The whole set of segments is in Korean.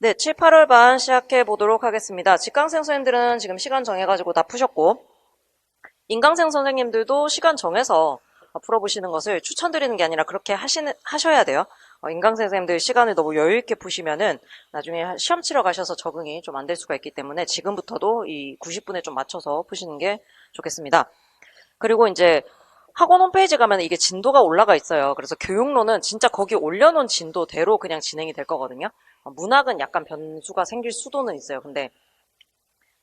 네, 7, 8월 반 시작해 보도록 하겠습니다. 직강생 선생님들은 지금 시간 정해가지고 다 푸셨고, 인강생 선생님들도 시간 정해서 풀어보시는 것을 추천드리는 게 아니라 그렇게 하셔야 돼요. 인강생 선생님들 시간을 너무 여유있게 푸시면은 나중에 시험 치러 가셔서 적응이 좀 안 될 수가 있기 때문에 지금부터도 이 90분에 좀 맞춰서 푸시는 게 좋겠습니다. 그리고 이제 학원 홈페이지 가면 이게 진도가 올라가 있어요. 그래서 교육로는 진짜 거기 올려놓은 진도대로 그냥 진행이 될 거거든요. 문학은 약간 변수가 생길 수도는 있어요. 근데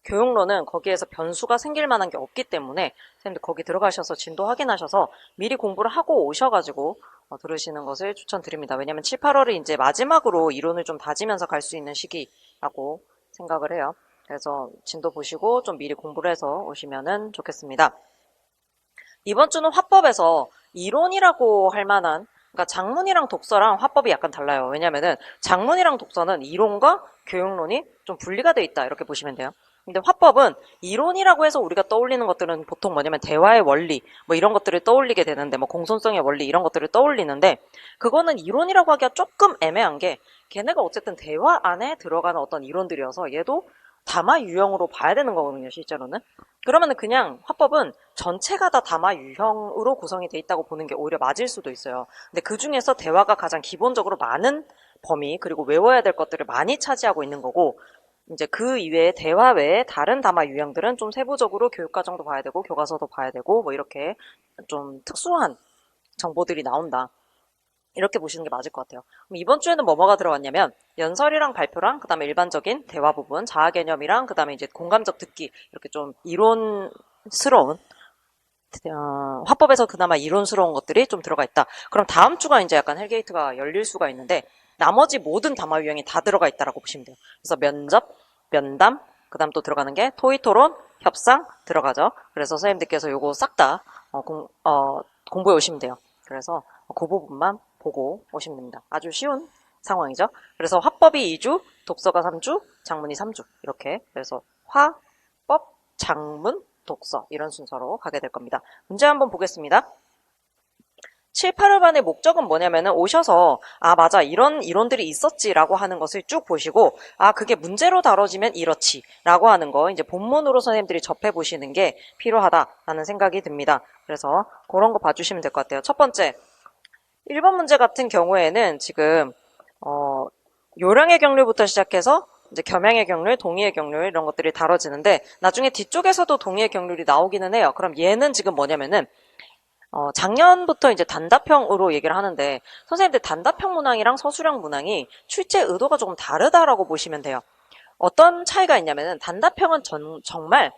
교육로는 거기에서 변수가 생길 만한 게 없기 때문에 선생님들 거기 들어가셔서 진도 확인하셔서 미리 공부를 하고 오셔가지고 들으시는 것을 추천드립니다. 왜냐면 7, 8월이 이제 마지막으로 이론을 좀 다지면서 갈 수 있는 시기라고 생각을 해요. 그래서 진도 보시고 좀 미리 공부를 해서 오시면 좋겠습니다. 이번 주는 화법에서 이론이라고 할 만한, 그러니까 작문이랑 독서랑 화법이 약간 달라요. 왜냐면은 작문이랑 독서는 이론과 교육론이 좀 분리가 돼 있다 이렇게 보시면 돼요. 근데 화법은 이론이라고 해서 우리가 떠올리는 것들은 보통 뭐냐면 대화의 원리 뭐 이런 것들을 떠올리게 되는데, 뭐 공손성의 원리 이런 것들을 떠올리는데, 그거는 이론이라고 하기가 조금 애매한 게 걔네가 어쨌든 대화 안에 들어가는 어떤 이론들이어서 얘도 담화 유형으로 봐야 되는 거거든요, 실제로는. 그러면은 그냥 화법은 전체가 다 담화 유형으로 구성이 돼 있다고 보는 게 오히려 맞을 수도 있어요. 근데 그 중에서 대화가 가장 기본적으로 많은 범위, 그리고 외워야 될 것들을 많이 차지하고 있는 거고, 이제 그 이외에 대화 외에 다른 담화 유형들은 좀 세부적으로 교육과정도 봐야 되고 교과서도 봐야 되고 뭐 이렇게 좀 특수한 정보들이 나온다, 이렇게 보시는 게 맞을 것 같아요. 그럼 이번 주에는 뭐가 들어갔냐면 연설이랑 발표랑 그다음에 일반적인 대화 부분, 자아 개념이랑 그다음에 이제 공감적 듣기, 이렇게 좀 이론스러운 화법에서 그나마 이론스러운 것들이 좀 들어가 있다. 그럼 다음 주가 이제 약간 헬게이트가 열릴 수가 있는데 나머지 모든 담화 유형이 다 들어가 있다라고 보시면 돼요. 그래서 면접, 면담, 그다음 또 들어가는 게 토의 토론, 협상 들어가죠. 그래서 선생님들께서 요거 싹 다 공부해 오시면 돼요. 그래서 그 부분만 보고 오시면 됩니다. 아주 쉬운 상황이죠. 그래서 화법이 2주, 독서가 3주, 장문이 3주 이렇게, 그래서 화법, 장문, 독서 이런 순서로 가게 될 겁니다. 문제 한번 보겠습니다. 7, 8월 반의 목적은 뭐냐면은 오셔서 맞아 이런 이론들이 있었지라고 하는 것을 쭉 보시고 그게 문제로 다뤄지면 이렇지 라고 하는 거 이제 본문으로 선생님들이 접해 보시는 게 필요하다라는 생각이 듭니다. 그래서 그런 거 봐주시면 될 것 같아요. 첫 번째 1번 문제 같은 경우에는 지금 요령의 경률부터 시작해서 이제 겸양의 경률, 동의의 경률 이런 것들이 다뤄지는데 나중에 뒤쪽에서도 동의의 경률이 나오기는 해요. 그럼 얘는 지금 뭐냐면은 작년부터 이제 단답형으로 얘기를 하는데 선생님들 단답형 문항이랑 서술형 문항이 출제 의도가 조금 다르다라고 보시면 돼요. 어떤 차이가 있냐면은 단답형은 정말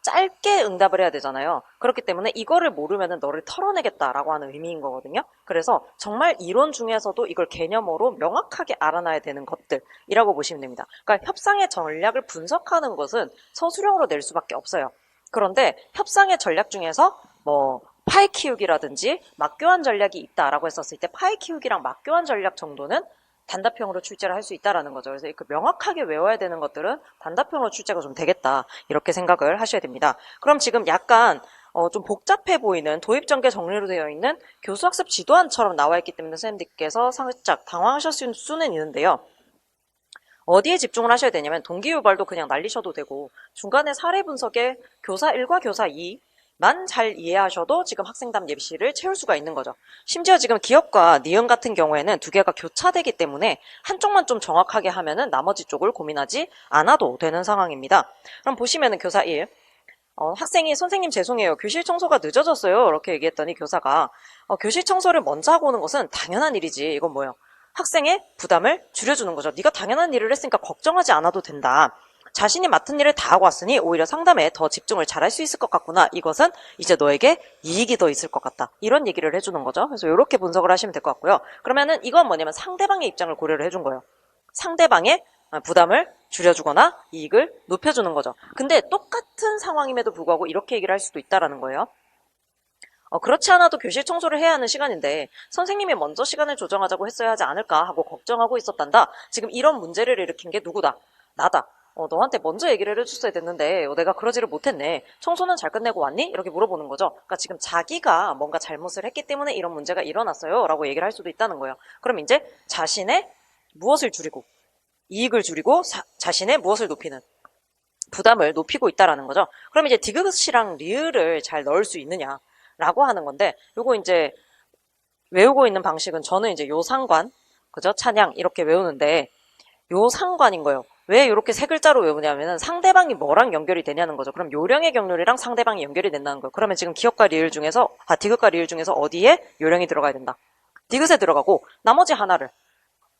짧게 응답을 해야 되잖아요. 그렇기 때문에 이거를 모르면은 너를 털어내겠다라고 하는 의미인 거거든요. 그래서 정말 이론 중에서도 이걸 개념으로 명확하게 알아놔야 되는 것들이라고 보시면 됩니다. 그러니까 협상의 전략을 분석하는 것은 서술형으로 낼 수밖에 없어요. 그런데 협상의 전략 중에서 뭐 파이 키우기라든지 맞교환 전략이 있다라고 했었을 때 파이 키우기랑 맞교환 전략 정도는 단답형으로 출제를 할 수 있다라는 거죠. 그래서 그 명확하게 외워야 되는 것들은 단답형으로 출제가 좀 되겠다 이렇게 생각을 하셔야 됩니다. 그럼 지금 약간 좀 복잡해 보이는 도입전개 정리로 되어 있는 교수학습 지도안처럼 나와 있기 때문에 선생님들께서 살짝 당황하셨을 수는 있는데요. 어디에 집중을 하셔야 되냐면 동기유발도 그냥 날리셔도 되고 중간에 사례 분석에 교사 1과 교사 2만 잘 이해하셔도 지금 학생담 예시를 채울 수가 있는 거죠. 심지어 지금 기업과 니은 같은 경우에는 두 개가 교차되기 때문에 한쪽만 좀 정확하게 하면은 나머지 쪽을 고민하지 않아도 되는 상황입니다. 그럼 보시면은 교사 1. 학생이 선생님 죄송해요. 교실 청소가 늦어졌어요. 이렇게 얘기했더니 교사가 교실 청소를 먼저 하고 오는 것은 당연한 일이지. 이건 뭐예요? 학생의 부담을 줄여주는 거죠. 네가 당연한 일을 했으니까 걱정하지 않아도 된다. 자신이 맡은 일을 다 하고 왔으니 오히려 상담에 더 집중을 잘할 수 있을 것 같구나. 이것은 이제 너에게 이익이 더 있을 것 같다. 이런 얘기를 해주는 거죠. 그래서 이렇게 분석을 하시면 될 것 같고요. 그러면은 이건 뭐냐면 상대방의 입장을 고려를 해준 거예요. 상대방의 부담을 줄여주거나 이익을 높여주는 거죠. 근데 똑같은 상황임에도 불구하고 이렇게 얘기를 할 수도 있다라는 거예요. 그렇지 않아도 교실 청소를 해야 하는 시간인데 선생님이 먼저 시간을 조정하자고 했어야 하지 않을까 하고 걱정하고 있었단다. 지금 이런 문제를 일으킨 게 누구다? 나다. 너한테 먼저 얘기를 해줬어야 됐는데 내가 그러지를 못했네. 청소는 잘 끝내고 왔니? 이렇게 물어보는 거죠. 그러니까 지금 자기가 뭔가 잘못을 했기 때문에 이런 문제가 일어났어요 라고 얘기를 할 수도 있다는 거예요. 그럼 이제 자신의 무엇을 줄이고 이익을 줄이고 자신의 무엇을 높이는 부담을 높이고 있다라는 거죠. 그럼 이제 디귿이랑 리을을 잘 넣을 수 있느냐라고 하는 건데, 요거 이제 외우고 있는 방식은 저는 이제 요상관, 그죠? 찬양 이렇게 외우는데 요상관인 거예요. 왜 이렇게 세 글자로 외우냐면은 상대방이 뭐랑 연결이 되냐는 거죠. 그럼 요령의 경률이랑 상대방이 연결이 된다는 거예요. 그러면 지금 기역과 리을 중에서 디귿과 리을 중에서 어디에 요령이 들어가야 된다. 디귿에 들어가고 나머지 하나를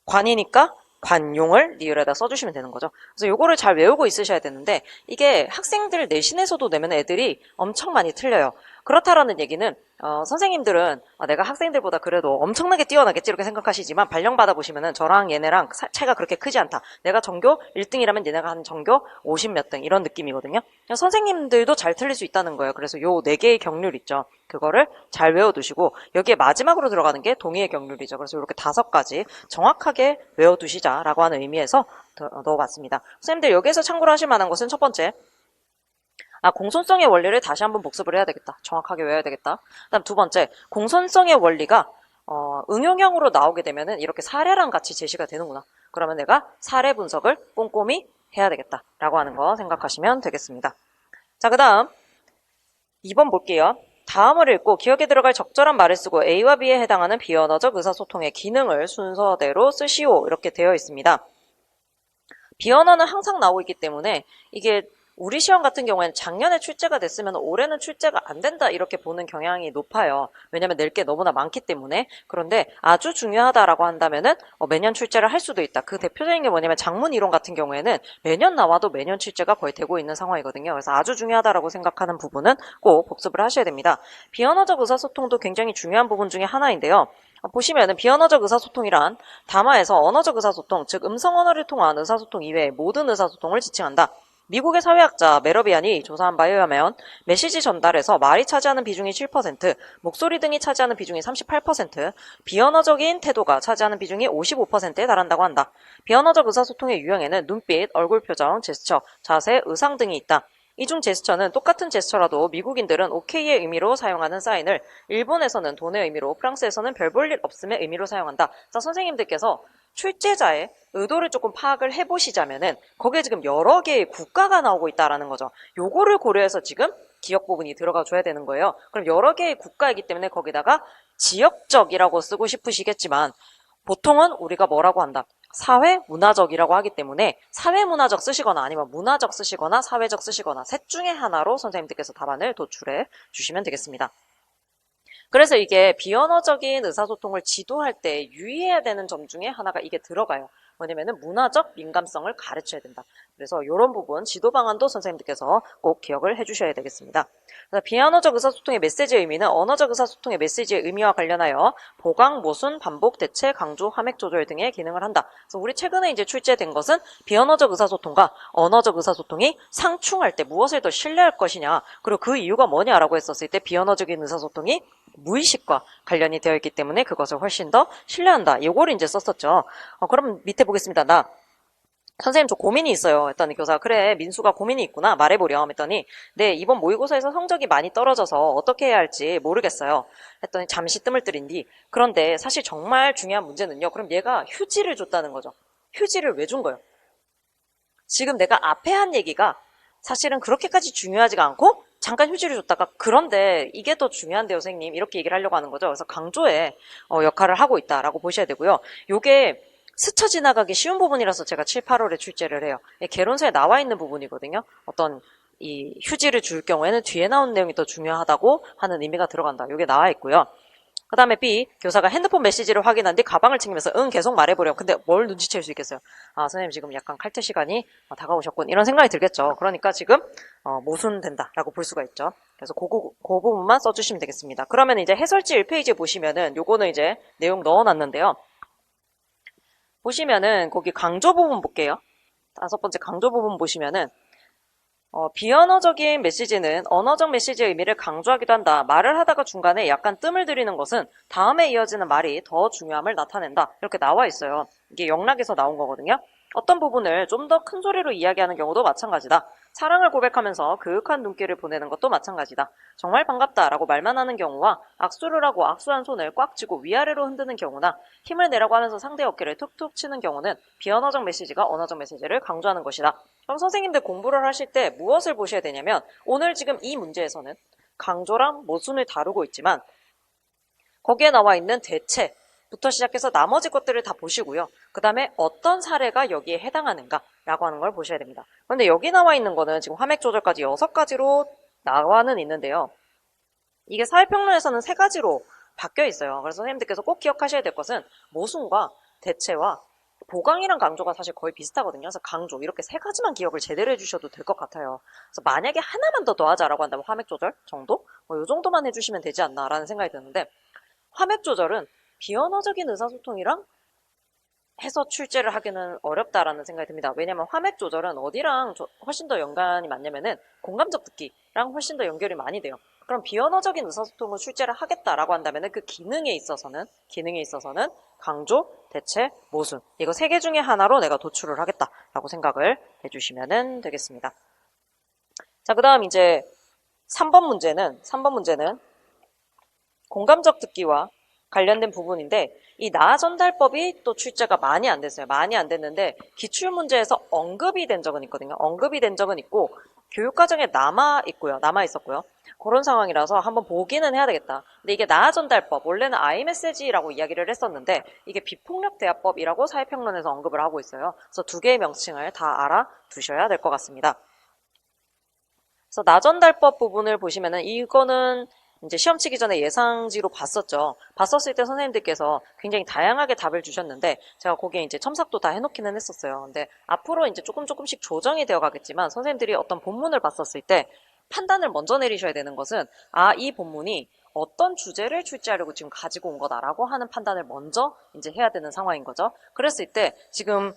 관이니까 관용을 리을에다 써주시면 되는 거죠. 그래서 요거를 잘 외우고 있으셔야 되는데 이게 학생들 내신에서도 내면 애들이 엄청 많이 틀려요. 그렇다라는 얘기는 선생님들은 내가 학생들보다 그래도 엄청나게 뛰어나겠지 이렇게 생각하시지만 발령 받아보시면은 저랑 얘네랑 차이가 그렇게 크지 않다. 내가 전교 1등이라면 얘네가 한 전교 50 몇 등 이런 느낌이거든요. 선생님들도 잘 틀릴 수 있다는 거예요. 그래서 요 4개의 경률 있죠. 그거를 잘 외워두시고 여기에 마지막으로 들어가는 게 동의의 경률이죠. 그래서 이렇게 5가지 정확하게 외워두시자라고 하는 의미에서 넣어봤습니다. 선생님들 여기에서 참고로 하실 만한 것은 첫 번째, 공손성의 원리를 다시 한번 복습을 해야 되겠다. 정확하게 외워야 되겠다. 그다음 두 번째, 공손성의 원리가 응용형으로 나오게 되면은 이렇게 사례랑 같이 제시가 되는구나. 그러면 내가 사례 분석을 꼼꼼히 해야 되겠다라고 하는 거 생각하시면 되겠습니다. 자, 그다음 2번 볼게요. 다음을 읽고 기억에 들어갈 적절한 말을 쓰고 A와 B에 해당하는 비언어적 의사소통의 기능을 순서대로 쓰시오. 이렇게 되어 있습니다. 비언어는 항상 나오고 있기 때문에 이게 우리 시험 같은 경우에는 작년에 출제가 됐으면 올해는 출제가 안 된다 이렇게 보는 경향이 높아요. 왜냐면 낼 게 너무나 많기 때문에. 그런데 아주 중요하다라고 한다면은 매년 출제를 할 수도 있다. 그 대표적인 게 뭐냐면 작문 이론 같은 경우에는 매년 나와도 매년 출제가 거의 되고 있는 상황이거든요. 그래서 아주 중요하다라고 생각하는 부분은 꼭 복습을 하셔야 됩니다. 비언어적 의사소통도 굉장히 중요한 부분 중에 하나인데요. 보시면은 비언어적 의사소통이란 담화에서 언어적 의사소통, 즉 음성 언어를 통한 의사소통 이외의 모든 의사소통을 지칭한다. 미국의 사회학자 메러비안이 조사한 바에 의하면 메시지 전달에서 말이 차지하는 비중이 7%, 목소리 등이 차지하는 비중이 38%, 비언어적인 태도가 차지하는 비중이 55%에 달한다고 한다. 비언어적 의사소통의 유형에는 눈빛, 얼굴 표정, 제스처, 자세, 의상 등이 있다. 이 중 제스처는 똑같은 제스처라도 미국인들은 오케이의 의미로 사용하는 사인을 일본에서는 돈의 의미로, 프랑스에서는 별 볼 일 없음의 의미로 사용한다. 자, 선생님들께서 출제자의 의도를 조금 파악을 해보시자면은 거기에 지금 여러 개의 국가가 나오고 있다라는 거죠. 요거를 고려해서 지금 기억 부분이 들어가 줘야 되는 거예요. 그럼 여러 개의 국가이기 때문에 거기다가 지역적이라고 쓰고 싶으시겠지만 보통은 우리가 뭐라고 한다? 사회문화적이라고 하기 때문에 사회문화적 쓰시거나 아니면 문화적 쓰시거나 사회적 쓰시거나 셋 중에 하나로 선생님들께서 답안을 도출해 주시면 되겠습니다. 그래서 이게 비언어적인 의사소통을 지도할 때 유의해야 되는 점 중에 하나가 이게 들어가요. 뭐냐면은 문화적 민감성을 가르쳐야 된다. 그래서 이런 부분 지도 방안도 선생님들께서 꼭 기억을 해주셔야 되겠습니다. 비언어적 의사소통의 메시지의 의미는 언어적 의사소통의 메시지의 의미와 관련하여 보강, 모순, 반복, 대체, 강조, 화맥 조절 등의 기능을 한다. 그래서 우리 최근에 이제 출제된 것은 비언어적 의사소통과 언어적 의사소통이 상충할 때 무엇을 더 신뢰할 것이냐, 그리고 그 이유가 뭐냐라고 했었을 때 비언어적인 의사소통이 무의식과 관련이 되어 있기 때문에 그것을 훨씬 더 신뢰한다. 이거를 이제 썼었죠. 그럼 밑에 보겠습니다. 선생님 저 고민이 있어요. 했더니 교사가 그래 민수가 고민이 있구나 말해보렴 했더니 네 이번 모의고사에서 성적이 많이 떨어져서 어떻게 해야 할지 모르겠어요. 했더니 잠시 뜸을 들인 뒤 그런데 사실 정말 중요한 문제는요. 그럼 얘가 휴지를 줬다는 거죠. 휴지를 왜 준 거예요? 지금 내가 앞에 한 얘기가 사실은 그렇게까지 중요하지가 않고 잠깐 휴지를 줬다가 그런데 이게 더 중요한데요 선생님 이렇게 얘기를 하려고 하는 거죠. 그래서 강조의 역할을 하고 있다라고 보셔야 되고요. 요게 스쳐 지나가기 쉬운 부분이라서 제가 7, 8월에 출제를 해요. 개론서에 나와 있는 부분이거든요. 어떤 이 휴지를 줄 경우에는 뒤에 나온 내용이 더 중요하다고 하는 의미가 들어간다. 요게 나와 있고요. 그 다음에 B, 교사가 핸드폰 메시지를 확인한 뒤 가방을 챙기면서 계속 말해보렴. 근데 뭘 눈치챌 수 있겠어요? 선생님 지금 약간 칼퇴 시간이 다가오셨군. 이런 생각이 들겠죠. 그러니까 지금 모순된다라고 볼 수가 있죠. 그래서 그 부분만 써주시면 되겠습니다. 그러면 이제 해설지 1페이지에 보시면은 요거는 이제 내용 넣어놨는데요. 보시면은 거기 강조 부분 볼게요. 5번째 강조 부분 보시면은 비언어적인 메시지는 언어적 메시지의 의미를 강조하기도 한다. 말을 하다가 중간에 약간 뜸을 들이는 것은 다음에 이어지는 말이 더 중요함을 나타낸다. 이렇게 나와 있어요. 이게 영락에서 나온 거거든요. 어떤 부분을 좀 더 큰 소리로 이야기하는 경우도 마찬가지다. 사랑을 고백하면서 그윽한 눈길을 보내는 것도 마찬가지다. 정말 반갑다라고 말만 하는 경우와 악수를 하고 악수한 손을 꽉 쥐고 위아래로 흔드는 경우나 힘을 내라고 하면서 상대 어깨를 툭툭 치는 경우는 비언어적 메시지가 언어적 메시지를 강조하는 것이다. 그럼 선생님들 공부를 하실 때 무엇을 보셔야 되냐면 오늘 지금 이 문제에서는 강조랑 모순을 다루고 있지만 거기에 나와 있는 대체부터 시작해서 나머지 것들을 다 보시고요. 그 다음에 어떤 사례가 여기에 해당하는가라고 하는 걸 보셔야 됩니다. 그런데 여기 나와 있는 거는 지금 화맥 조절까지 6가지로 나와는 있는데요. 이게 사회평론에서는 3가지로 바뀌어 있어요. 그래서 선생님들께서 꼭 기억하셔야 될 것은 모순과 대체와 보강이랑 강조가 사실 거의 비슷하거든요. 그래서 강조 이렇게 3가지만 기억을 제대로 해주셔도 될 것 같아요. 그래서 만약에 하나만 더 더하자라고 한다면 화맥 조절 정도? 이 정도만 해주시면 되지 않나라는 생각이 드는데 화맥 조절은 비언어적인 의사소통이랑 해서 출제를 하기는 어렵다라는 생각이 듭니다. 왜냐면 화맥 조절은 어디랑 훨씬 더 연관이 많냐면은 공감적 듣기랑 훨씬 더 연결이 많이 돼요. 그럼 비언어적인 의사소통을 출제를 하겠다라고 한다면은 그 기능에 있어서는 강조, 대체, 모순 이거 3개 중에 하나로 내가 도출을 하겠다라고 생각을 해주시면 되겠습니다. 자, 그다음 이제 3번 문제는 공감적 듣기와 관련된 부분인데 이 나전달법이 또 출제가 많이 안 됐어요. 많이 안 됐는데 기출문제에서 언급이 된 적은 있거든요. 언급이 된 적은 있고 교육과정에 남아 있었고요. 그런 상황이라서 한번 보기는 해야 되겠다. 근데 이게 나전달법 원래는 iMessage라고 이야기를 했었는데 이게 비폭력대화법이라고 사회평론에서 언급을 하고 있어요. 그래서 2개의 명칭을 다 알아두셔야 될 것 같습니다. 그래서 나전달법 부분을 보시면은 이거는 이제 시험 치기 전에 예상지로 봤었죠. 봤었을 때 선생님들께서 굉장히 다양하게 답을 주셨는데 제가 거기에 이제 첨삭도 다 해놓기는 했었어요. 근데 앞으로 이제 조금씩 조정이 되어 가겠지만 선생님들이 어떤 본문을 봤었을 때 판단을 먼저 내리셔야 되는 것은 이 본문이 어떤 주제를 출제하려고 지금 가지고 온 거다라고 하는 판단을 먼저 이제 해야 되는 상황인 거죠. 그랬을 때 지금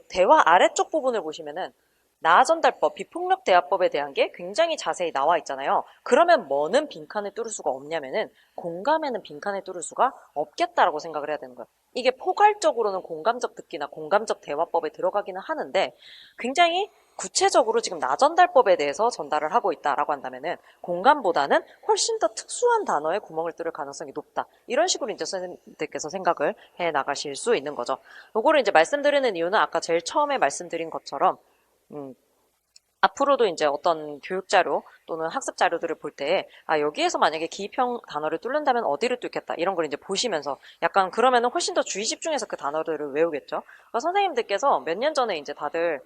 대화 아래쪽 부분을 보시면은 나전달법, 비폭력대화법에 대한 게 굉장히 자세히 나와 있잖아요. 그러면 뭐는 빈칸을 뚫을 수가 없냐면은 공감에는 빈칸을 뚫을 수가 없겠다라고 생각을 해야 되는 거예요. 이게 포괄적으로는 공감적 듣기나 공감적 대화법에 들어가기는 하는데 굉장히 구체적으로 지금 나전달법에 대해서 전달을 하고 있다라고 한다면은 공감보다는 훨씬 더 특수한 단어에 구멍을 뚫을 가능성이 높다. 이런 식으로 이제 선생님들께서 생각을 해 나가실 수 있는 거죠. 요거를 이제 말씀드리는 이유는 아까 제일 처음에 말씀드린 것처럼 앞으로도 이제 어떤 교육자료 또는 학습 자료들을 볼 때, 여기에서 만약에 기입형 단어를 뚫는다면 어디를 뚫겠다. 이런 걸 이제 보시면서 약간 그러면은 훨씬 더 주의 집중해서 그 단어들을 외우겠죠. 그러니까 선생님들께서 몇 년 전에 이제 다들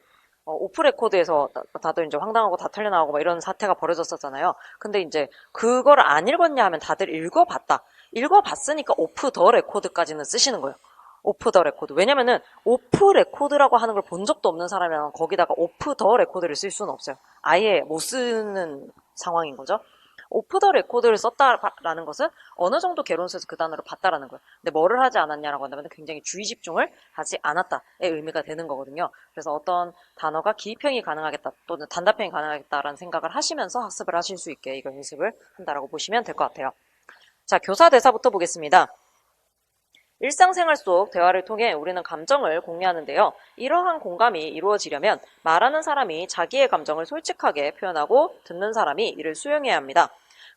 오프 레코드에서 다들 이제 황당하고 다 틀려나오고 막 이런 사태가 벌어졌었잖아요. 근데 이제 그걸 안 읽었냐 하면 다들 읽어봤다. 읽어봤으니까 오프 더 레코드까지는 쓰시는 거예요. 오프 더 레코드. 왜냐면은 오프 레코드라고 하는 걸 본 적도 없는 사람이랑 거기다가 오프 더 레코드를 쓸 수는 없어요. 아예 못 쓰는 상황인 거죠. 오프 더 레코드를 썼다라는 것은 어느 정도 개론서에서 그 단어를 봤다라는 거예요. 근데 뭐를 하지 않았냐라고 한다면 굉장히 주의 집중을 하지 않았다의 의미가 되는 거거든요. 그래서 어떤 단어가 기입형이 가능하겠다 또는 단답형이 가능하겠다라는 생각을 하시면서 학습을 하실 수 있게 이걸 연습을 한다라고 보시면 될 것 같아요. 자, 교사 대사부터 보겠습니다. 일상생활 속 대화를 통해 우리는 감정을 공유하는데요. 이러한 공감이 이루어지려면 말하는 사람이 자기의 감정을 솔직하게 표현하고 듣는 사람이 이를 수용해야 합니다.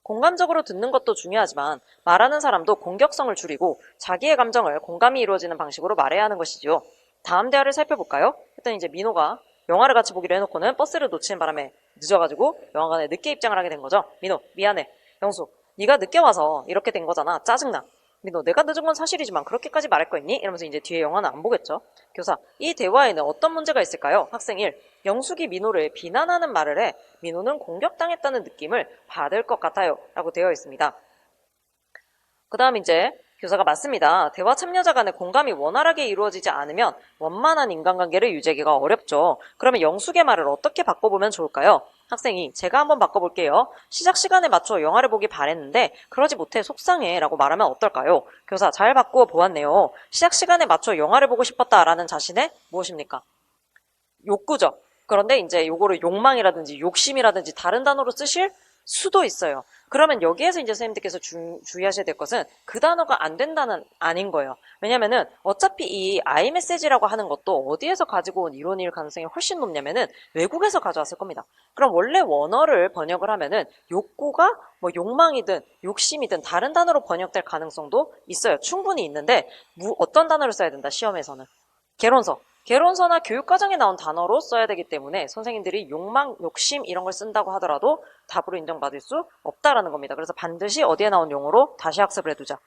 공감적으로 듣는 것도 중요하지만 말하는 사람도 공격성을 줄이고 자기의 감정을 공감이 이루어지는 방식으로 말해야 하는 것이지요. 다음 대화를 살펴볼까요? 일단 이제 민호가 영화를 같이 보기로 해놓고는 버스를 놓치는 바람에 늦어가지고 영화관에 늦게 입장을 하게 된 거죠. 민호, 미안해. 영수, 네가 늦게 와서 이렇게 된 거잖아. 짜증나. 민호, 내가 늦은 건 사실이지만 그렇게까지 말할 거 있니? 이러면서 이제 뒤에 영화는 안 보겠죠. 교사, 이 대화에는 어떤 문제가 있을까요? 학생 1, 영숙이 민호를 비난하는 말을 해 민호는 공격당했다는 느낌을 받을 것 같아요. 라고 되어 있습니다. 그 다음 이제 교사가 맞습니다. 대화 참여자 간의 공감이 원활하게 이루어지지 않으면 원만한 인간관계를 유지하기가 어렵죠. 그러면 영숙의 말을 어떻게 바꿔보면 좋을까요? 학생이 제가 한번 바꿔볼게요. 시작 시간에 맞춰 영화를 보기 바랬는데 그러지 못해 속상해 라고 말하면 어떨까요? 교사 잘 바꾸어 보았네요. 시작 시간에 맞춰 영화를 보고 싶었다라는 자신의 무엇입니까? 욕구죠. 그런데 이제 요거를 욕망이라든지 욕심이라든지 다른 단어로 쓰실 수도 있어요. 그러면 여기에서 이제 선생님들께서 주의하셔야 될 것은 그 단어가 안 된다는 아닌 거예요. 왜냐면은 어차피 이 iMessage라고 하는 것도 어디에서 가지고 온 이론일 가능성이 훨씬 높냐면은 외국에서 가져왔을 겁니다. 그럼 원래 원어를 번역을 하면은 욕구가 뭐 욕망이든 욕심이든 다른 단어로 번역될 가능성도 있어요. 충분히 있는데 어떤 단어를 써야 된다 시험에서는 개론서. 개론서나 교육과정에 나온 단어로 써야 되기 때문에 선생님들이 욕망, 욕심 이런 걸 쓴다고 하더라도 답으로 인정받을 수 없다라는 겁니다. 그래서 반드시 어디에 나온 용어로 다시 학습을 해두자.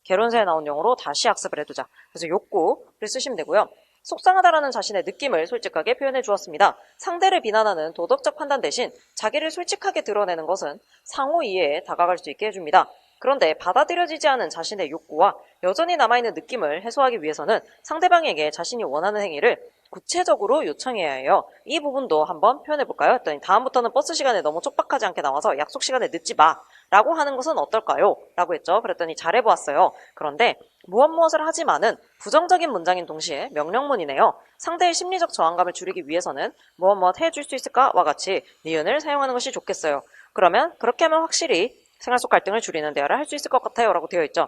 개론서에 나온 용어로 다시 학습을 해두자. 그래서 욕구를 쓰시면 되고요. 속상하다라는 자신의 느낌을 솔직하게 표현해 주었습니다. 상대를 비난하는 도덕적 판단 대신 자기를 솔직하게 드러내는 것은 상호 이해에 다가갈 수 있게 해줍니다. 그런데 받아들여지지 않은 자신의 욕구와 여전히 남아있는 느낌을 해소하기 위해서는 상대방에게 자신이 원하는 행위를 구체적으로 요청해야 해요. 이 부분도 한번 표현해볼까요? 했더니 다음부터는 버스 시간에 너무 촉박하지 않게 나와서 약속 시간에 늦지 마 라고 하는 것은 어떨까요? 라고 했죠. 그랬더니 잘해보았어요. 그런데 무엇을 하지만은 부정적인 문장인 동시에 명령문이네요. 상대의 심리적 저항감을 줄이기 위해서는 무엇 해줄 수 있을까? 와 같이 니은을 사용하는 것이 좋겠어요. 그러면 그렇게 하면 확실히 생활 속 갈등을 줄이는 대화를 할 수 있을 것 같아요 라고 되어 있죠.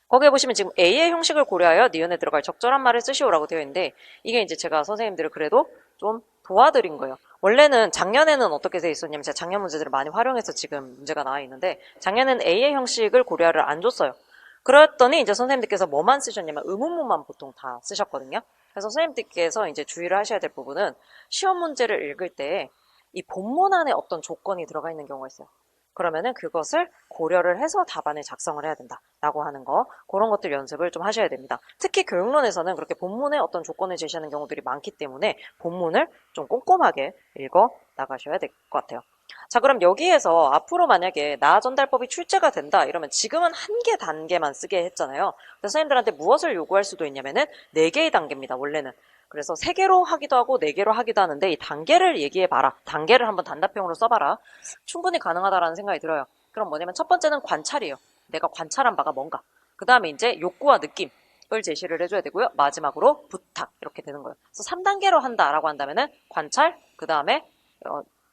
거기에 보시면 지금 A의 형식을 고려하여 니은에 들어갈 적절한 말을 쓰시오라고 되어 있는데 이게 이제 제가 선생님들을 그래도 좀 도와드린 거예요. 원래는 작년에는 어떻게 되어 있었냐면 제가 작년 문제들을 많이 활용해서 지금 문제가 나와 있는데 작년에는 A의 형식을 고려를 안 줬어요. 그랬더니 이제 선생님들께서 뭐만 쓰셨냐면 의문문만 보통 다 쓰셨거든요. 그래서 선생님들께서 이제 주의를 하셔야 될 부분은 시험 문제를 읽을 때 이 본문 안에 어떤 조건이 들어가 있는 경우가 있어요. 그러면은 그것을 고려를 해서 답안을 작성을 해야 된다라고 하는 거 그런 것들 연습을 좀 하셔야 됩니다. 특히 교육론에서는 그렇게 본문에 어떤 조건을 제시하는 경우들이 많기 때문에 본문을 좀 꼼꼼하게 읽어 나가셔야 될 것 같아요. 자, 그럼 여기에서 앞으로 만약에 나전달법이 출제가 된다 이러면 지금은 한 개 단계만 쓰게 했잖아요. 그래서 선생님들한테 무엇을 요구할 수도 있냐면은 4개의 단계입니다. 원래는. 그래서 3개로 하기도 하고 4개로 하기도 하는데 이 단계를 얘기해봐라. 단계를 한번 단답형으로 써봐라. 충분히 가능하다라는 생각이 들어요. 그럼 뭐냐면 첫 번째는 관찰이에요. 내가 관찰한 바가 뭔가. 그 다음에 이제 욕구와 느낌을 제시를 해줘야 되고요. 마지막으로 부탁 이렇게 되는 거예요. 그래서 3단계로 한다라고 한다면은 관찰, 그 다음에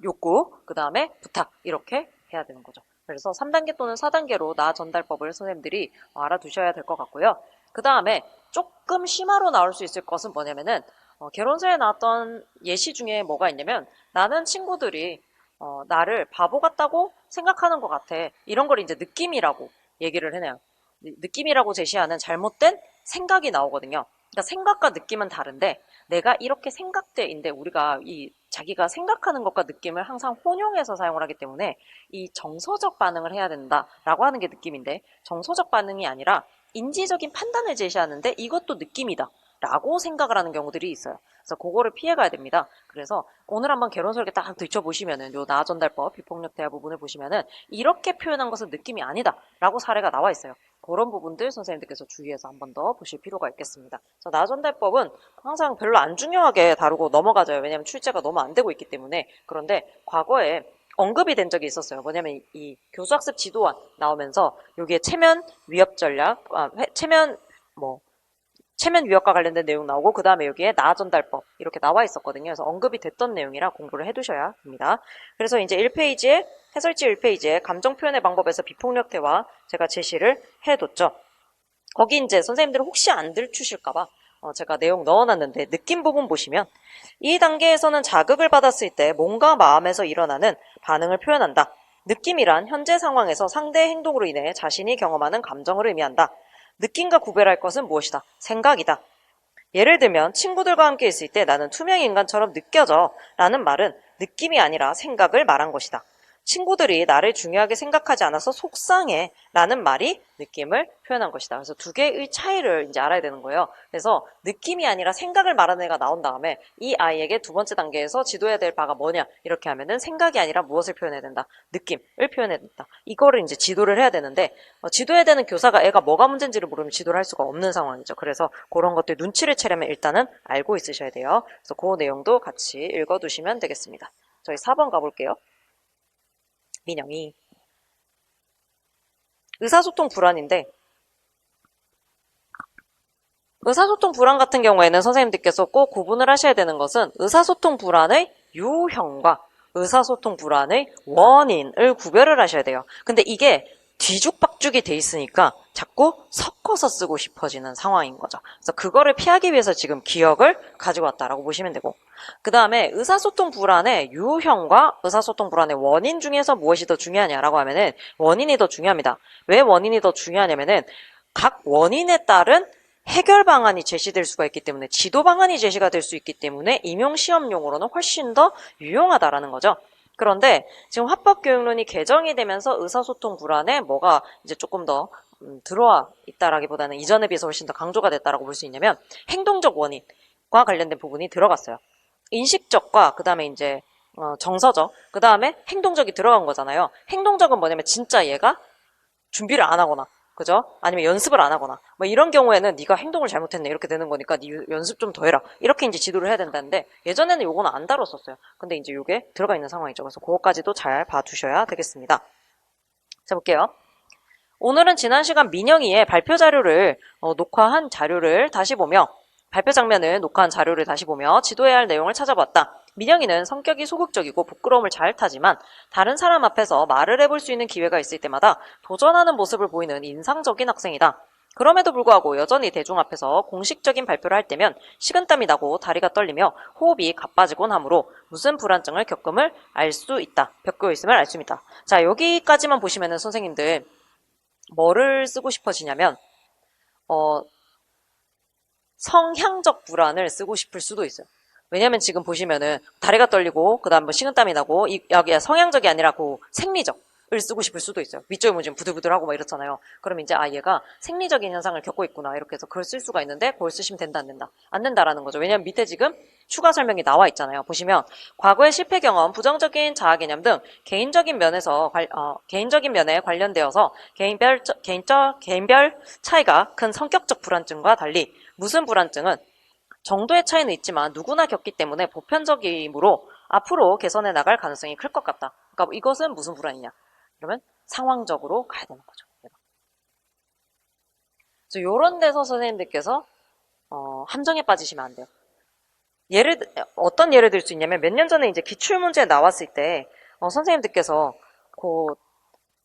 욕구, 그 다음에 부탁 이렇게 해야 되는 거죠. 그래서 3단계 또는 4단계로 나 전달법을 선생님들이 알아두셔야 될 것 같고요. 그 다음에 조금 심화로 나올 수 있을 것은 뭐냐면은 개론서에 나왔던 예시 중에 뭐가 있냐면 나는 친구들이 나를 바보 같다고 생각하는 것 같아. 이런 걸 이제 느낌이라고 얘기를 해내요. 느낌이라고 제시하는 잘못된 생각이 나오거든요. 그러니까 생각과 느낌은 다른데 내가 이렇게 생각돼인데 우리가 이 자기가 생각하는 것과 느낌을 항상 혼용해서 사용을 하기 때문에 이 정서적 반응을 해야 된다라고 하는 게 느낌인데 정서적 반응이 아니라 인지적인 판단을 제시하는데 이것도 느낌이다 라고 생각을 하는 경우들이 있어요. 그래서 그거를 피해가야 됩니다. 그래서 오늘 한번 개론서 이렇게 딱 들춰보시면은 요 나전달법 비폭력 대화 부분을 보시면은 이렇게 표현한 것은 느낌이 아니다 라고 사례가 나와 있어요. 그런 부분들 선생님들께서 주의해서 한 번 더 보실 필요가 있겠습니다. 그래서 나전달법은 항상 별로 안 중요하게 다루고 넘어가져요. 왜냐하면 출제가 너무 안 되고 있기 때문에. 그런데 과거에 언급이 된 적이 있었어요. 뭐냐면 이 교수학습 지도안 나오면서 여기에 체면 위협 전략, 체면 위협과 관련된 내용 나오고 그 다음에 여기에 나전달법 이렇게 나와 있었거든요. 그래서 언급이 됐던 내용이라 공부를 해두셔야 합니다. 그래서 이제 1페이지에 해설지 1페이지에 감정 표현의 방법에서 비폭력 대화 제가 제시를 해뒀죠. 거기 이제 선생님들 혹시 안 들추실까봐 제가 내용 넣어놨는데 느낌 부분 보시면 이 단계에서는 자극을 받았을 때 몸과 마음에서 일어나는 반응을 표현한다. 느낌이란 현재 상황에서 상대의 행동으로 인해 자신이 경험하는 감정을 의미한다. 느낌과 구별할 것은 무엇이다? 생각이다. 예를 들면 친구들과 함께 있을 때 나는 투명 인간처럼 느껴져 라는 말은 느낌이 아니라 생각을 말한 것이다. 친구들이 나를 중요하게 생각하지 않아서 속상해 라는 말이 느낌을 표현한 것이다. 그래서 두 개의 차이를 이제 알아야 되는 거예요. 그래서 느낌이 아니라 생각을 말하는 애가 나온 다음에 이 아이에게 두 번째 단계에서 지도해야 될 바가 뭐냐 이렇게 하면은 생각이 아니라 무엇을 표현해야 된다? 느낌을 표현해야 된다. 이거를 이제 지도를 해야 되는데 지도해야 되는 교사가 애가 뭐가 문제인지를 모르면 지도를 할 수가 없는 상황이죠. 그래서 그런 것들 눈치를 채려면 일단은 알고 있으셔야 돼요. 그래서 그 내용도 같이 읽어두시면 되겠습니다. 저희 4번 가볼게요. 민영이 의사소통 불안인데 의사소통 불안 같은 경우에는 선생님들께서 꼭 구분을 하셔야 되는 것은 의사소통 불안의 유형과 의사소통 불안의 원인을 구별을 하셔야 돼요. 근데 이게 뒤죽박죽이 돼 있으니까 자꾸 섞어서 쓰고 싶어지는 상황인 거죠. 그래서 그거를 피하기 위해서 지금 기억을 가지고 왔다라고 보시면 되고, 그 다음에 의사소통 불안의 유형과 의사소통 불안의 원인 중에서 무엇이 더 중요하냐라고 하면은 원인이 더 중요합니다. 왜 원인이 더 중요하냐면은 각 원인에 따른 해결 방안이 제시될 수가 있기 때문에, 지도 방안이 제시가 될 수 있기 때문에 임용 시험용으로는 훨씬 더 유용하다라는 거죠. 그런데 지금 화법교육론이 개정이 되면서 의사소통 불안에 뭐가 이제 조금 더 들어와 있다라기보다는 이전에 비해서 훨씬 더 강조가 됐다라고 볼 수 있냐면 행동적 원인과 관련된 부분이 들어갔어요. 인식적과 그 다음에 이제 정서적, 그 다음에 행동적이 들어간 거잖아요. 행동적은 뭐냐면 진짜 얘가 준비를 안 하거나, 그죠? 아니면 연습을 안 하거나, 뭐 이런 경우에는 네가 행동을 잘못했네 이렇게 되는 거니까 네 연습 좀 더 해라 이렇게 이제 지도를 해야 된다는데, 예전에는 요거는 안 다뤘었어요. 근데 이제 요게 들어가 있는 상황이죠. 그래서 그것까지도 잘 봐두셔야 되겠습니다. 자, 볼게요. 오늘은 지난 시간 민영이의 발표 자료를 녹화한 자료를 다시 보며, 발표 장면을 녹화한 자료를 다시 보며 지도해야 할 내용을 찾아봤다. 민영이는 성격이 소극적이고 부끄러움을 잘 타지만 다른 사람 앞에서 말을 해볼 수 있는 기회가 있을 때마다 도전하는 모습을 보이는 인상적인 학생이다. 그럼에도 불구하고 여전히 대중 앞에서 공식적인 발표를 할 때면 식은땀이 나고 다리가 떨리며 호흡이 가빠지곤 하므로 무슨 불안증을 겪음을 알 수 있다. 겪고 있음을 알 수 있다. 자, 여기까지만 보시면은 선생님들 뭐를 쓰고 싶어지냐면 성향적 불안을 쓰고 싶을 수도 있어요. 왜냐면 지금 보시면은 다리가 떨리고 그다음 뭐 식은땀이 나고 여기가 성향적이 아니라 생리적을 쓰고 싶을 수도 있어요. 밑줄이 뭐 지금 부들부들하고 막 이렇잖아요. 그럼 이제 얘가 생리적인 현상을 겪고 있구나 이렇게 해서 그걸 쓸 수가 있는데, 그걸 쓰시면 된다 안 된다? 안 된다라는 거죠. 왜냐면 밑에 지금 추가 설명이 나와 있잖아요. 보시면 과거의 실패 경험, 부정적인 자아 개념 등 개인적인 면에 관련되어서 개인별 차이가 큰 성격적 불안증과 달리 무슨 불안증은 정도의 차이는 있지만 누구나 겪기 때문에 보편적이므로 앞으로 개선해 나갈 가능성이 클 것 같다. 그러니까 이것은 무슨 불안이냐? 그러면 상황적으로 가야 되는 거죠. 그래서 이런 데서 선생님들께서 함정에 빠지시면 안 돼요. 어떤 예를 들 수 있냐면, 몇 년 전에 이제 기출문제 나왔을 때 선생님들께서 그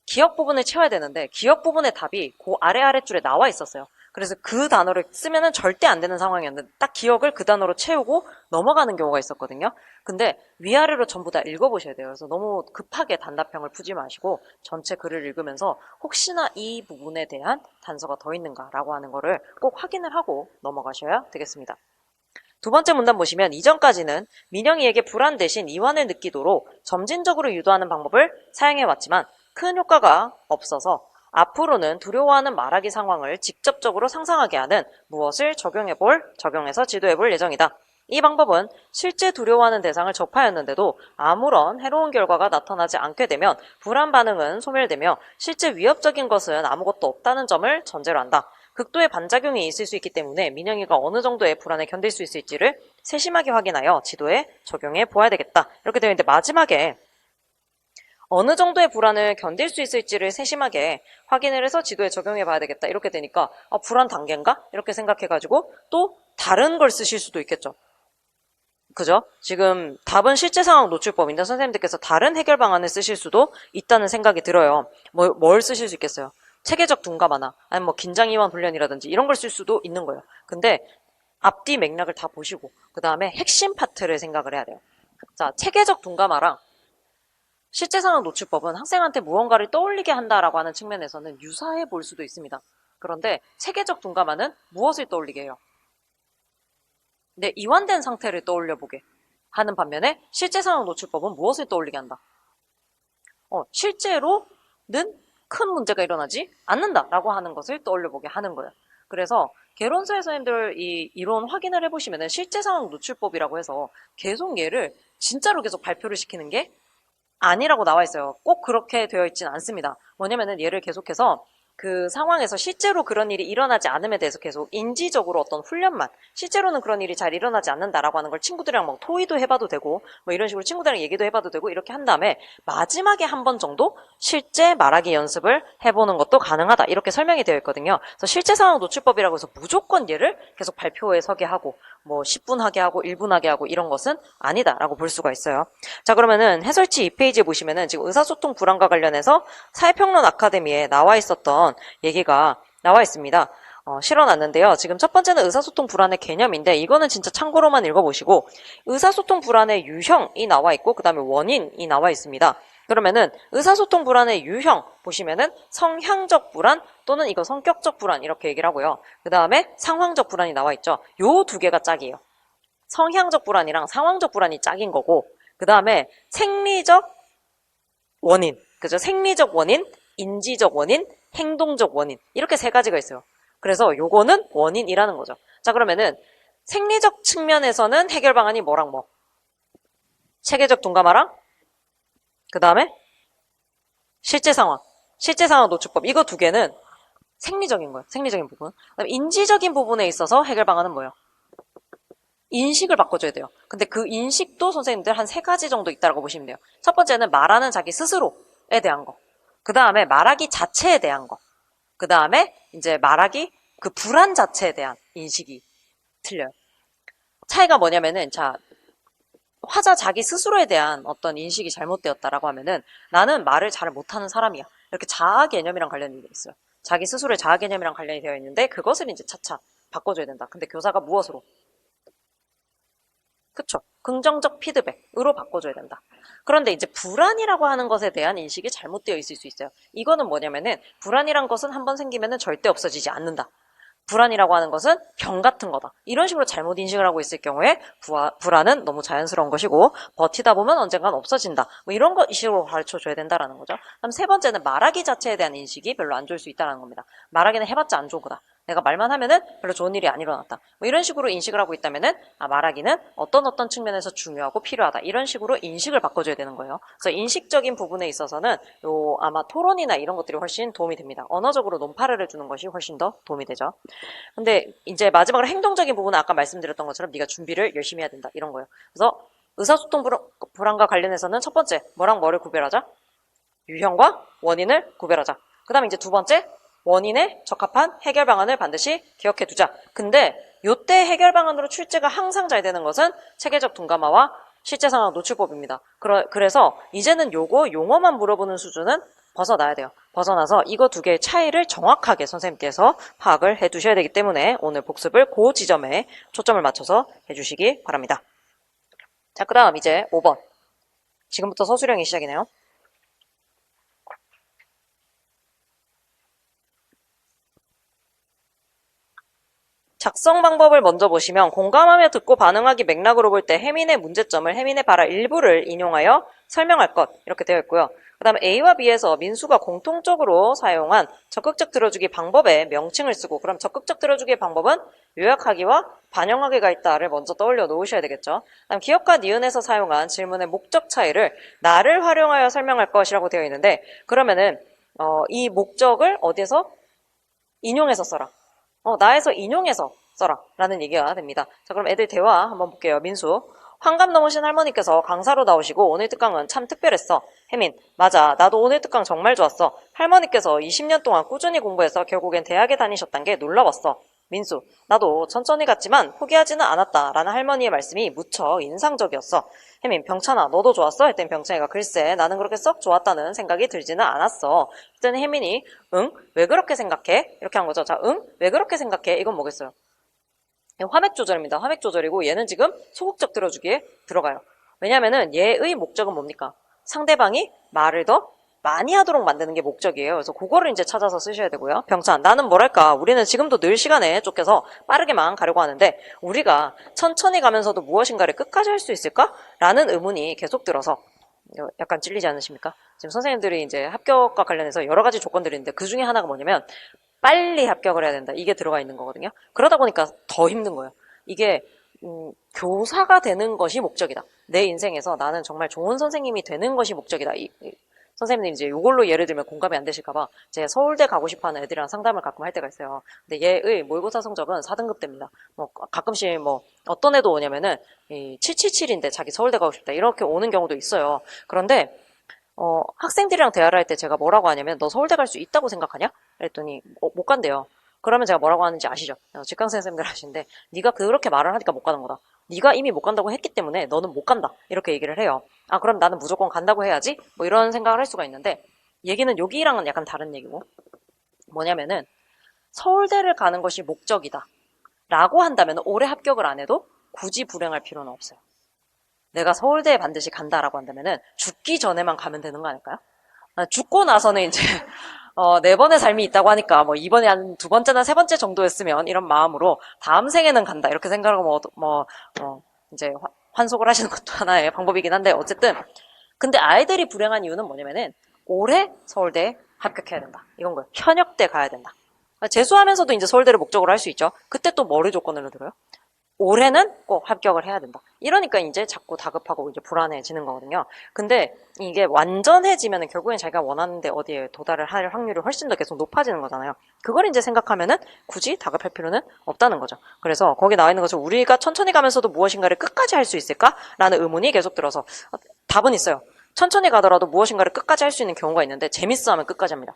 기억 부분을 채워야 되는데 기억 부분의 답이 그 아래줄에 나와 있었어요. 그래서 그 단어를 쓰면은 절대 안 되는 상황이었는데 딱 기억을 그 단어로 채우고 넘어가는 경우가 있었거든요. 근데 위아래로 전부 다 읽어보셔야 돼요. 그래서 너무 급하게 단답형을 푸지 마시고 전체 글을 읽으면서 혹시나 이 부분에 대한 단서가 더 있는가라고 하는 거를 꼭 확인을 하고 넘어가셔야 되겠습니다. 두 번째 문단 보시면, 이전까지는 민영이에게 불안 대신 이완을 느끼도록 점진적으로 유도하는 방법을 사용해왔지만 큰 효과가 없어서 앞으로는 두려워하는 말하기 상황을 직접적으로 상상하게 하는 무엇을 적용해서 지도해볼 예정이다. 이 방법은 실제 두려워하는 대상을 접하였는데도 아무런 해로운 결과가 나타나지 않게 되면 불안 반응은 소멸되며 실제 위협적인 것은 아무것도 없다는 점을 전제로 한다. 극도의 반작용이 있을 수 있기 때문에 민영이가 어느 정도의 불안을 견딜 수 있을지를 세심하게 확인하여 지도에 적용해 보아야 되겠다. 이렇게 되어 있는데, 마지막에 어느 정도의 불안을 견딜 수 있을지를 세심하게 확인을 해서 지도에 적용해 봐야 되겠다 이렇게 되니까 불안 단계인가? 이렇게 생각해가지고 또 다른 걸 쓰실 수도 있겠죠. 그죠? 지금 답은 실제 상황 노출법인데 선생님들께서 다른 해결 방안을 쓰실 수도 있다는 생각이 들어요. 뭘 쓰실 수 있겠어요? 체계적 둔감 완화, 아니면 뭐 긴장 이완 훈련이라든지 이런 걸 쓸 수도 있는 거예요. 근데 앞뒤 맥락을 다 보시고 그 다음에 핵심 파트를 생각을 해야 돼요. 자, 체계적 둔감화랑 실제 상황 노출법은 학생한테 무언가를 떠올리게 한다라고 하는 측면에서는 유사해 볼 수도 있습니다. 그런데 체계적 둔감화는 무엇을 떠올리게 해요? 네, 이완된 상태를 떠올려보게 하는 반면에 실제 상황 노출법은 무엇을 떠올리게 한다? 실제로는 큰 문제가 일어나지 않는다라고 하는 것을 떠올려보게 하는 거예요. 그래서 개론서의 선생님들 이 이론 확인을 해보시면은 실제 상황 노출법이라고 해서 계속 얘를 진짜로 계속 발표를 시키는 게 아니라고 나와 있어요. 꼭 그렇게 되어 있지는 않습니다. 뭐냐면은 얘를 계속해서 그 상황에서 실제로 그런 일이 일어나지 않음에 대해서 계속 인지적으로 어떤 훈련만, 실제로는 그런 일이 잘 일어나지 않는다라고 하는 걸 친구들이랑 막 토의도 해봐도 되고 뭐 이런 식으로 친구들이랑 얘기도 해봐도 되고 이렇게 한 다음에 마지막에 한 번 정도 실제 말하기 연습을 해보는 것도 가능하다, 이렇게 설명이 되어 있거든요. 그래서 실제 상황 노출법이라고 해서 무조건 얘를 계속 발표에 서게 하고 뭐 10분 하게 하고 1분 하게 하고 이런 것은 아니다라고 볼 수가 있어요. 자, 그러면은 해설치 2페이지에 보시면은 지금 의사소통 불안과 관련해서 사회평론 아카데미에 나와 있었던 얘기가 나와 있습니다. 실어놨는데요. 지금 첫 번째는 의사소통 불안의 개념인데 이거는 진짜 참고로만 읽어보시고, 의사소통 불안의 유형이 나와 있고 그 다음에 원인이 나와 있습니다. 그러면은 의사소통 불안의 유형 보시면은 성향적 불안 또는 이거 성격적 불안 이렇게 얘기를 하고요. 그 다음에 상황적 불안이 나와 있죠. 요 두 개가 짝이에요. 성향적 불안이랑 상황적 불안이 짝인 거고, 그 다음에 생리적 원인, 그죠? 생리적 원인, 인지적 원인, 행동적 원인, 이렇게 세 가지가 있어요. 그래서 요거는 원인이라는 거죠. 자, 그러면은 생리적 측면에서는 해결 방안이 뭐랑 뭐? 체계적 동감화랑 그 다음에 실제 상황 노출법, 이거 두 개는 생리적인 거예요. 생리적인 부분. 그다음에 인지적인 부분에 있어서 해결 방안은 뭐예요? 인식을 바꿔줘야 돼요. 근데 그 인식도 선생님들 한 세 가지 정도 있다고 보시면 돼요. 첫 번째는 말하는 자기 스스로에 대한 거. 그 다음에 말하기 자체에 대한 거. 그 다음에 이제 말하기 그 불안 자체에 대한 인식이 틀려요. 차이가 뭐냐면은, 자, 화자 자기 스스로에 대한 어떤 인식이 잘못되었다라고 하면은 나는 말을 잘 못하는 사람이야, 이렇게 자아 개념이랑 관련이 있어요. 자기 스스로의 자아 개념이랑 관련이 되어 있는데 그것을 이제 차차 바꿔줘야 된다. 근데 교사가 무엇으로? 그쵸? 긍정적 피드백으로 바꿔줘야 된다. 그런데 이제 불안이라고 하는 것에 대한 인식이 잘못되어 있을 수 있어요. 이거는 뭐냐면은 불안이란 것은 한번 생기면은 절대 없어지지 않는다. 불안이라고 하는 것은 병 같은 거다, 이런 식으로 잘못 인식을 하고 있을 경우에 불안은 너무 자연스러운 것이고 버티다 보면 언젠간 없어진다, 뭐 이런 거 이 식으로 가르쳐줘야 된다라는 거죠. 그다음 세 번째는 말하기 자체에 대한 인식이 별로 안 좋을 수 있다는 겁니다. 말하기는 해봤자 안 좋은 거다, 내가 말만 하면은 별로 좋은 일이 안 일어났다, 뭐 이런 식으로 인식을 하고 있다면은 말하기는 어떤 측면에서 중요하고 필요하다, 이런 식으로 인식을 바꿔줘야 되는 거예요. 그래서 인식적인 부분에 있어서는 아마 토론이나 이런 것들이 훨씬 도움이 됩니다. 언어적으로 논파를 해주는 것이 훨씬 더 도움이 되죠. 근데 이제 마지막으로 행동적인 부분은 아까 말씀드렸던 것처럼 네가 준비를 열심히 해야 된다, 이런 거예요. 그래서 의사소통 불안과 관련해서는 첫 번째, 뭐랑 뭐를 구별하자? 유형과 원인을 구별하자. 그 다음에 이제 두 번째, 원인에 적합한 해결 방안을 반드시 기억해 두자. 근데 요때 해결 방안으로 출제가 항상 잘 되는 것은 체계적 둔감화와 실제 상황 노출법입니다. 그래서 이제는 요거 용어만 물어보는 수준은 벗어나야 돼요. 벗어나서 이거 두 개의 차이를 정확하게 선생님께서 파악을 해두셔야 되기 때문에 오늘 복습을 그 지점에 초점을 맞춰서 해주시기 바랍니다. 자, 그 다음 이제 5번. 지금부터 서술형이 시작이네요. 작성 방법을 먼저 보시면 공감하며 듣고 반응하기 맥락으로 볼 때 혜민의 문제점을 혜민의 바라 일부를 인용하여 설명할 것, 이렇게 되어 있고요. 그 다음에 A와 B에서 민수가 공통적으로 사용한 적극적 들어주기 방법의 명칭을 쓰고, 그럼 적극적 들어주기의 방법은 요약하기와 반영하기가 있다를 먼저 떠올려 놓으셔야 되겠죠. 그다음 기업과 니은에서 사용한 질문의 목적 차이를 나를 활용하여 설명할 것이라고 되어 있는데, 그러면은 이 목적을 어디에서 인용해서 써라. 나에서 인용해서 써라 라는 얘기가 됩니다. 자, 그럼 애들 대화 한번 볼게요. 민수: 환갑 넘으신 할머니께서 강사로 나오시고 오늘 특강은 참 특별했어. 혜민: 맞아, 나도 오늘 특강 정말 좋았어. 할머니께서 20년 동안 꾸준히 공부해서 결국엔 대학에 다니셨단 게 놀라웠어. 민수: 나도 천천히 갔지만 포기하지는 않았다 라는 할머니의 말씀이 무척 인상적이었어. 혜민: 병찬아, 너도 좋았어? 했더니 병찬이가: 글쎄, 나는 그렇게 썩 좋았다는 생각이 들지는 않았어. 그때는 혜민이: 응? 왜 그렇게 생각해? 이렇게 한 거죠. 자, 응? 왜 그렇게 생각해? 이건 뭐겠어요? 화맥 조절입니다. 화맥 조절이고 얘는 지금 소극적 들어주기에 들어가요. 왜냐면은 얘의 목적은 뭡니까? 상대방이 말을 더 많이 하도록 만드는 게 목적이에요. 그래서 그거를 이제 찾아서 쓰셔야 되고요. 병찬: 나는 뭐랄까, 우리는 지금도 늘 시간에 쫓겨서 빠르게만 가려고 하는데 우리가 천천히 가면서도 무엇인가를 끝까지 할 수 있을까? 라는 의문이 계속 들어서. 약간 찔리지 않으십니까? 지금 선생님들이 이제 합격과 관련해서 여러 가지 조건들이 있는데 그 중에 하나가 뭐냐면 빨리 합격을 해야 된다, 이게 들어가 있는 거거든요. 그러다 보니까 더 힘든 거예요. 이게 교사가 되는 것이 목적이다. 내 인생에서 나는 정말 좋은 선생님이 되는 것이 목적이다. 선생님들이 이제 이걸로 예를 들면 공감이 안 되실까봐 제가 서울대 가고 싶어하는 애들이랑 상담을 가끔 할 때가 있어요. 근데 얘의 모의고사 성적은 4등급대입니다. 뭐 가끔씩 뭐 어떤 애도 오냐면은 이 777인데 자기 서울대 가고 싶다 이렇게 오는 경우도 있어요. 그런데 학생들이랑 대화를 할 때 제가 뭐라고 하냐면 너 서울대 갈 수 있다고 생각하냐? 그랬더니 못 간대요. 그러면 제가 뭐라고 하는지 아시죠? 직강 선생님들 하시는데 네가 그렇게 말을 하니까 못 가는 거다. 네가 이미 못 간다고 했기 때문에 너는 못 간다. 이렇게 얘기를 해요. 아 그럼 나는 무조건 간다고 해야지? 뭐 이런 생각을 할 수가 있는데 얘기는 여기랑은 약간 다른 얘기고 뭐냐면은 서울대를 가는 것이 목적이다. 라고 한다면 올해 합격을 안 해도 굳이 불행할 필요는 없어요. 내가 서울대에 반드시 간다라고 한다면은 죽기 전에만 가면 되는 거 아닐까요? 죽고 나서는 이제 네 번의 삶이 있다고 하니까 뭐 이번에 한 두 번째나 세 번째 정도였으면 이런 마음으로 다음 생에는 간다 이렇게 생각하고 이제 환속을 하시는 것도 하나의 방법이긴 한데 어쨌든 근데 아이들이 불행한 이유는 뭐냐면은 올해 서울대에 합격해야 된다 이건 거예요. 현역 때 가야 된다. 재수하면서도 이제 서울대를 목적으로 할 수 있죠. 그때 또 뭐를 조건으로 들어요? 올해는 꼭 합격을 해야 된다. 이러니까 이제 자꾸 다급하고 이제 불안해지는 거거든요. 근데 이게 완전해지면 결국엔 자기가 원하는데 어디에 도달을 할 확률이 훨씬 더 계속 높아지는 거잖아요. 그걸 이제 생각하면은 굳이 다급할 필요는 없다는 거죠. 그래서 거기 나와 있는 것을 우리가 천천히 가면서도 무엇인가를 끝까지 할 수 있을까라는 의문이 계속 들어서 답은 있어요. 천천히 가더라도 무엇인가를 끝까지 할 수 있는 경우가 있는데 재밌어 하면 끝까지 합니다.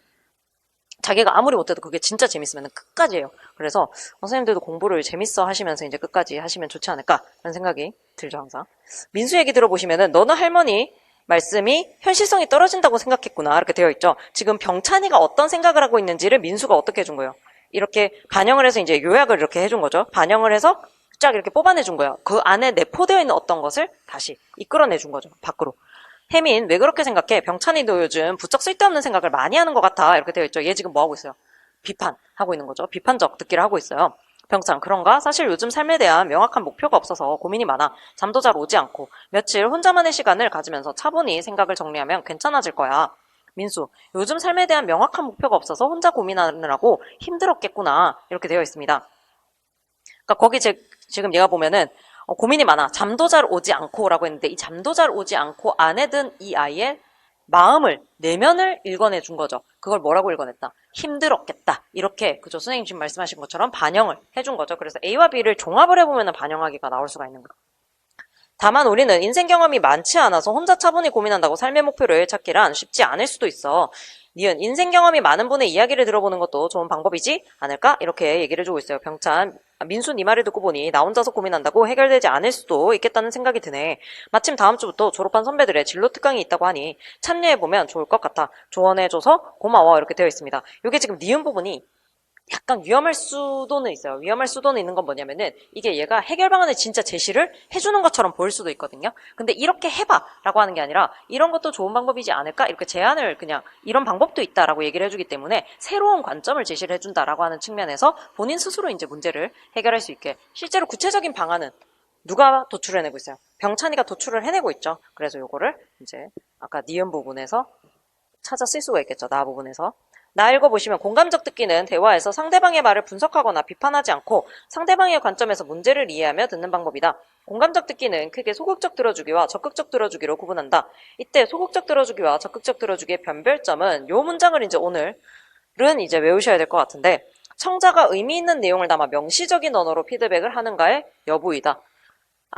자기가 아무리 못해도 그게 진짜 재밌으면 끝까지 해요. 그래서 선생님들도 공부를 재밌어 하시면서 이제 끝까지 하시면 좋지 않을까라는 생각이 들죠, 항상. 민수 얘기 들어보시면은 너는 할머니 말씀이 현실성이 떨어진다고 생각했구나 이렇게 되어 있죠. 지금 병찬이가 어떤 생각을 하고 있는지를 민수가 어떻게 해준 거예요? 이렇게 반영을 해서 이제 요약을 이렇게 해준 거죠. 반영을 해서 쫙 이렇게 뽑아내준 거예요. 그 안에 내포되어 있는 어떤 것을 다시 이끌어내준 거죠, 밖으로. 혜민, 왜 그렇게 생각해? 병찬이도 요즘 부쩍 쓸데없는 생각을 많이 하는 것 같아. 이렇게 되어 있죠. 얘 지금 뭐 하고 있어요? 비판하고 있는 거죠. 비판적 듣기를 하고 있어요. 병찬, 그런가? 사실 요즘 삶에 대한 명확한 목표가 없어서 고민이 많아. 잠도 잘 오지 않고. 며칠 혼자만의 시간을 가지면서 차분히 생각을 정리하면 괜찮아질 거야. 민수, 요즘 삶에 대한 명확한 목표가 없어서 혼자 고민하느라고 힘들었겠구나. 이렇게 되어 있습니다. 그러니까 거기 지금 얘가 보면은 고민이 많아. 잠도 잘 오지 않고라고 했는데 이 잠도 잘 오지 않고 안에 든 이 아이의 마음을 내면을 읽어내 준 거죠. 그걸 뭐라고 읽어냈다? 힘들었겠다. 이렇게 그죠? 선생님 지금 말씀하신 것처럼 반영을 해준 거죠. 그래서 A와 B를 종합을 해보면 반영하기가 나올 수가 있는 거예요. 다만 우리는 인생 경험이 많지 않아서 혼자 차분히 고민한다고 삶의 목표를 찾기란 쉽지 않을 수도 있어. 니은 인생 경험이 많은 분의 이야기를 들어보는 것도 좋은 방법이지 않을까? 이렇게 얘기를 해주고 있어요. 병찬, 민수 네 말을 듣고 보니 나 혼자서 고민한다고 해결되지 않을 수도 있겠다는 생각이 드네. 마침 다음 주부터 졸업한 선배들의 진로 특강이 있다고 하니 참여해보면 좋을 것 같아. 조언해줘서 고마워. 이렇게 되어 있습니다. 이게 지금 니은 부분이 약간 위험할 수도는 있어요. 위험할 수도는 있는 건 뭐냐면은 이게 얘가 해결 방안을 진짜 제시를 해주는 것처럼 보일 수도 있거든요. 근데 이렇게 해봐 라고 하는 게 아니라 이런 것도 좋은 방법이지 않을까? 이렇게 제안을 그냥 이런 방법도 있다라고 얘기를 해주기 때문에 새로운 관점을 제시를 해준다라고 하는 측면에서 본인 스스로 이제 문제를 해결할 수 있게 실제로 구체적인 방안은 누가 도출해내고 있어요? 병찬이가 도출을 해내고 있죠. 그래서 요거를 이제 아까 니은 부분에서 찾아 쓸 수가 있겠죠. 나 부분에서. 나 읽어보시면 공감적 듣기는 대화에서 상대방의 말을 분석하거나 비판하지 않고 상대방의 관점에서 문제를 이해하며 듣는 방법이다. 공감적 듣기는 크게 소극적 들어주기와 적극적 들어주기로 구분한다. 이때 소극적 들어주기와 적극적 들어주기의 변별점은 요 문장을 이제 오늘은 이제 외우셔야 될 것 같은데 청자가 의미 있는 내용을 담아 명시적인 언어로 피드백을 하는가의 여부이다.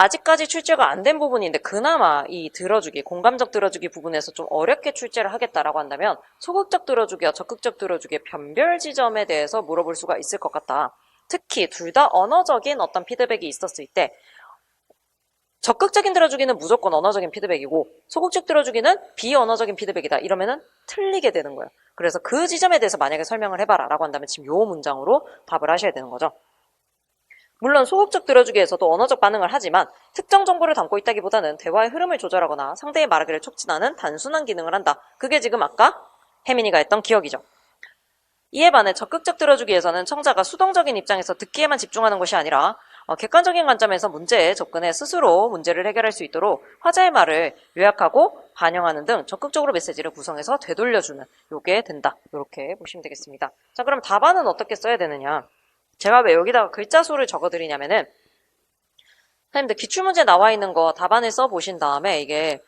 아직까지 출제가 안 된 부분인데 그나마 이 들어주기, 공감적 들어주기 부분에서 좀 어렵게 출제를 하겠다라고 한다면 소극적 들어주기와 적극적 들어주기의 변별 지점에 대해서 물어볼 수가 있을 것 같다. 특히 둘 다 언어적인 어떤 피드백이 있었을 때 적극적인 들어주기는 무조건 언어적인 피드백이고 소극적 들어주기는 비언어적인 피드백이다. 이러면은 틀리게 되는 거예요. 그래서 그 지점에 대해서 만약에 설명을 해봐라 라고 한다면 지금 요 문장으로 답을 하셔야 되는 거죠. 물론 소극적 들어주기에서도 언어적 반응을 하지만 특정 정보를 담고 있다기보다는 대화의 흐름을 조절하거나 상대의 말하기를 촉진하는 단순한 기능을 한다. 그게 지금 아까 혜민이가 했던 기억이죠. 이에 반해 적극적 들어주기에서는 청자가 수동적인 입장에서 듣기에만 집중하는 것이 아니라 객관적인 관점에서 문제에 접근해 스스로 문제를 해결할 수 있도록 화자의 말을 요약하고 반영하는 등 적극적으로 메시지를 구성해서 되돌려주는 요게 된다. 이렇게 보시면 되겠습니다. 자, 그럼 답안은 어떻게 써야 되느냐? 제가 왜 여기다가 글자 수를 적어드리냐면은 선생님들 기출문제 나와 있는 거 답안을 써보신 다음에 이게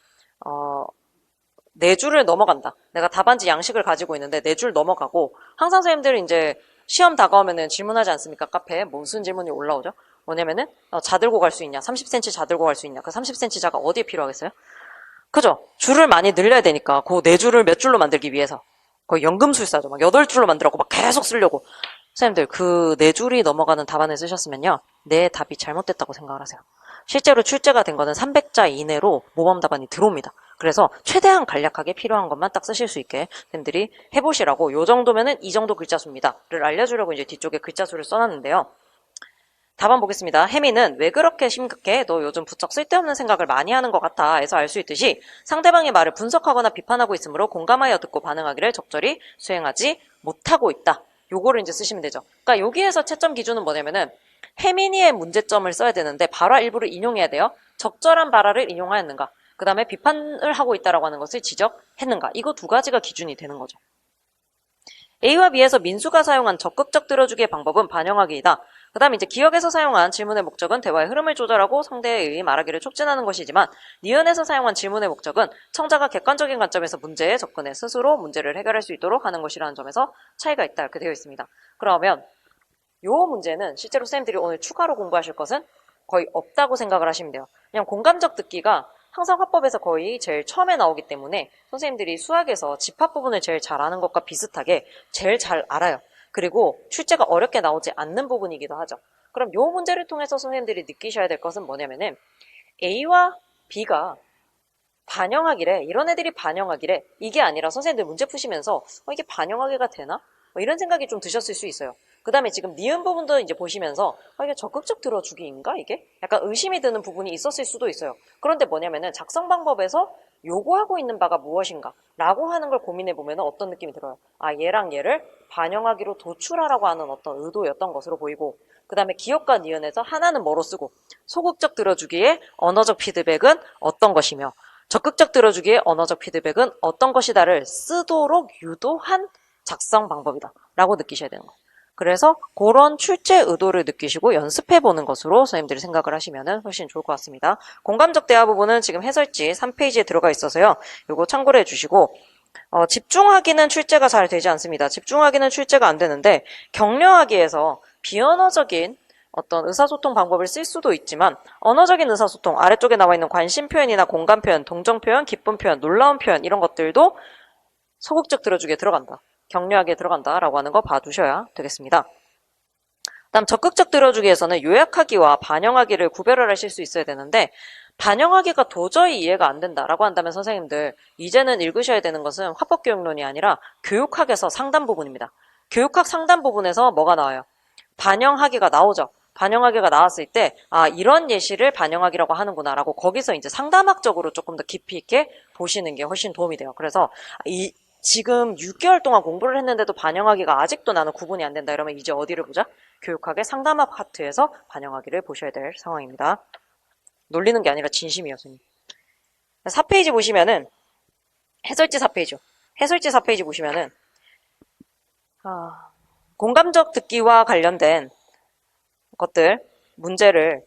네 줄을 넘어간다. 내가 답안지 양식을 가지고 있는데 네 줄 넘어가고, 항상 선생님들이 이제 시험 다가오면은 질문하지 않습니까? 카페에 무슨 질문이 올라오죠? 뭐냐면은 자 들고 갈 수 있냐? 30cm 자 들고 갈 수 있냐? 그 30cm 자가 어디에 필요하겠어요? 그죠? 줄을 많이 늘려야 되니까 그 네 줄을 몇 줄로 만들기 위해서 거의 연금술사죠. 막 8줄로 만들었고 막 계속 쓰려고. 선생님들 그 네 줄이 넘어가는 답안을 쓰셨으면요, 내 답이 잘못됐다고 생각을 하세요. 실제로 출제가 된 거는 300자 이내로 모범 답안이 들어옵니다. 그래서 최대한 간략하게 필요한 것만 딱 쓰실 수 있게 선생님들이 해보시라고, 요 정도면은 이 정도 글자 수입니다를 알려주려고 이제 뒤쪽에 글자 수를 써놨는데요. 답안 보겠습니다. 혜미는 왜 그렇게 심각해? 너 요즘 부쩍 쓸데없는 생각을 많이 하는 것 같아 해서 알 수 있듯이, 상대방의 말을 분석하거나 비판하고 있으므로 공감하여 듣고 반응하기를 적절히 수행하지 못하고 있다. 요거를 이제 쓰시면 되죠. 그러니까 여기에서 채점 기준은 뭐냐면은 혜민이의 문제점을 써야 되는데 발화 일부를 인용해야 돼요. 적절한 발화를 인용하였는가. 그 다음에 비판을 하고 있다라고 하는 것을 지적했는가. 이거 두 가지가 기준이 되는 거죠. A와 B에서 민수가 사용한 적극적 들어주기의 방법은 반영하기이다. 그 다음에 이제 기억에서 사용한 질문의 목적은 대화의 흐름을 조절하고 상대에 의해 말하기를 촉진하는 것이지만, 니은에서 사용한 질문의 목적은 청자가 객관적인 관점에서 문제에 접근해 스스로 문제를 해결할 수 있도록 하는 것이라는 점에서 차이가 있다. 이렇게 되어 있습니다. 그러면 요 문제는 실제로 선생님들이 오늘 추가로 공부하실 것은 거의 없다고 생각을 하시면 돼요. 그냥 공감적 듣기가 항상 화법에서 거의 제일 처음에 나오기 때문에 선생님들이 수학에서 집합 부분을 제일 잘 아는 것과 비슷하게 제일 잘 알아요. 그리고 출제가 어렵게 나오지 않는 부분이기도 하죠. 그럼 요 문제를 통해서 선생님들이 느끼셔야 될 것은 뭐냐면은 A와 B가 반영하기래, 이런 애들이 반영하기래, 이게 아니라 선생님들 문제 푸시면서 이게 반영하기가 되나? 뭐 이런 생각이 좀 드셨을 수 있어요. 그 다음에 지금 니은 부분도 이제 보시면서 이게 적극적 들어주기인가 이게? 약간 의심이 드는 부분이 있었을 수도 있어요. 그런데 뭐냐면은 작성 방법에서 요구하고 있는 바가 무엇인가 라고 하는 걸 고민해 보면 어떤 느낌이 들어요. 아, 얘랑 얘를 반영하기로 도출하라고 하는 어떤 의도였던 것으로 보이고, 그 다음에 기억과 니은에서 하나는 뭐로 쓰고, 소극적 들어주기의 언어적 피드백은 어떤 것이며 적극적 들어주기의 언어적 피드백은 어떤 것이다를 쓰도록 유도한 작성 방법이다 라고 느끼셔야 되는 거예요. 그래서 그런 출제 의도를 느끼시고 연습해보는 것으로 선생님들이 생각을 하시면 훨씬 좋을 것 같습니다. 공감적 대화 부분은 지금 해설지 3페이지에 들어가 있어서요, 이거 참고를 해주시고, 집중하기는 출제가 잘 되지 않습니다. 집중하기는 출제가 안 되는데, 격려하기에서 비언어적인 어떤 의사소통 방법을 쓸 수도 있지만, 언어적인 의사소통, 아래쪽에 나와 있는 관심 표현이나 공감 표현, 동정 표현, 기쁨 표현, 놀라운 표현, 이런 것들도 소극적 들어주기에 들어간다, 격려하기에 들어간다라고 하는 거 봐두셔야 되겠습니다. 다음 적극적 들어주기에서는 요약하기와 반영하기를 구별을 하실 수 있어야 되는데, 반영하기가 도저히 이해가 안 된다라고 한다면 선생님들 이제는 읽으셔야 되는 것은 화법교육론이 아니라 교육학에서 상단 부분입니다. 교육학 상단 부분에서 뭐가 나와요? 반영하기가 나오죠. 반영하기가 나왔을 때, 아, 이런 예시를 반영하기라고 하는구나 라고 거기서 이제 상담학적으로 조금 더 깊이 있게 보시는 게 훨씬 도움이 돼요. 그래서 지금 6개월 동안 공부를 했는데도 반영하기가 아직도 나는 구분이 안 된다 이러면 이제 어디를 보자? 교육학의 상담학 파트에서 반영하기를 보셔야 될 상황입니다. 놀리는 게 아니라 진심이에요, 선생님. 4페이지 보시면은 해설지 4페이지요. 해설지 4페이지 보시면은 공감적 듣기와 관련된 것들 문제를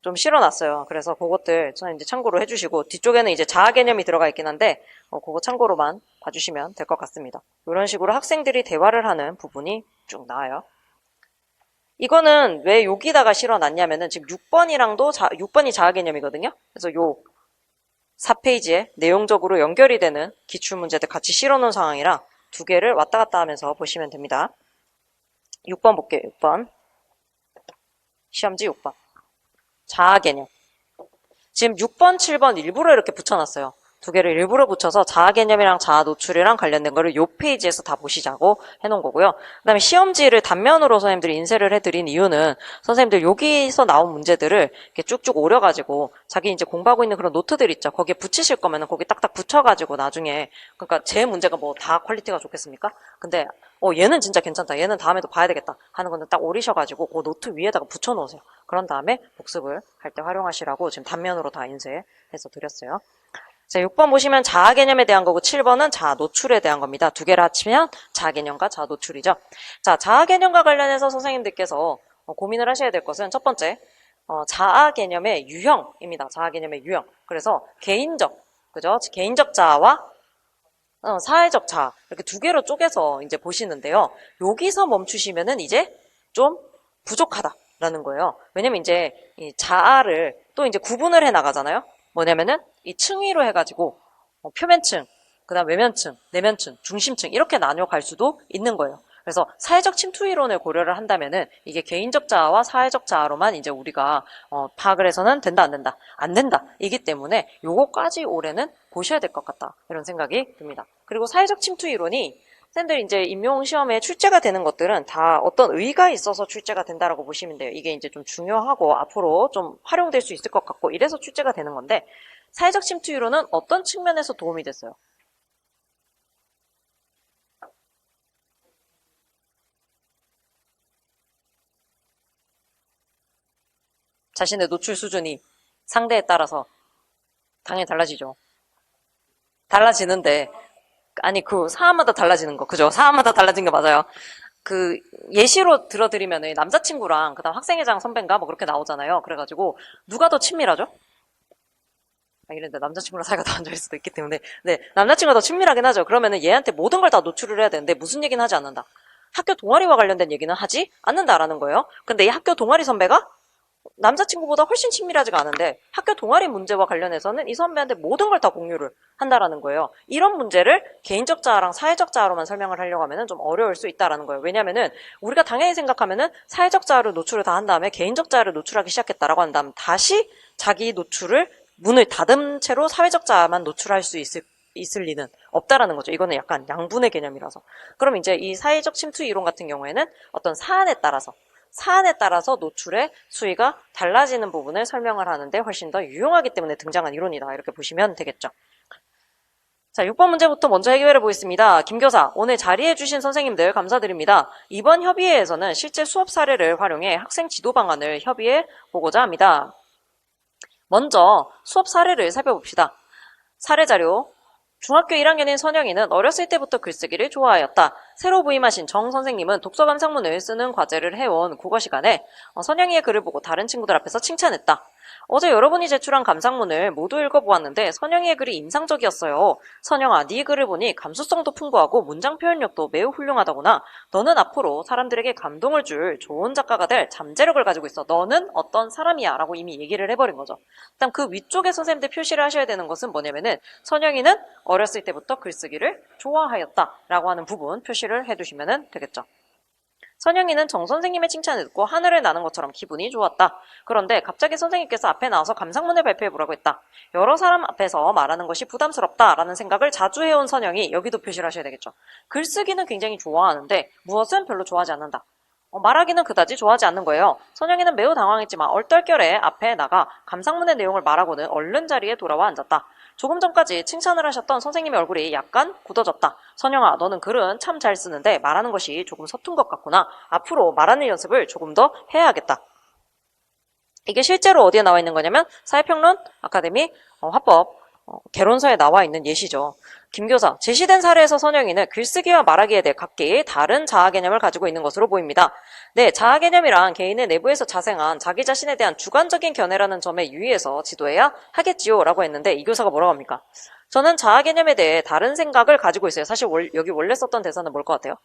좀 실어놨어요. 그래서 그것들 저는 이제 참고로 해주시고, 뒤쪽에는 이제 자아 개념이 들어가 있긴 한데 그거 참고로만 봐주시면 될 것 같습니다. 이런 식으로 학생들이 대화를 하는 부분이 쭉 나와요. 이거는 왜 여기다가 실어놨냐면은 지금 6번이 자아 개념이거든요. 그래서 요 4페이지에 내용적으로 연결이 되는 기출문제들 같이 실어놓은 상황이라 두 개를 왔다 갔다 하면서 보시면 됩니다. 6번 볼게요. 6번. 시험지 6번. 자아 개념. 지금 6번, 7번 일부러 이렇게 붙여놨어요. 두 개를 일부러 붙여서 자아 개념이랑 자아 노출이랑 관련된 거를 요 페이지에서 다 보시자고 해놓은 거고요. 그 다음에 시험지를 단면으로 선생님들이 인쇄를 해드린 이유는 선생님들 여기서 나온 문제들을 이렇게 쭉쭉 오려가지고 자기 이제 공부하고 있는 그런 노트들 있죠. 거기에 붙이실 거면은 거기 딱딱 붙여가지고 나중에, 그러니까 제 문제가 뭐 다 퀄리티가 좋겠습니까? 근데 얘는 진짜 괜찮다, 얘는 다음에도 봐야 되겠다 하는 거는 딱 오리셔가지고 그 노트 위에다가 붙여놓으세요. 그런 다음에 복습을 할 때 활용하시라고 지금 단면으로 다 인쇄해서 드렸어요. 자, 6번 보시면 자아 개념에 대한 거고 7번은 자아 노출에 대한 겁니다. 두 개를 합치면 자아 개념과 자아 노출이죠. 자, 자아 개념과 관련해서 선생님들께서 고민을 하셔야 될 것은 첫 번째, 자아 개념의 유형입니다. 자아 개념의 유형. 그래서 개인적, 그죠? 개인적 자아와 사회적 자아. 이렇게 두 개로 쪼개서 이제 보시는데요. 여기서 멈추시면은 이제 좀 부족하다라는 거예요. 왜냐면 이제 이 자아를 또 이제 구분을 해 나가잖아요. 뭐냐면은 이 층위로 해가지고 표면층, 그다음 외면층, 내면층, 중심층 이렇게 나뉘어 갈 수도 있는 거예요. 그래서 사회적 침투 이론을 고려를 한다면은 이게 개인적 자아와 사회적 자아로만 이제 우리가 파악을 해서는 된다 안 된다 안 된다 이기 때문에 요거까지 올해는 보셔야 될 것 같다 이런 생각이 듭니다. 그리고 사회적 침투 이론이 쌤들 이제 임용 시험에 출제가 되는 것들은 다 어떤 의의가 있어서 출제가 된다라고 보시면 돼요. 이게 이제 좀 중요하고 앞으로 좀 활용될 수 있을 것 같고 이래서 출제가 되는 건데 사회적 침투 이론은 어떤 측면에서 도움이 됐어요? 자신의 노출 수준이 상대에 따라서 당연히 달라지죠. 달라지는데 아니 그 사람마다 달라지는 거 그죠? 사람마다 달라진 게 맞아요. 그 예시로 들어드리면은 남자친구랑 그다음 학생회장 선배인가 뭐 그렇게 나오잖아요. 그래가지고 누가 더 친밀하죠? 아, 이랬는데 남자친구랑 사이가 더 안 좋을 수도 있기 때문에 네 남자친구가 더 친밀하긴 하죠. 그러면은 얘한테 모든 걸 다 노출을 해야 되는데 무슨 얘기는 하지 않는다. 학교 동아리와 관련된 얘기는 하지 않는다라는 거예요. 근데 이 학교 동아리 선배가 남자친구보다 훨씬 친밀하지가 않은데 학교 동아리 문제와 관련해서는 이 선배한테 모든 걸 다 공유를 한다라는 거예요. 이런 문제를 개인적 자아랑 사회적 자아로만 설명을 하려고 하면은 좀 어려울 수 있다라는 거예요. 왜냐면은 우리가 당연히 생각하면은 사회적 자아를 노출을 다 한 다음에 개인적 자아를 노출하기 시작했다라고 한다면 다시 자기 노출을 문을 닫은 채로 사회적 자아만 노출할 수 있을 리는 없다라는 거죠. 이거는 약간 양분의 개념이라서. 그럼 이제 이 사회적 침투 이론 같은 경우에는 어떤 사안에 따라서 노출의 수위가 달라지는 부분을 설명을 하는데 훨씬 더 유용하기 때문에 등장한 이론이다. 이렇게 보시면 되겠죠. 자, 6번 문제부터 먼저 해결해 보겠습니다. 김 교사, 오늘 자리해 주신 선생님들 감사드립니다. 이번 협의회에서는 실제 수업 사례를 활용해 학생 지도 방안을 협의해 보고자 합니다. 먼저 수업 사례를 살펴봅시다. 사례 자료. 중학교 1학년인 선영이는 어렸을 때부터 글쓰기를 좋아하였다. 새로 부임하신 정 선생님은 독서 감상문을 쓰는 과제를 해온 국어 시간에 선영이의 글을 보고 다른 친구들 앞에서 칭찬했다. 어제 여러분이 제출한 감상문을 모두 읽어보았는데 선영이의 글이 인상적이었어요. 선영아, 네 글을 보니 감수성도 풍부하고 문장 표현력도 매우 훌륭하다구나. 너는 앞으로 사람들에게 감동을 줄 좋은 작가가 될 잠재력을 가지고 있어. 너는 어떤 사람이야? 라고 이미 얘기를 해버린 거죠. 일단 그 위쪽에 선생님들 표시를 하셔야 되는 것은 뭐냐면은 선영이는 어렸을 때부터 글쓰기를 좋아하였다 라고 하는 부분 표시를 해두시면 되겠죠. 선영이는 정 선생님의 칭찬을 듣고 하늘을 나는 것처럼 기분이 좋았다. 그런데 갑자기 선생님께서 앞에 나와서 감상문을 발표해보라고 했다. 여러 사람 앞에서 말하는 것이 부담스럽다라는 생각을 자주 해온 선영이 여기도 표시를 하셔야 되겠죠. 글쓰기는 굉장히 좋아하는데 무엇은 별로 좋아하지 않는다. 말하기는 그다지 좋아하지 않는 거예요. 선영이는 매우 당황했지만 얼떨결에 앞에 나가 감상문의 내용을 말하고는 얼른 자리에 돌아와 앉았다. 조금 전까지 칭찬을 하셨던 선생님의 얼굴이 약간 굳어졌다. 선영아, 너는 글은 참 잘 쓰는데 말하는 것이 조금 서툰 것 같구나. 앞으로 말하는 연습을 조금 더 해야겠다. 이게 실제로 어디에 나와 있는 거냐면 사회평론 아카데미 화법 개론서에 나와 있는 예시죠. 김 교사, 제시된 사례에서 선영이는 글쓰기와 말하기에 대해 각기 다른 자아 개념을 가지고 있는 것으로 보입니다. 네, 자아 개념이란 개인의 내부에서 자생한 자기 자신에 대한 주관적인 견해라는 점에 유의해서 지도해야 하겠지요 라고 했는데 이 교사가 뭐라고 합니까? 저는 자아 개념에 대해 다른 생각을 가지고 있어요. 사실 여기 원래 썼던 대사는 뭘 것 같아요?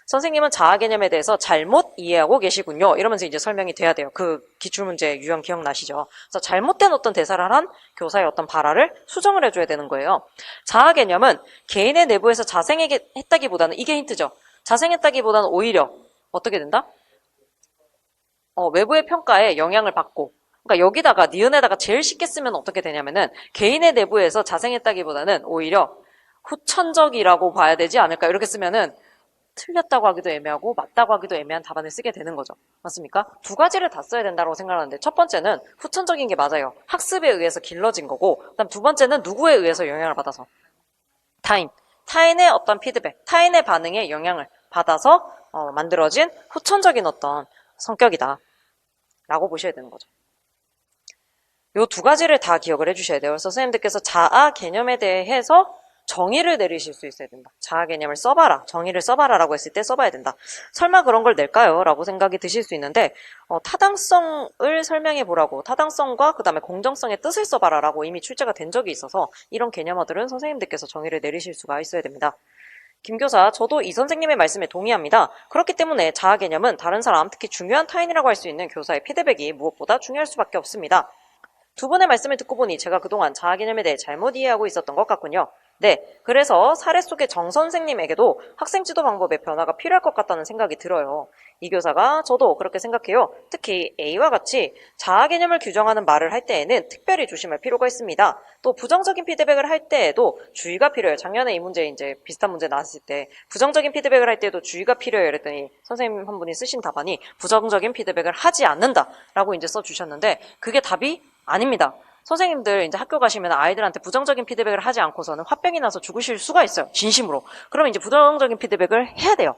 선생님은 자아 개념에 대해서 잘못 이해하고 계시군요. 이러면서 이제 설명이 돼야 돼요. 그 기출문제 유형 기억나시죠? 그래서 잘못된 어떤 대사를 한 교사의 어떤 발화를 수정을 해줘야 되는 거예요. 자아 개념은 개인의 내부에서 자생했다기보다는 이게 힌트죠. 자생했다기보다는 오히려 어떻게 된다? 외부의 평가에 영향을 받고 그러니까 여기다가 니은에다가 제일 쉽게 쓰면 어떻게 되냐면은 개인의 내부에서 자생했다기보다는 오히려 후천적이라고 봐야 되지 않을까 이렇게 쓰면은 틀렸다고 하기도 애매하고 맞다고 하기도 애매한 답안을 쓰게 되는 거죠. 맞습니까? 두 가지를 다 써야 된다고 생각하는데 첫 번째는 후천적인 게 맞아요. 학습에 의해서 길러진 거고 그다음 두 번째는 누구에 의해서 영향을 받아서 타인의 어떤 피드백, 타인의 반응에 영향을 받아서 만들어진 후천적인 어떤 성격이다 라고 보셔야 되는 거죠. 요 두 가지를 다 기억을 해주셔야 돼요. 그래서 선생님들께서 자아 개념에 대해서 정의를 내리실 수 있어야 된다. 자아 개념을 써봐라. 정의를 써봐라 라고 했을 때 써봐야 된다. 설마 그런 걸 낼까요? 라고 생각이 드실 수 있는데 타당성을 설명해 보라고 타당성과 그 다음에 공정성의 뜻을 써봐라 라고 이미 출제가 된 적이 있어서 이런 개념어들은 선생님들께서 정의를 내리실 수가 있어야 됩니다. 김교사, 저도 이 선생님의 말씀에 동의합니다. 그렇기 때문에 자아 개념은 다른 사람, 특히 중요한 타인이라고 할 수 있는 교사의 피드백이 무엇보다 중요할 수밖에 없습니다. 두 분의 말씀을 듣고 보니 제가 그동안 자아 개념에 대해 잘못 이해하고 있었던 것 같군요. 네, 그래서 사례 속의 정 선생님에게도 학생 지도 방법의 변화가 필요할 것 같다는 생각이 들어요. 이 교사가 저도 그렇게 생각해요. 특히 A와 같이 자아 개념을 규정하는 말을 할 때에는 특별히 조심할 필요가 있습니다. 또 부정적인 피드백을 할 때에도 주의가 필요해요. 작년에 이 문제 이제 비슷한 문제 나왔을 때 부정적인 피드백을 할 때도 주의가 필요해요. 그랬더니 선생님 한 분이 쓰신 답안이 부정적인 피드백을 하지 않는다라고 이제 써주셨는데 그게 답이 아닙니다. 선생님들 이제 학교 가시면 아이들한테 부정적인 피드백을 하지 않고서는 화병이 나서 죽으실 수가 있어요. 진심으로. 그러면 이제 부정적인 피드백을 해야 돼요.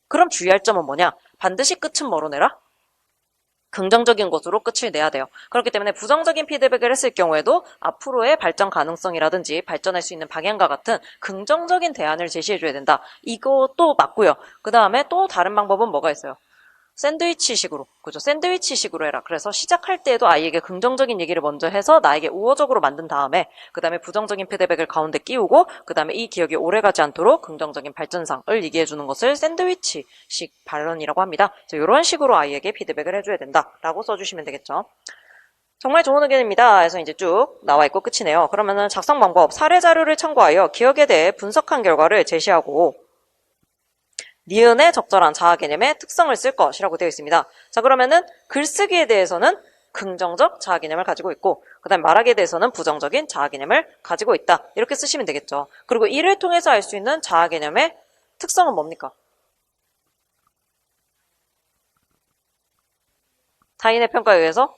그럼 주의할 점은 뭐냐? 반드시 끝은 뭐로 내라? 긍정적인 것으로 끝을 내야 돼요. 그렇기 때문에 부정적인 피드백을 했을 경우에도 앞으로의 발전 가능성이라든지 발전할 수 있는 방향과 같은 긍정적인 대안을 제시해줘야 된다. 이것도 맞고요. 그 다음에 또 다른 방법은 뭐가 있어요? 샌드위치식으로, 그죠? 샌드위치식으로 해라. 그래서 시작할 때에도 아이에게 긍정적인 얘기를 먼저 해서 나에게 우호적으로 만든 다음에 그 다음에 부정적인 피드백을 가운데 끼우고 그 다음에 이 기억이 오래가지 않도록 긍정적인 발전상을 얘기해 주는 것을 샌드위치식 발언이라고 합니다. 그래서 이런 식으로 아이에게 피드백을 해줘야 된다라고 써주시면 되겠죠. 정말 좋은 의견입니다. 해서 이제 쭉 나와 있고 끝이네요. 그러면은 작성 방법, 사례 자료를 참고하여 기억에 대해 분석한 결과를 제시하고 니은의 적절한 자아 개념의 특성을 쓸 것이라고 되어 있습니다. 자, 그러면은 글쓰기에 대해서는 긍정적 자아 개념을 가지고 있고 그 다음에 말하기에 대해서는 부정적인 자아 개념을 가지고 있다. 이렇게 쓰시면 되겠죠. 그리고 이를 통해서 알 수 있는 자아 개념의 특성은 뭡니까? 타인의 평가에 의해서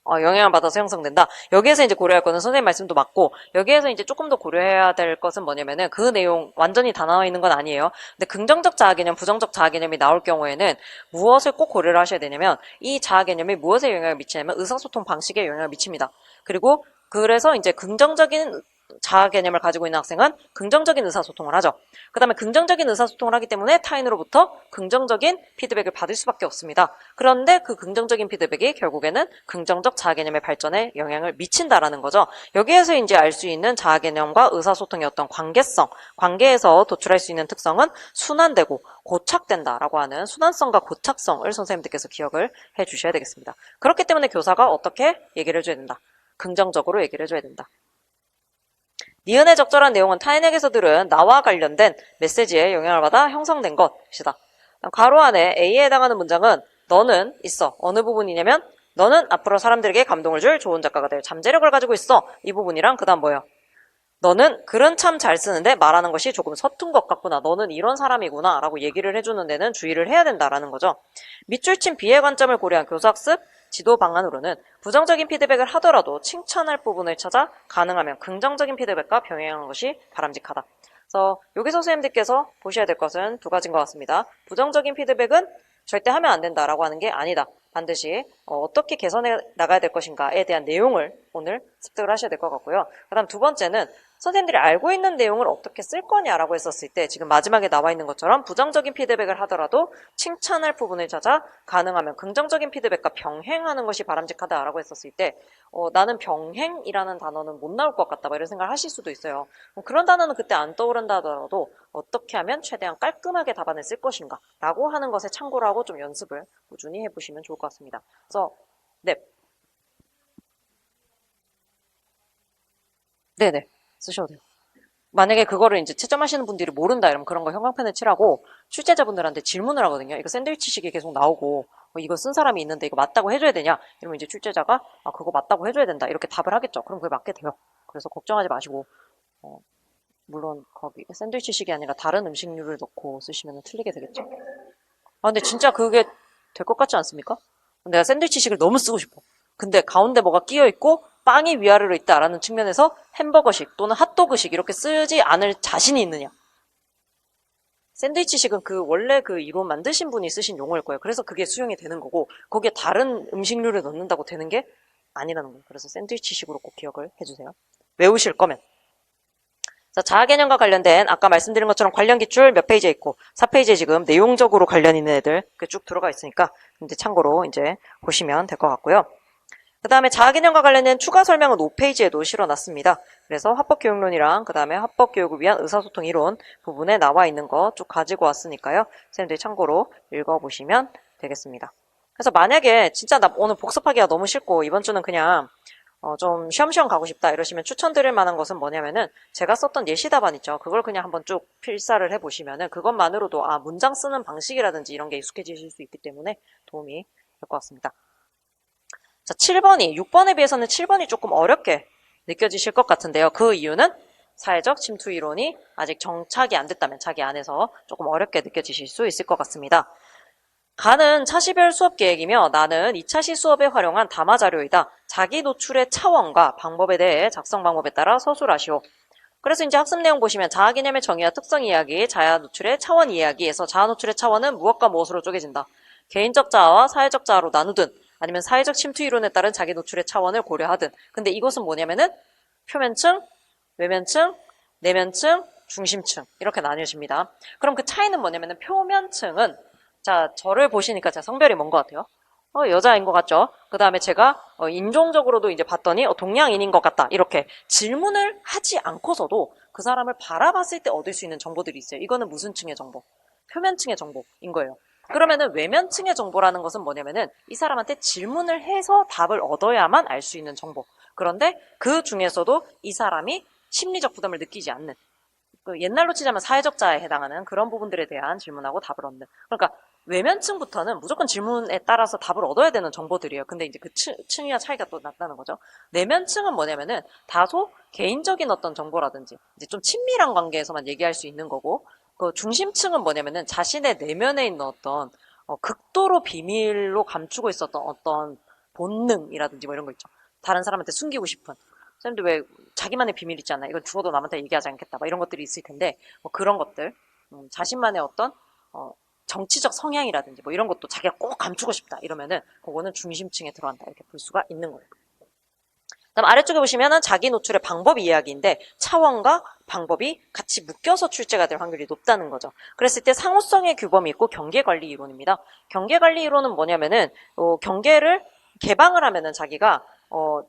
영향을 받아서 형성된다. 여기에서 이제 고려할 거는 선생님 말씀도 맞고 여기에서 이제 조금 더 고려해야 될 것은 뭐냐면은 그 내용 완전히 다 나와 있는 건 아니에요. 근데 긍정적 자아 개념, 부정적 자아 개념이 나올 경우에는 무엇을 꼭 고려를 하셔야 되냐면 이 자아 개념이 무엇에 영향을 미치냐면 의사소통 방식에 영향을 미칩니다. 그리고 그래서 이제 긍정적인 자아 개념을 가지고 있는 학생은 긍정적인 의사소통을 하죠. 그 다음에 긍정적인 의사소통을 하기 때문에 타인으로부터 긍정적인 피드백을 받을 수밖에 없습니다. 그런데 그 긍정적인 피드백이 결국에는 긍정적 자아 개념의 발전에 영향을 미친다라는 거죠. 여기에서 이제 알 수 있는 자아 개념과 의사소통의 어떤 관계성, 관계에서 도출할 수 있는 특성은 순환되고 고착된다라고 하는 순환성과 고착성을 선생님들께서 기억을 해 주셔야 되겠습니다. 그렇기 때문에 교사가 어떻게 얘기를 해줘야 된다. 긍정적으로 얘기를 해줘야 된다. 니은의 적절한 내용은 타인에게서 들은 나와 관련된 메시지에 영향을 받아 형성된 것이다. 괄호 안에 A에 해당하는 문장은 너는 있어. 어느 부분이냐면 너는 앞으로 사람들에게 감동을 줄 좋은 작가가 될 잠재력을 가지고 있어. 이 부분이랑 그 다음 뭐예요? 너는 글은 참 잘 쓰는데 말하는 것이 조금 서툰 것 같구나. 너는 이런 사람이구나 라고 얘기를 해주는 데는 주의를 해야 된다라는 거죠. 밑줄 친 비의 관점을 고려한 교사학습 지도 방안으로는 부정적인 피드백을 하더라도 칭찬할 부분을 찾아 가능하면 긍정적인 피드백과 병행하는 것이 바람직하다. 그래서 여기 선생님들께서 보셔야 될 것은 두 가지인 것 같습니다. 부정적인 피드백은 절대 하면 안 된다라고 하는 게 아니다. 반드시 어떻게 개선해 나가야 될 것인가에 대한 내용을 오늘 습득을 하셔야 될 것 같고요. 그 다음 두 번째는 선생님들이 알고 있는 내용을 어떻게 쓸 거냐라고 했었을 때 지금 마지막에 나와 있는 것처럼 부정적인 피드백을 하더라도 칭찬할 부분을 찾아 가능하면 긍정적인 피드백과 병행하는 것이 바람직하다라고 했었을 때 나는 병행이라는 단어는 못 나올 것 같다 이런 생각을 하실 수도 있어요. 그런 단어는 그때 안 떠오른다 하더라도 어떻게 하면 최대한 깔끔하게 답안을 쓸 것인가 라고 하는 것에 참고를 하고 좀 연습을 꾸준히 해보시면 좋을 것 같습니다. 그래서 네. 네네. 쓰셔도 돼요. 만약에 그거를 이제 채점하시는 분들이 모른다 이러면 그런 거 형광펜을 칠하고 출제자분들한테 질문을 하거든요. 이거 샌드위치식이 계속 나오고 이거 쓴 사람이 있는데 이거 맞다고 해줘야 되냐? 이러면 이제 출제자가 그거 맞다고 해줘야 된다 이렇게 답을 하겠죠. 그럼 그게 맞게 돼요. 그래서 걱정하지 마시고 물론 거기 샌드위치식이 아니라 다른 음식류를 넣고 쓰시면 틀리게 되겠죠. 근데 진짜 그게 될 것 같지 않습니까? 내가 샌드위치식을 너무 쓰고 싶어. 근데 가운데 뭐가 끼어 있고 빵이 위아래로 있다라는 측면에서 햄버거식 또는 핫도그식 이렇게 쓰지 않을 자신이 있느냐? 샌드위치식은 그 원래 그 이론 만드신 분이 쓰신 용어일 거예요. 그래서 그게 수용이 되는 거고 거기에 다른 음식류를 넣는다고 되는 게 아니라는 거예요. 그래서 샌드위치식으로 꼭 기억을 해주세요. 외우실 거면. 자, 자아 개념과 관련된 아까 말씀드린 것처럼 관련 기출 몇 페이지에 있고 4페이지에 지금 내용적으로 관련 있는 애들 쭉 들어가 있으니까 이제 참고로 이제 보시면 될 것 같고요. 그 다음에 자아 개념과 관련된 추가 설명은 5페이지에도 실어놨습니다. 그래서 합법교육론이랑 그 다음에 합법교육을 위한 의사소통 이론 부분에 나와 있는 거 쭉 가지고 왔으니까요. 선생님들이 참고로 읽어보시면 되겠습니다. 그래서 만약에 진짜 나 오늘 복습하기가 너무 싫고 이번 주는 그냥 좀 쉬엄쉬엄 가고 싶다 이러시면 추천드릴 만한 것은 뭐냐면은 제가 썼던 예시 답안 있죠. 그걸 그냥 한번 쭉 필사를 해보시면은 그것만으로도 문장 쓰는 방식이라든지 이런 게 익숙해지실 수 있기 때문에 도움이 될 것 같습니다. 자, 7번이 6번에 비해서는 7번이 조금 어렵게 느껴지실 것 같은데요. 그 이유는 사회적 침투 이론이 아직 정착이 안 됐다면 자기 안에서 조금 어렵게 느껴지실 수 있을 것 같습니다. 가는 차시별 수업 계획이며 나는 2차시 수업에 활용한 담화 자료이다. 자기 노출의 차원과 방법에 대해 작성 방법에 따라 서술하시오. 그래서 이제 학습 내용 보시면 자아 개념의 정의와 특성 이야기, 자아 노출의 차원 이야기에서 자아 노출의 차원은 무엇과 무엇으로 쪼개진다. 개인적 자아와 사회적 자아로 나누든 아니면 사회적 침투 이론에 따른 자기 노출의 차원을 고려하든. 근데 이것은 뭐냐면은 표면층, 외면층, 내면층, 중심층 이렇게 나뉘어집니다. 그럼 그 차이는 뭐냐면은 표면층은 자, 저를 보시니까 제 성별이 뭔 것 같아요? 여자인 것 같죠? 그 다음에 제가 인종적으로도 이제 봤더니 동양인인 것 같다. 이렇게 질문을 하지 않고서도 그 사람을 바라봤을 때 얻을 수 있는 정보들이 있어요. 이거는 무슨 층의 정보? 표면층의 정보인 거예요. 그러면은 외면층의 정보라는 것은 뭐냐면은 이 사람한테 질문을 해서 답을 얻어야만 알 수 있는 정보. 그런데 그 중에서도 이 사람이 심리적 부담을 느끼지 않는 옛날로 치자면 사회적 자아에 해당하는 그런 부분들에 대한 질문하고 답을 얻는. 그러니까 외면층부터는 무조건 질문에 따라서 답을 얻어야 되는 정보들이에요. 근데 이제 그 층위와 차이가 또 났다는 거죠. 내면층은 뭐냐면은 다소 개인적인 어떤 정보라든지 이제 좀 친밀한 관계에서만 얘기할 수 있는 거고, 그 중심층은 뭐냐면은 자신의 내면에 있는 어떤 극도로 비밀로 감추고 있었던 어떤 본능이라든지 뭐 이런 거 있죠. 다른 사람한테 숨기고 싶은. 선생님들 왜 자기만의 비밀 있지 않나? 이건 죽어도 남한테 얘기하지 않겠다. 막 이런 것들이 있을 텐데 뭐 그런 것들, 자신만의 어떤 정치적 성향이라든지 뭐 이런 것도 자기가 꼭 감추고 싶다 이러면은 그거는 중심층에 들어간다 이렇게 볼 수가 있는 거예요. 그다음 아래쪽에 보시면은 자기 노출의 방법 이야기인데 차원과 방법이 같이 묶여서 출제가 될 확률이 높다는 거죠. 그랬을 때 상호성의 규범이 있고 경계관리 이론입니다. 경계관리 이론은 뭐냐면은 경계를 개방을 하면은 자기가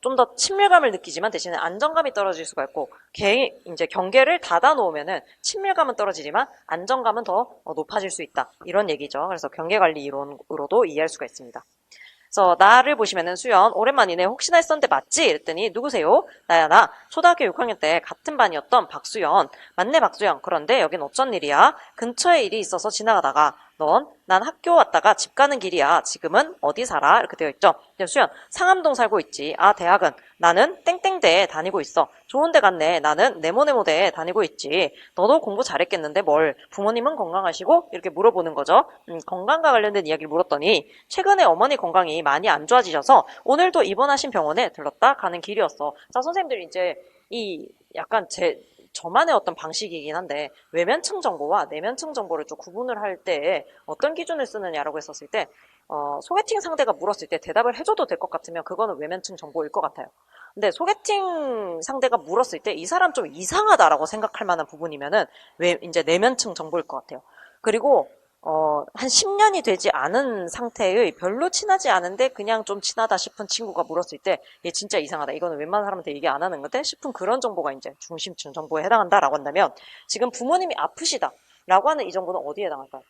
좀 더 친밀감을 느끼지만 대신에 안정감이 떨어질 수가 있고, 이제 경계를 닫아 놓으면은 친밀감은 떨어지지만 안정감은 더 높아질 수 있다. 이런 얘기죠. 그래서 경계관리 이론으로도 이해할 수가 있습니다. 그래서 나를 보시면은 수연 오랜만이네. 혹시나 했었는데 맞지? 이랬더니 누구세요? 나야 나. 초등학교 6학년 때 같은 반이었던 박수연. 맞네 박수연. 그런데 여긴 어쩐 일이야? 근처에 일이 있어서 지나가다가 난 학교 왔다가 집 가는 길이야. 지금은 어디 살아? 이렇게 되어 있죠. 수연 상암동 살고 있지. 대학은 나는 땡땡대에 다니고 있어. 좋은 데 갔네. 나는 네모네모대에 다니고 있지. 너도 공부 잘했겠는데 뭘. 부모님은 건강하시고? 이렇게 물어보는 거죠. 건강과 관련된 이야기를 물었더니 최근에 어머니 건강이 많이 안 좋아지셔서 오늘도 입원하신 병원에 들렀다 가는 길이었어. 자, 선생님들이 이제 이 약간 저만의 어떤 방식이긴 한데 외면층 정보와 내면층 정보를 좀 구분을 할 때 어떤 기준을 쓰느냐라고 했었을 때 소개팅 상대가 물었을 때 대답을 해줘도 될 것 같으면 그거는 외면층 정보일 것 같아요. 근데 소개팅 상대가 물었을 때 이 사람 좀 이상하다라고 생각할 만한 부분이면은 이제 내면층 정보일 것 같아요. 그리고 한 10년이 되지 않은 상태의 별로 친하지 않은데 그냥 좀 친하다 싶은 친구가 물었을 때 얘 진짜 이상하다. 이거는 웬만한 사람한테 얘기 안 하는 건데 싶은 그런 정보가 이제 중심층 정보에 해당한다라고 한다면 지금 부모님이 아프시다라고 하는 이 정보는 어디에 해당할까요?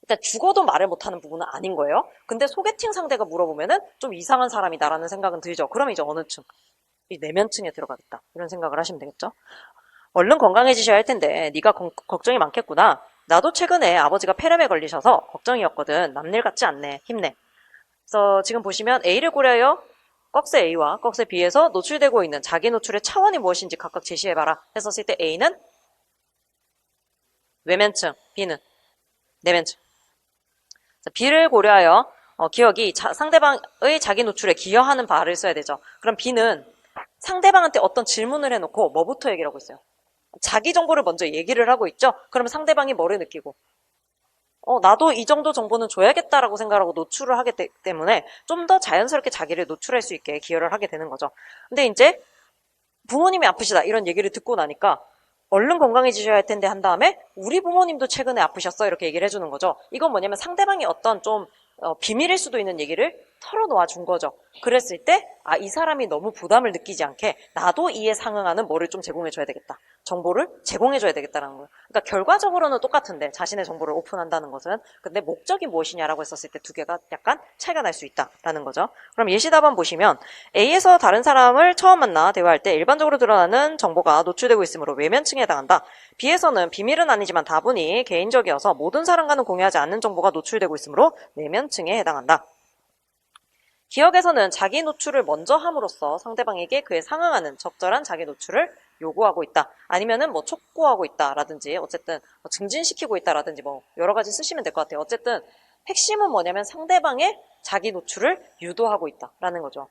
일단 죽어도 말을 못하는 부분은 아닌 거예요. 근데 소개팅 상대가 물어보면은 좀 이상한 사람이다라는 생각은 들죠. 그러면 이제 어느 층? 이 내면층에 들어가겠다. 이런 생각을 하시면 되겠죠. 얼른 건강해지셔야 할 텐데 네가 걱정이 많겠구나. 나도 최근에 아버지가 폐렴에 걸리셔서 걱정이었거든. 남일 같지 않네. 힘내. 그래서 지금 보시면 A를 고려하여 꺽쇠 A와 꺽쇠 B에서 노출되고 있는 자기 노출의 차원이 무엇인지 각각 제시해봐라 했었을 때 A는 외면층, B는 내면층. B를 고려하여 기억이 상대방의 자기 노출에 기여하는 바를 써야 되죠. 그럼 B는 상대방한테 어떤 질문을 해놓고 뭐부터 얘기를 하고 있어요? 자기 정보를 먼저 얘기를 하고 있죠. 그러면 상대방이 뭐를 느끼고 나도 이 정도 정보는 줘야겠다라고 생각하고 노출을 하기 때문에 좀 더 자연스럽게 자기를 노출할 수 있게 기여를 하게 되는 거죠. 근데 이제 부모님이 아프시다 이런 얘기를 듣고 나니까 얼른 건강해지셔야 할 텐데 한 다음에 우리 부모님도 최근에 아프셨어 이렇게 얘기를 해주는 거죠. 이건 뭐냐면 상대방이 어떤 좀 비밀일 수도 있는 얘기를 털어놓아 준 거죠. 그랬을 때, 이 사람이 너무 부담을 느끼지 않게 나도 이에 상응하는 뭐를 좀 제공해줘야 되겠다. 정보를 제공해줘야 되겠다는 거예요. 그러니까 결과적으로는 똑같은데 자신의 정보를 오픈한다는 것은 근데 목적이 무엇이냐라고 했었을 때 두 개가 약간 차이가 날 수 있다라는 거죠. 그럼 예시답 한번 보시면 A에서 다른 사람을 처음 만나 대화할 때 일반적으로 드러나는 정보가 노출되고 있으므로 외면층에 해당한다. B에서는 비밀은 아니지만 다분히 개인적이어서 모든 사람과는 공유하지 않는 정보가 노출되고 있으므로 내면층에 해당한다. 기업에서는 자기 노출을 먼저 함으로써 상대방에게 그에 상응하는 적절한 자기 노출을 요구하고 있다. 아니면은 뭐 촉구하고 있다라든지 어쨌든 증진시키고 있다라든지 뭐 여러 가지 쓰시면 될 것 같아요. 어쨌든 핵심은 뭐냐면 상대방의 자기 노출을 유도하고 있다라는 거죠.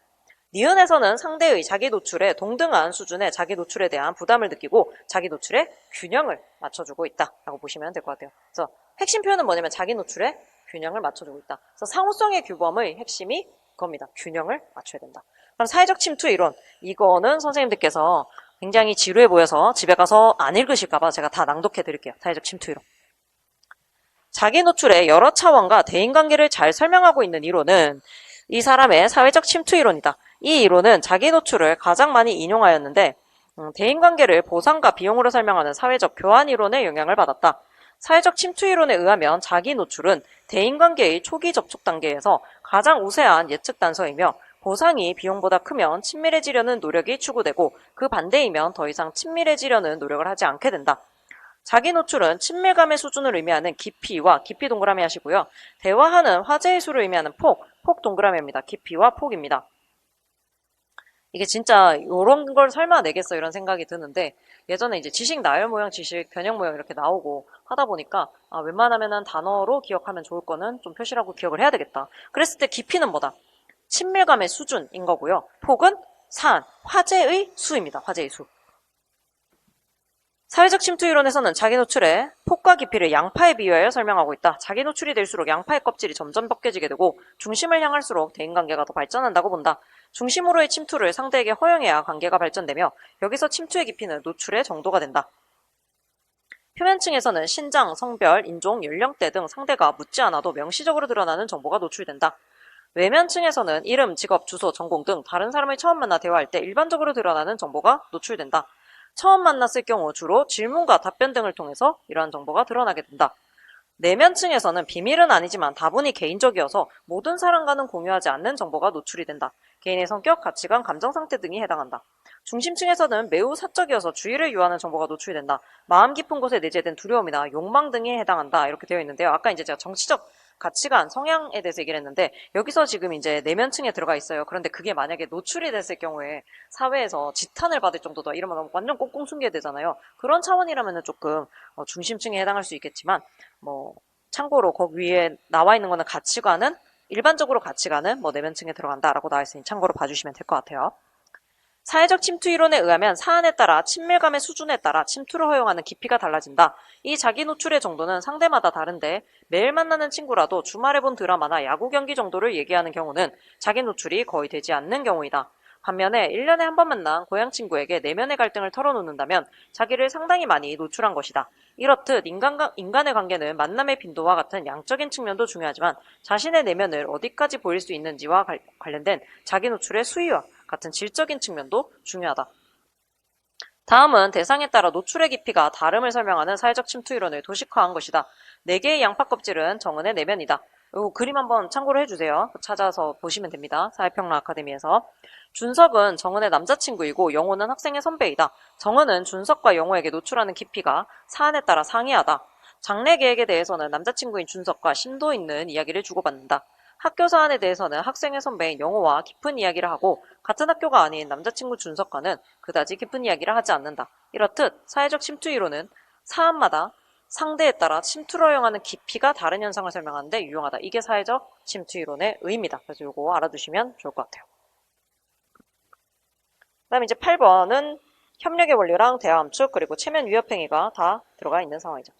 니은에서는 상대의 자기 노출에 동등한 수준의 자기 노출에 대한 부담을 느끼고 자기 노출의 균형을 맞춰주고 있다라고 보시면 될 것 같아요. 그래서 핵심 표현은 뭐냐면 자기 노출에 균형을 맞춰주고 있다. 그래서 상호성의 규범의 핵심이 그겁니다. 균형을 맞춰야 된다. 그럼 사회적 침투 이론. 이거는 선생님들께서 굉장히 지루해 보여서 집에 가서 안 읽으실까봐 제가 다 낭독해 드릴게요. 사회적 침투 이론. 자기 노출의 여러 차원과 대인관계를 잘 설명하고 있는 이론은 이 사람의 사회적 침투 이론이다. 이 이론은 자기 노출을 가장 많이 인용하였는데 대인관계를 보상과 비용으로 설명하는 사회적 교환 이론의 영향을 받았다. 사회적 침투 이론에 의하면 자기 노출은 대인관계의 초기 접촉 단계에서 가장 우세한 예측 단서이며 보상이 비용보다 크면 친밀해지려는 노력이 추구되고 그 반대이면 더 이상 친밀해지려는 노력을 하지 않게 된다. 자기 노출은 친밀감의 수준을 의미하는 깊이와 깊이 동그라미 하시고요. 대화하는 화제의 수를 의미하는 폭 동그라미입니다. 깊이와 폭입니다. 이게 진짜 이런 걸 설마 내겠어 이런 생각이 드는데 예전에 이제 지식 나열 모형, 지식 변형 모형 이렇게 나오고 하다 보니까 웬만하면은 단어로 기억하면 좋을 거는 좀 표시라고 기억을 해야 되겠다. 그랬을 때 깊이는 뭐다? 친밀감의 수준인 거고요. 폭은 사안, 화제의 수입니다. 화제의 수. 사회적 침투 이론에서는 자기 노출의 폭과 깊이를 양파에 비유하여 설명하고 있다. 자기 노출이 될수록 양파의 껍질이 점점 벗겨지게 되고 중심을 향할수록 대인관계가 더 발전한다고 본다. 중심으로의 침투를 상대에게 허용해야 관계가 발전되며 여기서 침투의 깊이는 노출의 정도가 된다. 표면층에서는 신장, 성별, 인종, 연령대 등 상대가 묻지 않아도 명시적으로 드러나는 정보가 노출된다. 외면층에서는 이름, 직업, 주소, 전공 등 다른 사람을 처음 만나 대화할 때 일반적으로 드러나는 정보가 노출된다. 처음 만났을 경우 주로 질문과 답변 등을 통해서 이러한 정보가 드러나게 된다. 내면층에서는 비밀은 아니지만 다분히 개인적이어서 모든 사람과는 공유하지 않는 정보가 노출이 된다. 개인의 성격, 가치관, 감정 상태 등이 해당한다. 중심층에서는 매우 사적이어서 주의를 요하는 정보가 노출된다. 마음 깊은 곳에 내재된 두려움이나 욕망 등에 해당한다. 이렇게 되어 있는데요. 아까 이제 제가 정치적 가치관, 성향에 대해서 얘기를 했는데 여기서 지금 이제 내면층에 들어가 있어요. 그런데 그게 만약에 노출이 됐을 경우에 사회에서 지탄을 받을 정도다 이러면 완전 꽁꽁 숨게 되잖아요. 그런 차원이라면 조금 중심층에 해당할 수 있겠지만 참고로 거기 위에 나와 있는 거는 가치관은 일반적으로 가치관은 내면층에 들어간다라고 나와 있으니 참고로 봐주시면 될 것 같아요. 사회적 침투 이론에 의하면 사안에 따라 친밀감의 수준에 따라 침투를 허용하는 깊이가 달라진다. 이 자기 노출의 정도는 상대마다 다른데 매일 만나는 친구라도 주말에 본 드라마나 야구 경기 정도를 얘기하는 경우는 자기 노출이 거의 되지 않는 경우이다. 반면에 1년에 한 번 만난 고향 친구에게 내면의 갈등을 털어놓는다면 자기를 상당히 많이 노출한 것이다. 이렇듯 인간의 관계는 만남의 빈도와 같은 양적인 측면도 중요하지만 자신의 내면을 어디까지 보일 수 있는지와 관련된 자기 노출의 수위와 같은 질적인 측면도 중요하다. 다음은 대상에 따라 노출의 깊이가 다름을 설명하는 사회적 침투 이론을 도식화한 것이다. 4개의 양파 껍질은 정은의 내면이다. 이 그림 한번 참고로 해주세요. 찾아서 보시면 됩니다. 사회평론 아카데미에서. 준석은 정은의 남자친구이고 영호는 학생의 선배이다. 정은은 준석과 영호에게 노출하는 깊이가 사안에 따라 상이하다. 장래 계획에 대해서는 남자친구인 준석과 심도 있는 이야기를 주고받는다. 학교 사안에 대해서는 학생의 선배인 영호와 깊은 이야기를 하고 같은 학교가 아닌 남자친구 준석과는 그다지 깊은 이야기를 하지 않는다. 이렇듯 사회적 침투 이론은 사안마다 상대에 따라 침투를 허용하는 깊이가 다른 현상을 설명하는데 유용하다. 이게 사회적 침투 이론의 의미입니다. 그래서 이거 알아두시면 좋을 것 같아요. 그 다음에 이제 8번은 협력의 원리랑 대화 함축 그리고 체면 위협행위가 다 들어가 있는 상황이죠.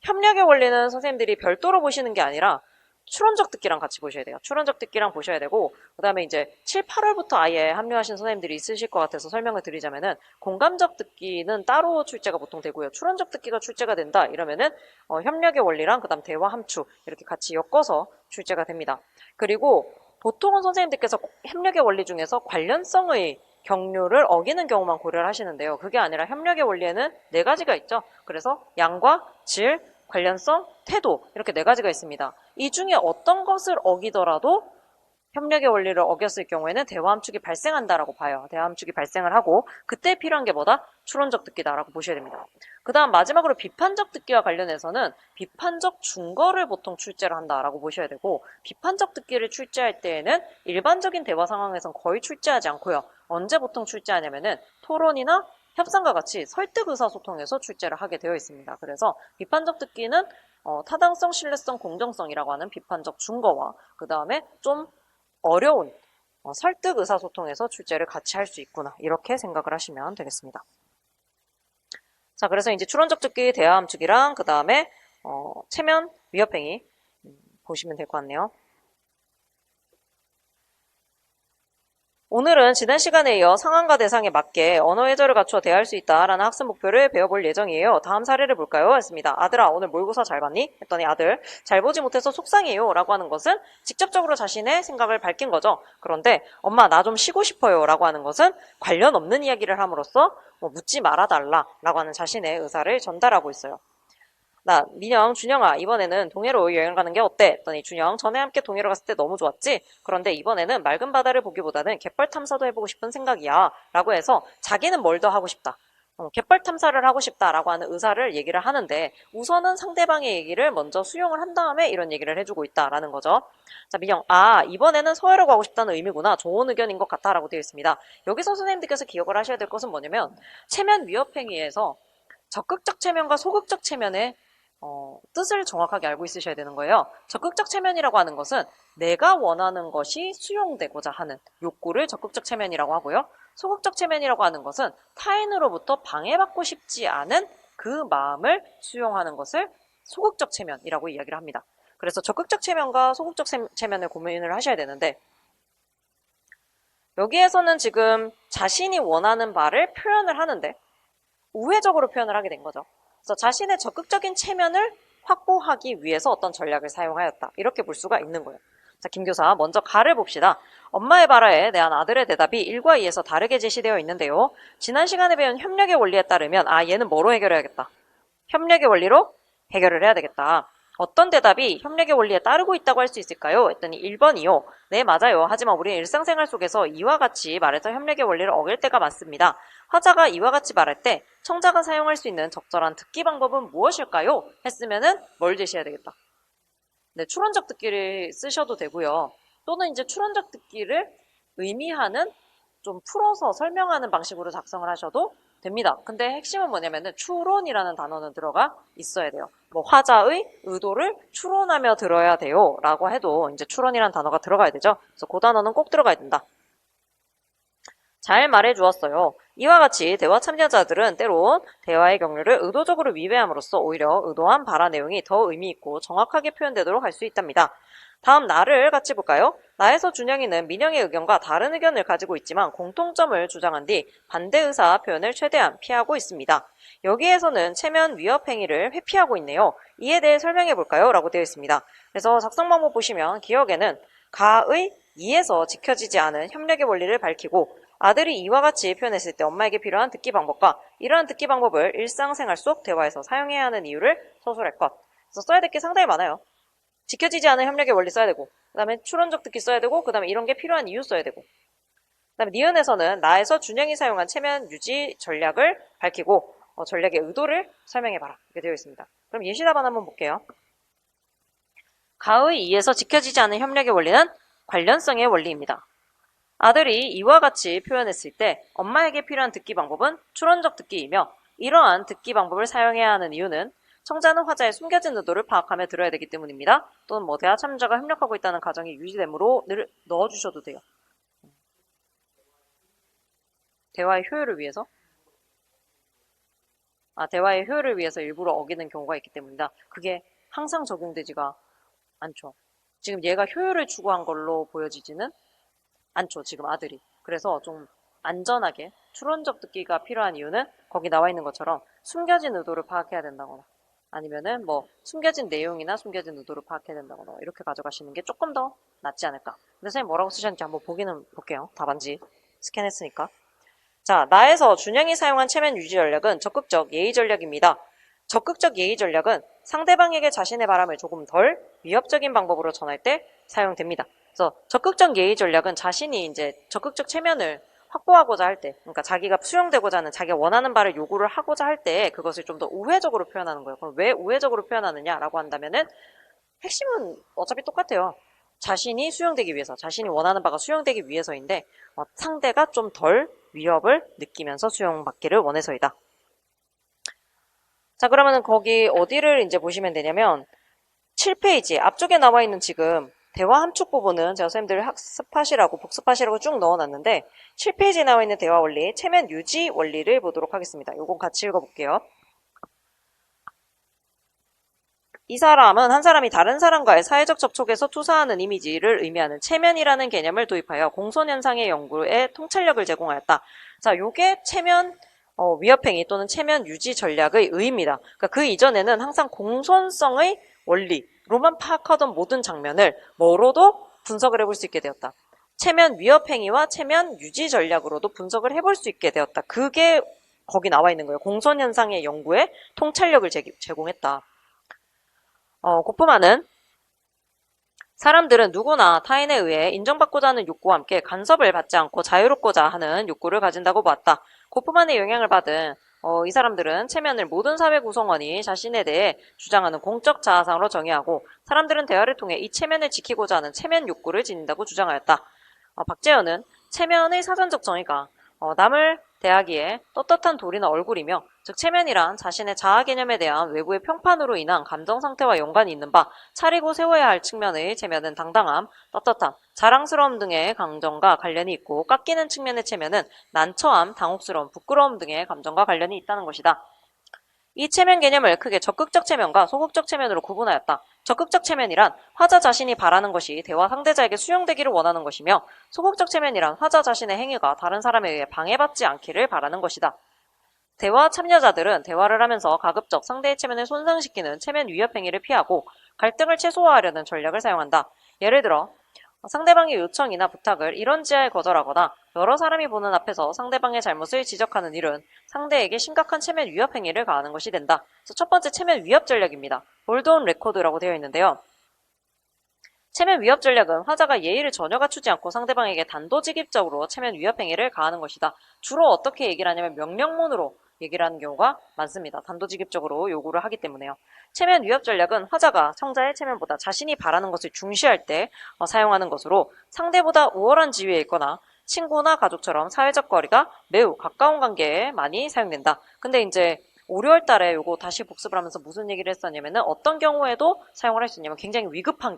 협력의 원리는 선생님들이 별도로 보시는 게 아니라 추론적 듣기랑 같이 보셔야 돼요. 추론적 듣기랑 보셔야 되고, 그 다음에 이제 7, 8월부터 아예 합류하신 선생님들이 있으실 것 같아서 설명을 드리자면은, 공감적 듣기는 따로 출제가 보통 되고요. 추론적 듣기가 출제가 된다 이러면은 협력의 원리랑 그 다음 대화 함축 이렇게 같이 엮어서 출제가 됩니다. 그리고 보통은 선생님들께서 협력의 원리 중에서 관련성의 경류를 어기는 경우만 고려를 하시는데요. 그게 아니라 협력의 원리에는 네 가지가 있죠. 그래서 양과 질, 관련성, 태도 이렇게 네 가지가 있습니다. 이 중에 어떤 것을 어기더라도 협력의 원리를 어겼을 경우에는 대화함축이 발생한다라고 봐요. 대화함축이 발생을 하고 그때 필요한 게 뭐다? 추론적 듣기다라고 보셔야 됩니다. 그 다음 마지막으로 비판적 듣기와 관련해서는 비판적 중거를 보통 출제를 한다라고 보셔야 되고, 비판적 듣기를 출제할 때에는 일반적인 대화 상황에선 거의 출제하지 않고요. 언제 보통 출제하냐면은 토론이나 협상과 같이 설득 의사소통에서 출제를 하게 되어 있습니다. 그래서 비판적 듣기는 타당성, 신뢰성, 공정성이라고 하는 비판적 중거와 그 다음에 좀 어려운 설득 의사소통에서 출제를 같이 할 수 있구나 이렇게 생각을 하시면 되겠습니다. 자, 그래서 이제 추론적 듣기, 대화함축이랑 그 다음에 체면, 위협행위 보시면 될 것 같네요. 오늘은 지난 시간에 이어 상황과 대상에 맞게 언어 해결을 갖추어 대할 수 있다라는 학습 목표를 배워볼 예정이에요. 다음 사례를 볼까요? 했습니다. 아들아, 오늘 모의고사 잘 봤니? 했더니 아들, 잘 보지 못해서 속상해요 라고 하는 것은 직접적으로 자신의 생각을 밝힌 거죠. 그런데 엄마, 나 좀 쉬고 싶어요 라고 하는 것은 관련 없는 이야기를 함으로써 묻지 말아달라 라고 하는 자신의 의사를 전달하고 있어요. 나, 민영, 준영아, 이번에는 동해로 여행 가는 게 어때? 했더니 준영, 전에 함께 동해로 갔을 때 너무 좋았지? 그런데 이번에는 맑은 바다를 보기보다는 갯벌 탐사도 해보고 싶은 생각이야. 라고 해서 자기는 뭘 더 하고 싶다. 갯벌 탐사를 하고 싶다라고 하는 의사를 얘기를 하는데 우선은 상대방의 얘기를 먼저 수용을 한 다음에 이런 얘기를 해주고 있다라는 거죠. 자, 민영, 이번에는 서해로 가고 싶다는 의미구나. 좋은 의견인 것 같아. 라고 되어 있습니다. 여기서 선생님들께서 기억을 하셔야 될 것은 뭐냐면 체면 위협행위에서 적극적 체면과 소극적 체면의 뜻을 정확하게 알고 있으셔야 되는 거예요. 적극적 체면이라고 하는 것은 내가 원하는 것이 수용되고자 하는 욕구를 적극적 체면이라고 하고요. 소극적 체면이라고 하는 것은 타인으로부터 방해받고 싶지 않은 그 마음을 수용하는 것을 소극적 체면이라고 이야기를 합니다. 그래서 적극적 체면과 소극적 체면을 고민을 하셔야 되는데 여기에서는 지금 자신이 원하는 바를 표현을 하는데 우회적으로 표현을 하게 된 거죠. 그래서 자신의 적극적인 체면을 확보하기 위해서 어떤 전략을 사용하였다. 이렇게 볼 수가 있는 거예요. 자, 김 교사, 먼저 가를 봅시다. 엄마의 바라에 대한 아들의 대답이 1과 2에서 다르게 제시되어 있는데요. 지난 시간에 배운 협력의 원리에 따르면 얘는 뭐로 해결해야겠다. 협력의 원리로 해결을 해야 되겠다. 어떤 대답이 협력의 원리에 따르고 있다고 할 수 있을까요? 했더니 1번이요. 네, 맞아요. 하지만 우리는 일상생활 속에서 이와 같이 말해서 협력의 원리를 어길 때가 많습니다. 화자가 이와 같이 말할 때 청자가 사용할 수 있는 적절한 듣기 방법은 무엇일까요? 했으면은 뭘 제시해야 되겠다. 네, 추론적 듣기를 쓰셔도 되고요. 또는 이제 추론적 듣기를 의미하는 좀 풀어서 설명하는 방식으로 작성을 하셔도 됩니다. 근데 핵심은 뭐냐면은 추론이라는 단어는 들어가 있어야 돼요. 뭐 화자의 의도를 추론하며 들어야 돼요 라고 해도 이제 추론이라는 단어가 들어가야 되죠. 그래서 그 단어는 꼭 들어가야 된다. 잘 말해 주었어요. 이와 같이 대화 참여자들은 때론 대화의 경로를 의도적으로 위배함으로써 오히려 의도한 발화 내용이 더 의미 있고 정확하게 표현되도록 할 수 있답니다. 다음 나를 같이 볼까요? 나에서 준영이는 민영의 의견과 다른 의견을 가지고 있지만 공통점을 주장한 뒤 반대 의사 표현을 최대한 피하고 있습니다. 여기에서는 체면 위협 행위를 회피하고 있네요. 이에 대해 설명해 볼까요? 라고 되어 있습니다. 그래서 작성 방법 보시면 기억에는 가의 이에서 지켜지지 않은 협력의 원리를 밝히고 아들이 이와 같이 표현했을 때 엄마에게 필요한 듣기 방법과 이러한 듣기 방법을 일상생활 속 대화에서 사용해야 하는 이유를 서술할 것. 그래서 써야 될 게 상당히 많아요. 지켜지지 않은 협력의 원리 써야 되고 그 다음에 추론적 듣기 써야 되고 그 다음에 이런 게 필요한 이유 써야 되고 그 다음에 니은에서는 나에서 준영이 사용한 체면 유지 전략을 밝히고 전략의 의도를 설명해봐라 이렇게 되어 있습니다. 그럼 예시답안 한번 볼게요. 가의 이에서 지켜지지 않은 협력의 원리는 관련성의 원리입니다. 아들이 이와 같이 표현했을 때 엄마에게 필요한 듣기 방법은 추론적 듣기이며 이러한 듣기 방법을 사용해야 하는 이유는 청자는 화자의 숨겨진 의도를 파악하며 들어야 되기 때문입니다. 또는 대화 참여자가 협력하고 있다는 가정이 유지되므로 늘 넣어주셔도 돼요. 대화의 효율을 위해서? 대화의 효율을 위해서 일부러 어기는 경우가 있기 때문이다. 그게 항상 적용되지가 않죠. 지금 얘가 효율을 추구한 걸로 보여지지는 않죠, 지금 아들이. 그래서 좀 안전하게 추론적 듣기가 필요한 이유는 거기 나와 있는 것처럼 숨겨진 의도를 파악해야 된다거나 아니면은 뭐 숨겨진 내용이나 숨겨진 의도를 파악해야 된다거나 이렇게 가져가시는 게 조금 더 낫지 않을까. 근데 선생님 뭐라고 쓰셨는지 한번 보기는 볼게요. 답안지 스캔했으니까. 자, 나에서 준영이 사용한 체면 유지 전략은 적극적 예의 전략입니다. 적극적 예의 전략은 상대방에게 자신의 바람을 조금 덜 위협적인 방법으로 전할 때 사용됩니다. 그래서 적극적 예의 전략은 자신이 이제 적극적 체면을 확보하고자 할 때, 그러니까 자기가 수용되고자 하는, 자기가 원하는 바를 요구를 하고자 할 때 그것을 좀 더 우회적으로 표현하는 거예요. 그럼 왜 우회적으로 표현하느냐라고 한다면은 핵심은 어차피 똑같아요. 자신이 수용되기 위해서, 자신이 원하는 바가 수용되기 위해서인데 상대가 좀 덜 위협을 느끼면서 수용받기를 원해서이다. 자, 그러면은 거기 어디를 이제 보시면 되냐면 7페이지 앞쪽에 나와 있는 지금 대화 함축 부분은 제가 선생님들 학습하시라고 복습하시라고 쭉 넣어놨는데 7페이지에 나와 있는 대화 원리, 체면 유지 원리를 보도록 하겠습니다. 요건 같이 읽어볼게요. 이 사람은 한 사람이 다른 사람과의 사회적 접촉에서 투사하는 이미지를 의미하는 체면이라는 개념을 도입하여 공손현상의 연구에 통찰력을 제공하였다. 자, 요게 체면 위협행위 또는 체면 유지 전략의 의의입니다. 그러니까 그 이전에는 항상 공손성의 원리로만 파악하던 모든 장면을 뭐로도 분석을 해볼 수 있게 되었다. 체면 위협행위와 체면 유지 전략으로도 분석을 해볼 수 있게 되었다. 그게 거기 나와 있는 거예요. 공손현상의 연구에 통찰력을 제공했다. 고프만은 사람들은 누구나 타인에 의해 인정받고자 하는 욕구와 함께 간섭을 받지 않고 자유롭고자 하는 욕구를 가진다고 보았다. 고프만의 영향을 받은 이 사람들은 체면을 모든 사회 구성원이 자신에 대해 주장하는 공적 자아상으로 정의하고 사람들은 대화를 통해 이 체면을 지키고자 하는 체면 욕구를 지닌다고 주장하였다. 박재현은 체면의 사전적 정의가 남을 대하기에 떳떳한 돌이나 얼굴이며 즉 체면이란 자신의 자아 개념에 대한 외부의 평판으로 인한 감정 상태와 연관이 있는 바 차리고 세워야 할 측면의 체면은 당당함, 떳떳함, 자랑스러움 등의 감정과 관련이 있고 깎이는 측면의 체면은 난처함, 당혹스러움, 부끄러움 등의 감정과 관련이 있다는 것이다. 이 체면 개념을 크게 적극적 체면과 소극적 체면으로 구분하였다. 적극적 체면이란 화자 자신이 바라는 것이 대화 상대자에게 수용되기를 원하는 것이며 소극적 체면이란 화자 자신의 행위가 다른 사람에 의해 방해받지 않기를 바라는 것이다. 대화 참여자들은 대화를 하면서 가급적 상대의 체면을 손상시키는 체면 위협 행위를 피하고 갈등을 최소화하려는 전략을 사용한다. 예를 들어 상대방의 요청이나 부탁을 이런지하에 거절하거나 여러 사람이 보는 앞에서 상대방의 잘못을 지적하는 일은 상대에게 심각한 체면 위협 행위를 가하는 것이 된다. 그래서 첫 번째 체면 위협 전략입니다. 볼드온 레코드라고 되어 있는데요. 체면 위협 전략은 화자가 예의를 전혀 갖추지 않고 상대방에게 단도직입적으로 체면 위협 행위를 가하는 것이다. 주로 어떻게 얘기를 하냐면 명령문으로 얘기를 하는 경우가 많습니다. 단도직입적으로 요구를 하기 때문에요. 체면 위협 전략은 화자가 청자의 체면보다 자신이 바라는 것을 중시할 때 사용하는 것으로 상대보다 우월한 지위에 있거나 친구나 가족처럼 사회적 거리가 매우 가까운 관계에 많이 사용된다. 근데 이제 5, 6월 달에 요거 다시 복습을 하면서 무슨 얘기를 했었냐면은 어떤 경우에도 사용을 할 수 있냐면 굉장히 위급한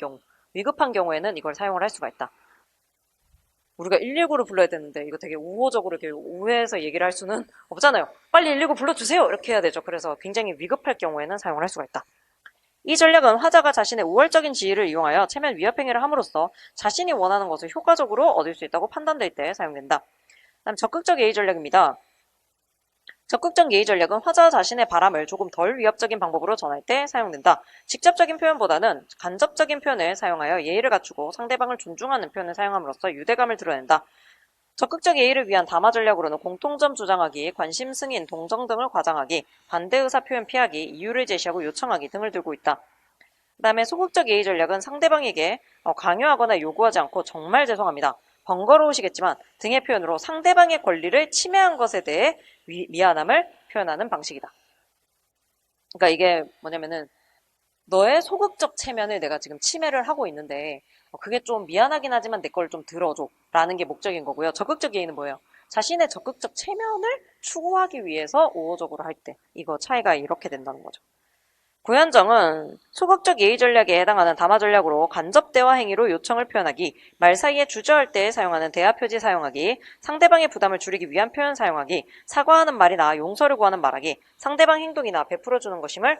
경우에는 이걸 사용을 할 수가 있다. 우리가 119를 불러야 되는데 이거 되게 우호적으로 이렇게 우회해서 얘기를 할 수는 없잖아요. 빨리 119 불러주세요 이렇게 해야 되죠. 그래서 굉장히 위급할 경우에는 사용을 할 수가 있다. 이 전략은 화자가 자신의 우월적인 지위를 이용하여 체면 위협 행위를 함으로써 자신이 원하는 것을 효과적으로 얻을 수 있다고 판단될 때 사용된다. 다음 적극적 예의 전략입니다. 적극적 예의 전략은 화자 자신의 바람을 조금 덜 위협적인 방법으로 전할 때 사용된다. 직접적인 표현보다는 간접적인 표현을 사용하여 예의를 갖추고 상대방을 존중하는 표현을 사용함으로써 유대감을 드러낸다. 적극적 예의를 위한 담화 전략으로는 공통점 주장하기, 관심 승인, 동정 등을 과장하기, 반대 의사 표현 피하기, 이유를 제시하고 요청하기 등을 들고 있다. 그 다음에 소극적 예의 전략은 상대방에게 강요하거나 요구하지 않고 정말 죄송합니다. 번거로우시겠지만 등의 표현으로 상대방의 권리를 침해한 것에 대해 미안함을 표현하는 방식이다. 그러니까 이게 뭐냐면은 너의 소극적 체면을 내가 지금 침해를 하고 있는데 그게 좀 미안하긴 하지만 내 걸 좀 들어줘 라는 게 목적인 거고요. 적극적 예의는 뭐예요? 자신의 적극적 체면을 추구하기 위해서 우호적으로 할 때 이거 차이가 이렇게 된다는 거죠. 구현정은 소극적 예의 전략에 해당하는 담화 전략으로 간접 대화 행위로 요청을 표현하기, 말 사이에 주저할 때 사용하는 대화 표지 사용하기, 상대방의 부담을 줄이기 위한 표현 사용하기, 사과하는 말이나 용서를 구하는 말하기, 상대방 행동이나 베풀어주는 것임을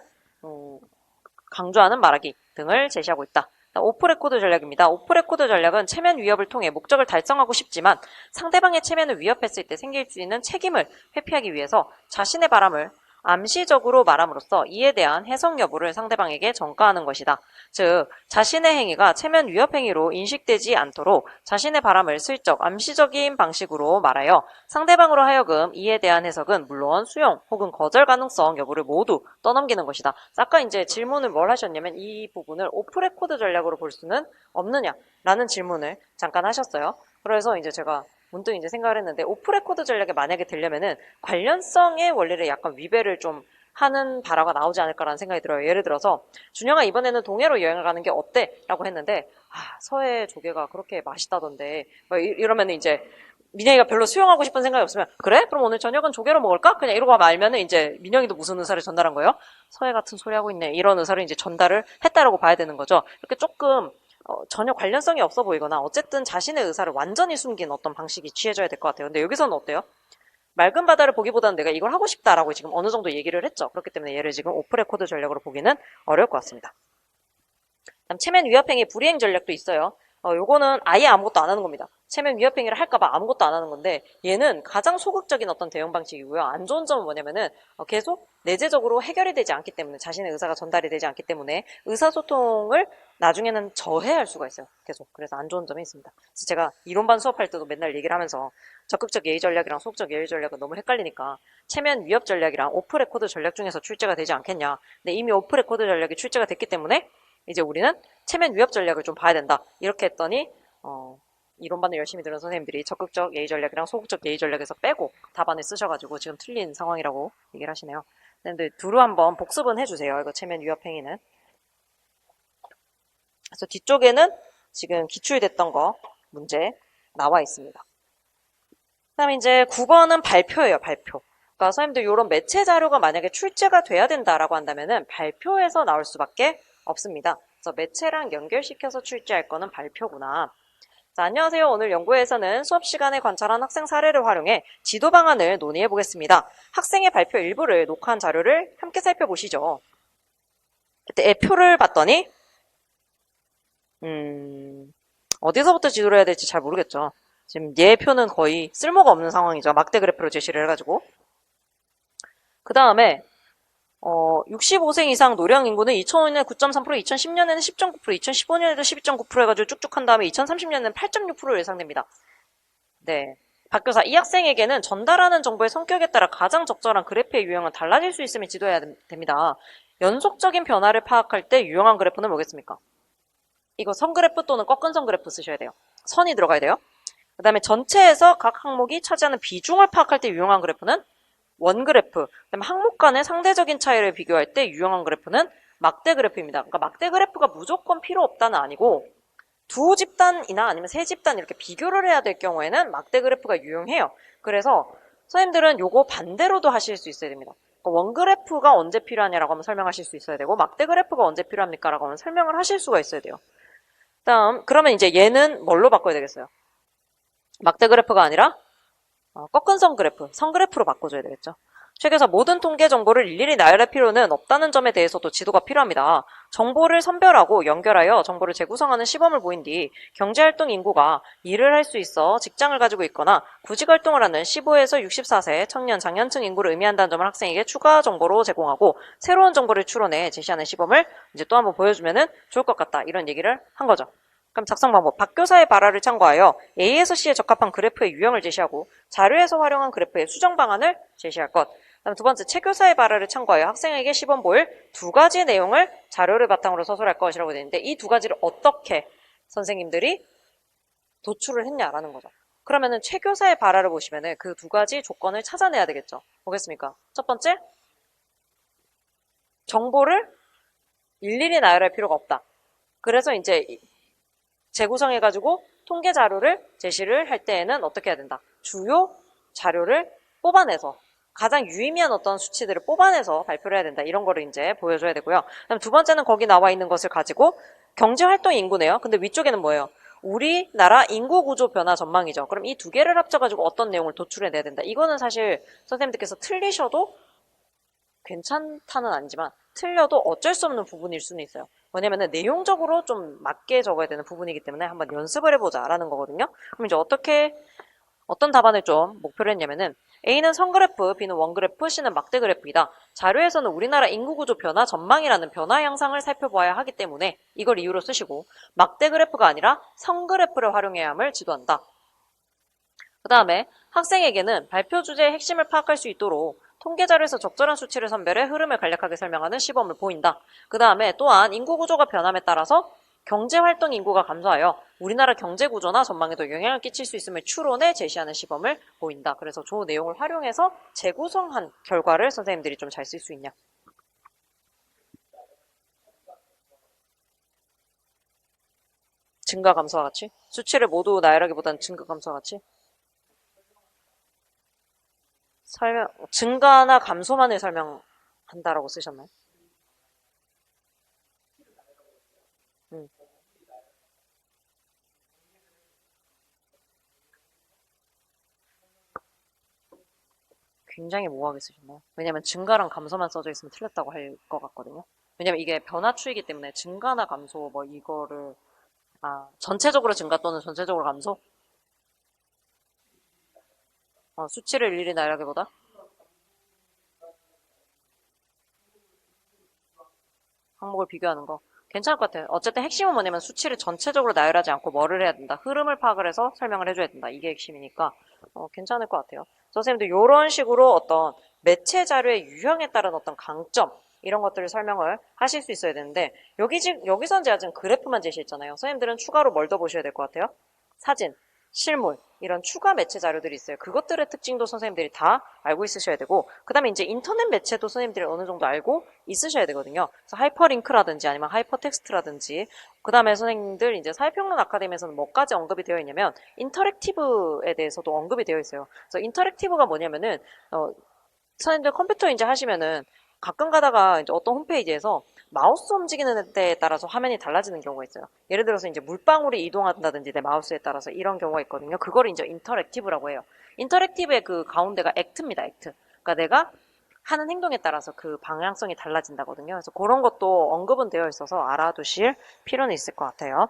강조하는 말하기 등을 제시하고 있다. 오프 레코드 전략입니다. 오프 레코드 전략은 체면 위협을 통해 목적을 달성하고 싶지만 상대방의 체면을 위협했을 때 생길 수 있는 책임을 회피하기 위해서 자신의 바람을 암시적으로 말함으로써 이에 대한 해석 여부를 상대방에게 전가하는 것이다. 즉, 자신의 행위가 체면 위협 행위로 인식되지 않도록 자신의 바람을 슬쩍 암시적인 방식으로 말하여 상대방으로 하여금 이에 대한 해석은 물론 수용 혹은 거절 가능성 여부를 모두 떠넘기는 것이다. 아까 이제 질문을 뭘 하셨냐면 이 부분을 오프 레코드 전략으로 볼 수는 없느냐라는 질문을 잠깐 하셨어요. 그래서 이제 제가 문득 이제 생각을 했는데 오프 레코드 전략에 만약에 들려면은 관련성의 원리를 약간 위배를 좀 하는 발화가 나오지 않을까라는 생각이 들어요. 예를 들어서 준영아 이번에는 동해로 여행을 가는 게 어때? 라고 했는데 서해 조개가 그렇게 맛있다던데 이러면은 이제 민영이가 별로 수용하고 싶은 생각이 없으면 그래? 그럼 오늘 저녁은 조개로 먹을까? 그냥 이러고 말면은 이제 민영이도 무슨 의사를 전달한 거예요? 서해 같은 소리 하고 있네. 이런 의사를 이제 전달을 했다라고 봐야 되는 거죠. 이렇게 조금 전혀 관련성이 없어 보이거나 어쨌든 자신의 의사를 완전히 숨긴 어떤 방식이 취해져야 될 것 같아요. 근데 여기서는 어때요? 맑은 바다를 보기보다는 내가 이걸 하고 싶다라고 지금 어느 정도 얘기를 했죠. 그렇기 때문에 얘를 지금 오프 레코드 전략으로 보기는 어려울 것 같습니다. 그다음 체면 위협행위 불이행 전략도 있어요. 요거는 아예 아무것도 안 하는 겁니다. 체면 위협행위를 할까봐 아무것도 안 하는 건데 얘는 가장 소극적인 어떤 대응 방식이고요. 안 좋은 점은 뭐냐면은 계속 내재적으로 해결이 되지 않기 때문에 자신의 의사가 전달이 되지 않기 때문에 의사소통을 나중에는 저해할 수가 있어요. 계속. 그래서 안 좋은 점이 있습니다. 그래서 제가 이론반 수업할 때도 맨날 얘기를 하면서 적극적 예의 전략이랑 소극적 예의 전략은 너무 헷갈리니까 체면 위협 전략이랑 오프 레코드 전략 중에서 출제가 되지 않겠냐. 근데 이미 오프 레코드 전략이 출제가 됐기 때문에 이제 우리는 체면 위협 전략을 좀 봐야 된다. 이렇게 했더니 이론반을 열심히 들은 선생님들이 적극적 예의 전략이랑 소극적 예의 전략에서 빼고 답안을 쓰셔가지고 지금 틀린 상황이라고 얘기를 하시네요. 근데 두루 한번 복습은 해주세요. 이거 체면 위협 행위는. 그래서 뒤쪽에는 지금 기출됐던 거 문제 나와 있습니다. 그 다음에 이제 9번은 발표예요. 발표. 그러니까 선생님들 이런 매체 자료가 만약에 출제가 돼야 된다라고 한다면은 발표에서 나올 수밖에 없습니다. 그래서 매체랑 연결시켜서 출제할 거는 발표구나. 자, 안녕하세요. 오늘 연구회에서는 수업 시간에 관찰한 학생 사례를 활용해 지도 방안을 논의해 보겠습니다. 학생의 발표 일부를 녹화한 자료를 함께 살펴보시죠. 그때 애표를 봤더니 어디서부터 지도를 해야 될지 잘 모르겠죠. 지금 얘 표는 거의 쓸모가 없는 상황이죠. 막대 그래프로 제시를 해가지고. 그 다음에 65세 이상 노령 인구는 2005년에 9.3%, 2010년에는 10.9%, 2015년에도 12.9% 해가지고 쭉쭉 한 다음에 2030년에는 8.6% 예상됩니다. 네. 박교사, 이 학생에게는 전달하는 정보의 성격에 따라 가장 적절한 그래프의 유형은 달라질 수 있음을 지도해야 됩니다. 연속적인 변화를 파악할 때 유용한 그래프는 뭐겠습니까? 이거 선그래프 또는 꺾은 선그래프 쓰셔야 돼요. 선이 들어가야 돼요. 그 다음에 전체에서 각 항목이 차지하는 비중을 파악할 때 유용한 그래프는 원그래프, 그다음에 항목 간의 상대적인 차이를 비교할 때 유용한 그래프는 막대 그래프입니다. 그러니까 막대 그래프가 무조건 필요 없다는 아니고 두 집단이나 아니면 세 집단 이렇게 비교를 해야 될 경우에는 막대 그래프가 유용해요. 그래서 선생님들은 요거 반대로도 하실 수 있어야 됩니다. 그러니까 원그래프가 언제 필요하냐라고 하면 설명하실 수 있어야 되고 막대 그래프가 언제 필요합니까? 라고 하면 설명을 하실 수가 있어야 돼요. 그러면 이제 얘는 뭘로 바꿔야 되겠어요? 막대 그래프가 아니라 꺾은 선그래프, 선그래프로 바꿔줘야 되겠죠. 책에서 모든 통계 정보를 일일이 나열할 필요는 없다는 점에 대해서도 지도가 필요합니다. 정보를 선별하고 연결하여 정보를 재구성하는 시범을 보인 뒤 경제활동 인구가 일을 할 수 있어 직장을 가지고 있거나 구직활동을 하는 15에서 64세 청년 장년층 인구를 의미한다는 점을 학생에게 추가 정보로 제공하고 새로운 정보를 추론해 제시하는 시범을 이제 또 한번 보여주면 좋을 것 같다. 이런 얘기를 한 거죠. 그럼 작성 방법. 박교사의 발화를 참고하여 A에서 C에 적합한 그래프의 유형을 제시하고 자료에서 활용한 그래프의 수정 방안을 제시할 것. 그다음 두 번째, 최 교사의 발화를 참고하여 학생에게 시범 보일 두 가지의 내용을 자료를 바탕으로 서술할 것이라고 되어 있는데 이 두 가지를 어떻게 선생님들이 도출을 했냐라는 거죠. 그러면은 최 교사의 발화를 보시면은 그 두 가지 조건을 찾아내야 되겠죠. 뭐겠습니까? 첫 번째, 정보를 일일이 나열할 필요가 없다. 그래서 이제 재구성해가지고 통계 자료를 제시를 할 때에는 어떻게 해야 된다? 주요 자료를 뽑아내서 가장 유의미한 어떤 수치들을 뽑아내서 발표를 해야 된다. 이런 거를 이제 보여줘야 되고요. 그다음 두 번째는 거기 나와 있는 것을 가지고 경제활동 인구네요. 근데 위쪽에는 뭐예요? 우리나라 인구구조 변화 전망이죠. 그럼 이 두 개를 합쳐가지고 어떤 내용을 도출해내야 된다. 이거는 사실 선생님들께서 틀리셔도 괜찮다는 아니지만 틀려도 어쩔 수 없는 부분일 수는 있어요. 뭐냐면은 내용적으로 좀 맞게 적어야 되는 부분이기 때문에 한번 연습을 해보자라는 거거든요. 그럼 이제 어떤 답안을 좀 목표로 했냐면은 A는 선그래프, B는 원그래프, C는 막대 그래프이다. 자료에서는 우리나라 인구구조 변화 전망이라는 변화 양상을 살펴보아야 하기 때문에 이걸 이유로 쓰시고 막대 그래프가 아니라 선그래프를 활용해야 함을 지도한다. 그 다음에 학생에게는 발표 주제의 핵심을 파악할 수 있도록 통계 자료에서 적절한 수치를 선별해 흐름을 간략하게 설명하는 시범을 보인다. 그 다음에 또한 인구 구조가 변함에 따라서 경제활동 인구가 감소하여 우리나라 경제구조나 전망에도 영향을 끼칠 수 있음을 추론해 제시하는 시범을 보인다. 그래서 조 내용을 활용해서 재구성한 결과를 선생님들이 좀 잘 쓸 수 있냐. 증가 감소와 같이? 수치를 모두 나열하기보다는 증가 감소와 같이? 증가나 감소만을 설명한다라고 쓰셨나요? 음, 굉장히 모호하게 쓰셨나요? 왜냐면 증가랑 감소만 써져 있으면 틀렸다고 할 것 같거든요. 왜냐면 이게 변화 추이기 때문에 증가나 감소 뭐 이거를 전체적으로 증가 또는 전체적으로 감소? 수치를 일일이 나열하기보다 항목을 비교하는 거. 괜찮을 것 같아요. 어쨌든 핵심은 뭐냐면 수치를 전체적으로 나열하지 않고 뭐를 해야 된다. 흐름을 파악을 해서 설명을 해줘야 된다. 이게 핵심이니까 괜찮을 것 같아요. 선생님도 이런 식으로 어떤 매체 자료의 유형에 따른 어떤 강점 이런 것들을 설명을 하실 수 있어야 되는데 여기선 제가 지금 그래프만 제시했잖아요. 선생님들은 추가로 뭘 더 보셔야 될 것 같아요? 사진, 실물 이런 추가 매체 자료들이 있어요. 그것들의 특징도 선생님들이 다 알고 있으셔야 되고 그 다음에 이제 인터넷 매체도 선생님들이 어느 정도 알고 있으셔야 되거든요. 그래서 하이퍼링크라든지 아니면 하이퍼텍스트라든지 그 다음에 선생님들 이제 사회평론 아카데미에서는 뭐까지 언급이 되어 있냐면 인터랙티브에 대해서도 언급이 되어 있어요. 그래서 인터랙티브가 뭐냐면은 선생님들 컴퓨터 이제 하시면은 가끔 가다가 이제 어떤 홈페이지에서 마우스 움직이는 데에 따라서 화면이 달라지는 경우가 있어요. 예를 들어서 이제 물방울이 이동한다든지 내 마우스에 따라서 이런 경우가 있거든요. 그걸 이제 인터랙티브라고 해요. 인터랙티브의 그 가운데가 액트입니다, 액트. 그러니까 내가 하는 행동에 따라서 그 방향성이 달라진다거든요. 그래서 그런 것도 언급은 되어 있어서 알아두실 필요는 있을 것 같아요.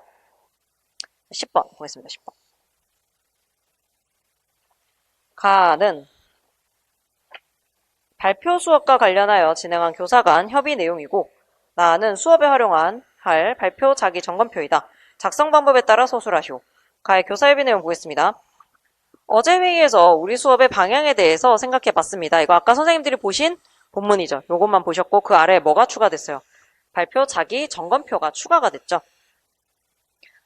10번 보겠습니다. 10번. 가는 발표 수업과 관련하여 진행한 교사 간 협의 내용이고 나는 수업에 할 발표 자기 점검표이다. 작성 방법에 따라 서술하시오. 가의 교사 협의 내용 보겠습니다. 어제 회의에서 우리 수업의 방향에 대해서 생각해 봤습니다. 이거 아까 선생님들이 보신 본문이죠. 요것만 보셨고 그 아래에 뭐가 추가됐어요? 발표 자기 점검표가 추가가 됐죠.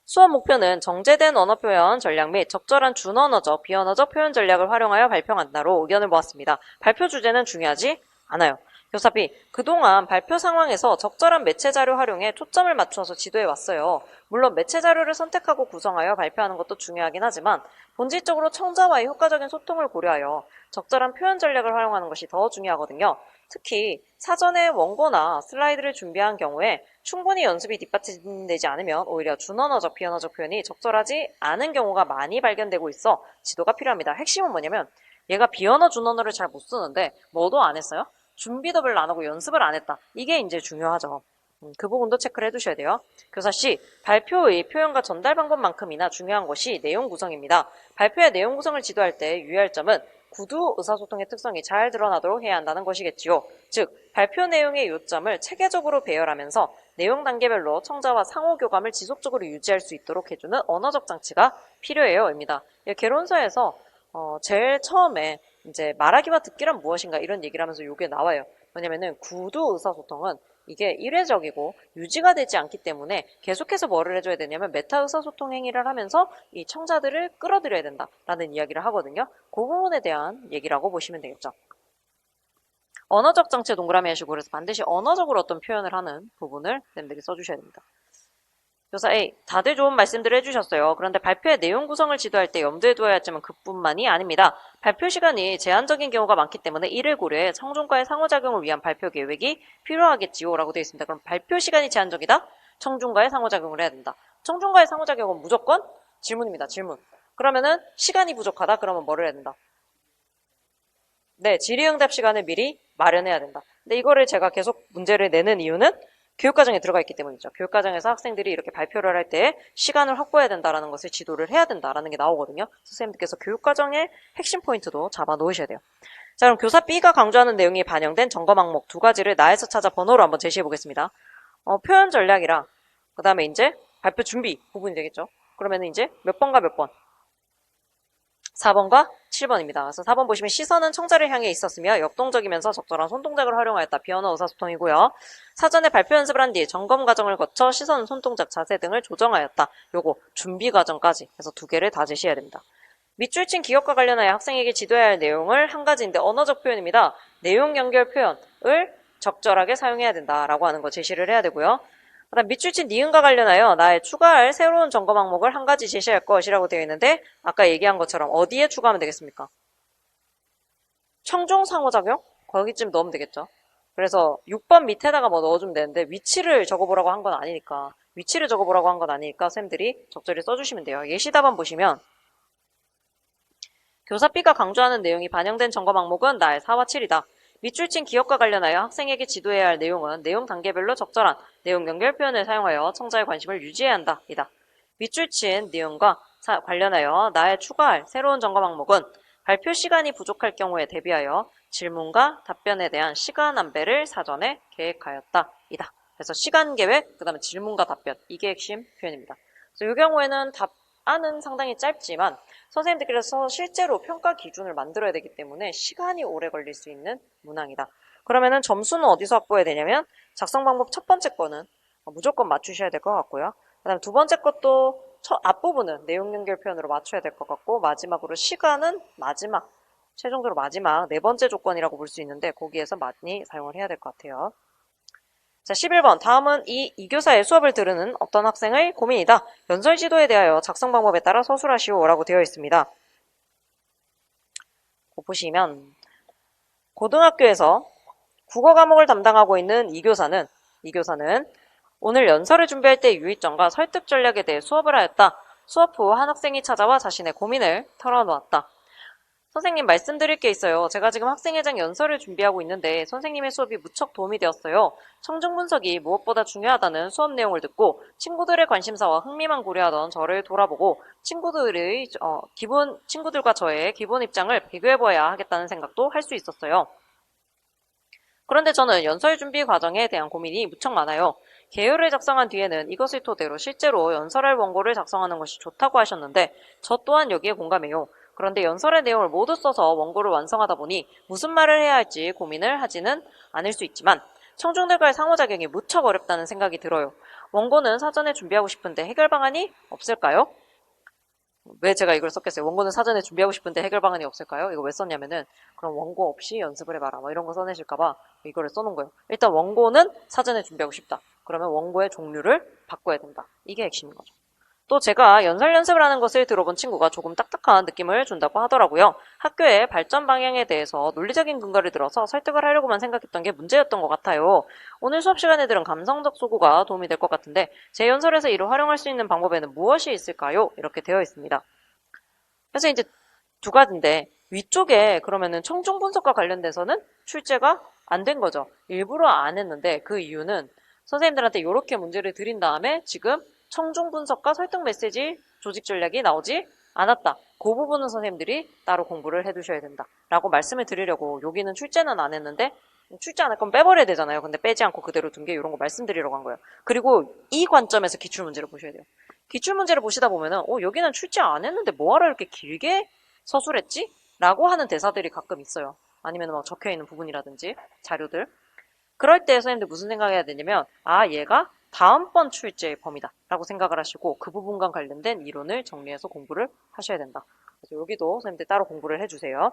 수업 목표는 정제된 언어 표현 전략 및 적절한 준언어적, 비언어적 표현 전략을 활용하여 발표한다로 의견을 모았습니다. 발표 주제는 중요하지 않아요. 교사 B, 그동안 발표 상황에서 적절한 매체 자료 활용에 초점을 맞춰서 지도해 왔어요. 물론 매체 자료를 선택하고 구성하여 발표하는 것도 중요하긴 하지만 본질적으로 청자와의 효과적인 소통을 고려하여 적절한 표현 전략을 활용하는 것이 더 중요하거든요. 특히 사전에 원고나 슬라이드를 준비한 경우에 충분히 연습이 뒷받침되지 않으면 오히려 준언어적, 비언어적 표현이 적절하지 않은 경우가 많이 발견되고 있어 지도가 필요합니다. 핵심은 뭐냐면 얘가 비언어, 준언어를 잘 못 쓰는데 뭐도 안 했어요? 준비도 별로 안 하고 연습을 안 했다. 이게 이제 중요하죠. 그 부분도 체크를 해두셔야 돼요. 교사 C, 발표의 표현과 전달 방법만큼이나 중요한 것이 내용 구성입니다. 발표의 내용 구성을 지도할 때 유의할 점은 구두 의사소통의 특성이 잘 드러나도록 해야 한다는 것이겠지요. 즉, 발표 내용의 요점을 체계적으로 배열하면서 내용 단계별로 청자와 상호교감을 지속적으로 유지할 수 있도록 해주는 언어적 장치가 필요해요. 입니다. 개론서에서 제일 처음에 이제 말하기와 듣기란 무엇인가 이런 얘기를 하면서 이게 나와요. 왜냐면은 구두 의사소통은 이게 일회적이고 유지가 되지 않기 때문에 계속해서 뭐를 해줘야 되냐면 메타 의사소통 행위를 하면서 이 청자들을 끌어들여야 된다라는 이야기를 하거든요. 그 부분에 대한 얘기라고 보시면 되겠죠. 언어적 장치 동그라미 하시고 그래서 반드시 언어적으로 어떤 표현을 하는 부분을 쌤들이 써주셔야 됩니다. 교사 A, 다들 좋은 말씀들을 해주셨어요. 그런데 발표의 내용 구성을 지도할 때 염두에 두어야 할 점은 그뿐만이 아닙니다. 발표 시간이 제한적인 경우가 많기 때문에 이를 고려해 청중과의 상호작용을 위한 발표 계획이 필요하겠지요. 라고 되어 있습니다. 그럼 발표 시간이 제한적이다? 청중과의 상호작용을 해야 된다. 청중과의 상호작용은 무조건 질문입니다. 질문. 그러면은 시간이 부족하다? 그러면 뭐를 해야 된다? 네, 질의응답 시간을 미리 마련해야 된다. 근데 이거를 제가 계속 문제를 내는 이유는 교육과정에 들어가 있기 때문이죠. 교육과정에서 학생들이 이렇게 발표를 할 때 시간을 확보해야 된다라는 것을 지도를 해야 된다라는 게 나오거든요. 선생님들께서 교육과정의 핵심 포인트도 잡아 놓으셔야 돼요. 자, 그럼 교사 B가 강조하는 내용이 반영된 점검 항목 두 가지를 나에서 찾아 번호로 한번 제시해 보겠습니다. 표현 전략이랑 그 다음에 이제 발표 준비 부분이 되겠죠. 그러면은 이제 몇 번과 몇 번? 4번과 7번입니다. 그래서 4번 보시면 시선은 청자를 향해 있었으며 역동적이면서 적절한 손동작을 활용하였다. 비언어 의사소통이고요. 사전에 발표 연습을 한 뒤 점검 과정을 거쳐 시선, 손동작, 자세 등을 조정하였다. 요거 준비 과정까지 해서 두 개를 다 제시해야 됩니다. 밑줄 친 기억과 관련하여 학생에게 지도해야 할 내용을 한 가지인데 언어적 표현입니다. 내용 연결 표현을 적절하게 사용해야 된다라고 하는 거 제시를 해야 되고요. 그다음 밑줄 친 니은과 관련하여 나의 추가할 새로운 점검 항목을 한 가지 제시할 것이라고 되어 있는데 아까 얘기한 것처럼 어디에 추가하면 되겠습니까? 청중 상호작용? 거기쯤 넣으면 되겠죠. 그래서 6번 밑에다가 뭐 넣어주면 되는데 위치를 적어보라고 한 건 아니니까 선생님들이 적절히 써주시면 돼요. 예시 답안 보시면 교사 B가 강조하는 내용이 반영된 점검 항목은 나의 4와 7이다. 밑줄 친 기억과 관련하여 학생에게 지도해야 할 내용은 내용 단계별로 적절한 내용 연결 표현을 사용하여 청자의 관심을 유지해야 한다. 이다. 밑줄 친 내용과 관련하여 나의 추가할 새로운 점검 항목은 발표 시간이 부족할 경우에 대비하여 질문과 답변에 대한 시간 안배를 사전에 계획하였다. 이다. 그래서 시간 계획, 그 다음에 질문과 답변. 이게 핵심 표현입니다. 그래서 이 경우에는 답안은 상당히 짧지만 선생님들께서 실제로 평가 기준을 만들어야 되기 때문에 시간이 오래 걸릴 수 있는 문항이다. 그러면은 점수는 어디서 확보해야 되냐면 작성 방법 첫 번째 거는 무조건 맞추셔야 될 것 같고요. 그 다음에 두 번째 것도 앞부분은 내용 연결 표현으로 맞춰야 될 것 같고 마지막으로 시간은 최종적으로 마지막 네 번째 조건이라고 볼 수 있는데 거기에서 많이 사용을 해야 될 것 같아요. 자, 11번. 다음은 이 교사의 수업을 들으는 어떤 학생의 고민이다. 연설 지도에 대하여 작성 방법에 따라 서술하시오 라고 되어 있습니다. 보시면 고등학교에서 국어 과목을 담당하고 있는 이 교사는 오늘 연설을 준비할 때 유의점과 설득 전략에 대해 수업을 하였다. 수업 후 한 학생이 찾아와 자신의 고민을 털어놓았다. 선생님 말씀드릴 게 있어요. 제가 지금 학생회장 연설을 준비하고 있는데 선생님의 수업이 무척 도움이 되었어요. 청중 분석이 무엇보다 중요하다는 수업 내용을 듣고 친구들의 관심사와 흥미만 고려하던 저를 돌아보고 친구들과 저의 기본 입장을 비교해봐야 하겠다는 생각도 할 수 있었어요. 그런데 저는 연설 준비 과정에 대한 고민이 무척 많아요. 개요를 작성한 뒤에는 이것을 토대로 실제로 연설할 원고를 작성하는 것이 좋다고 하셨는데 저 또한 여기에 공감해요. 그런데 연설의 내용을 모두 써서 원고를 완성하다 보니 무슨 말을 해야 할지 고민을 하지는 않을 수 있지만 청중들과의 상호작용이 무척 어렵다는 생각이 들어요. 원고는 사전에 준비하고 싶은데 해결 방안이 없을까요? 왜 제가 이걸 썼겠어요? 원고는 사전에 준비하고 싶은데 해결 방안이 없을까요? 이거 왜 썼냐면은 그럼 원고 없이 연습을 해봐라 뭐 이런 거 써내실까봐 이거를 써놓은 거예요. 일단 원고는 사전에 준비하고 싶다. 그러면 원고의 종류를 바꿔야 된다. 이게 핵심인 거죠. 또 제가 연설 연습을 하는 것을 들어본 친구가 조금 딱딱한 느낌을 준다고 하더라고요. 학교의 발전 방향에 대해서 논리적인 근거를 들어서 설득을 하려고만 생각했던 게 문제였던 것 같아요. 오늘 수업 시간에 들은 감성적 소구가 도움이 될 것 같은데 제 연설에서 이를 활용할 수 있는 방법에는 무엇이 있을까요? 이렇게 되어 있습니다. 그래서 이제 두 가지인데 위쪽에 그러면은 청중 분석과 관련돼서는 출제가 안 된 거죠. 일부러 안 했는데 그 이유는 선생님들한테 이렇게 문제를 드린 다음에 지금 청중 분석과 설득 메시지 조직 전략이 나오지 않았다. 그 부분은 선생님들이 따로 공부를 해두셔야 된다. 라고 말씀을 드리려고 여기는 출제는 안 했는데 출제 안 할 건 빼버려야 되잖아요. 근데 빼지 않고 그대로 둔 게 이런 거 말씀드리려고 한 거예요. 그리고 이 관점에서 기출문제를 보셔야 돼요. 기출문제를 보시다 보면은 여기는 출제 안 했는데 뭐하러 이렇게 길게 서술했지? 라고 하는 대사들이 가끔 있어요. 아니면 막 적혀있는 부분이라든지 자료들. 그럴 때 선생님들 무슨 생각해야 되냐면 얘가 다음번 출제의 범위다 라고 생각을 하시고 그 부분과 관련된 이론을 정리해서 공부를 하셔야 된다. 그래서 여기도 선생님들 따로 공부를 해주세요.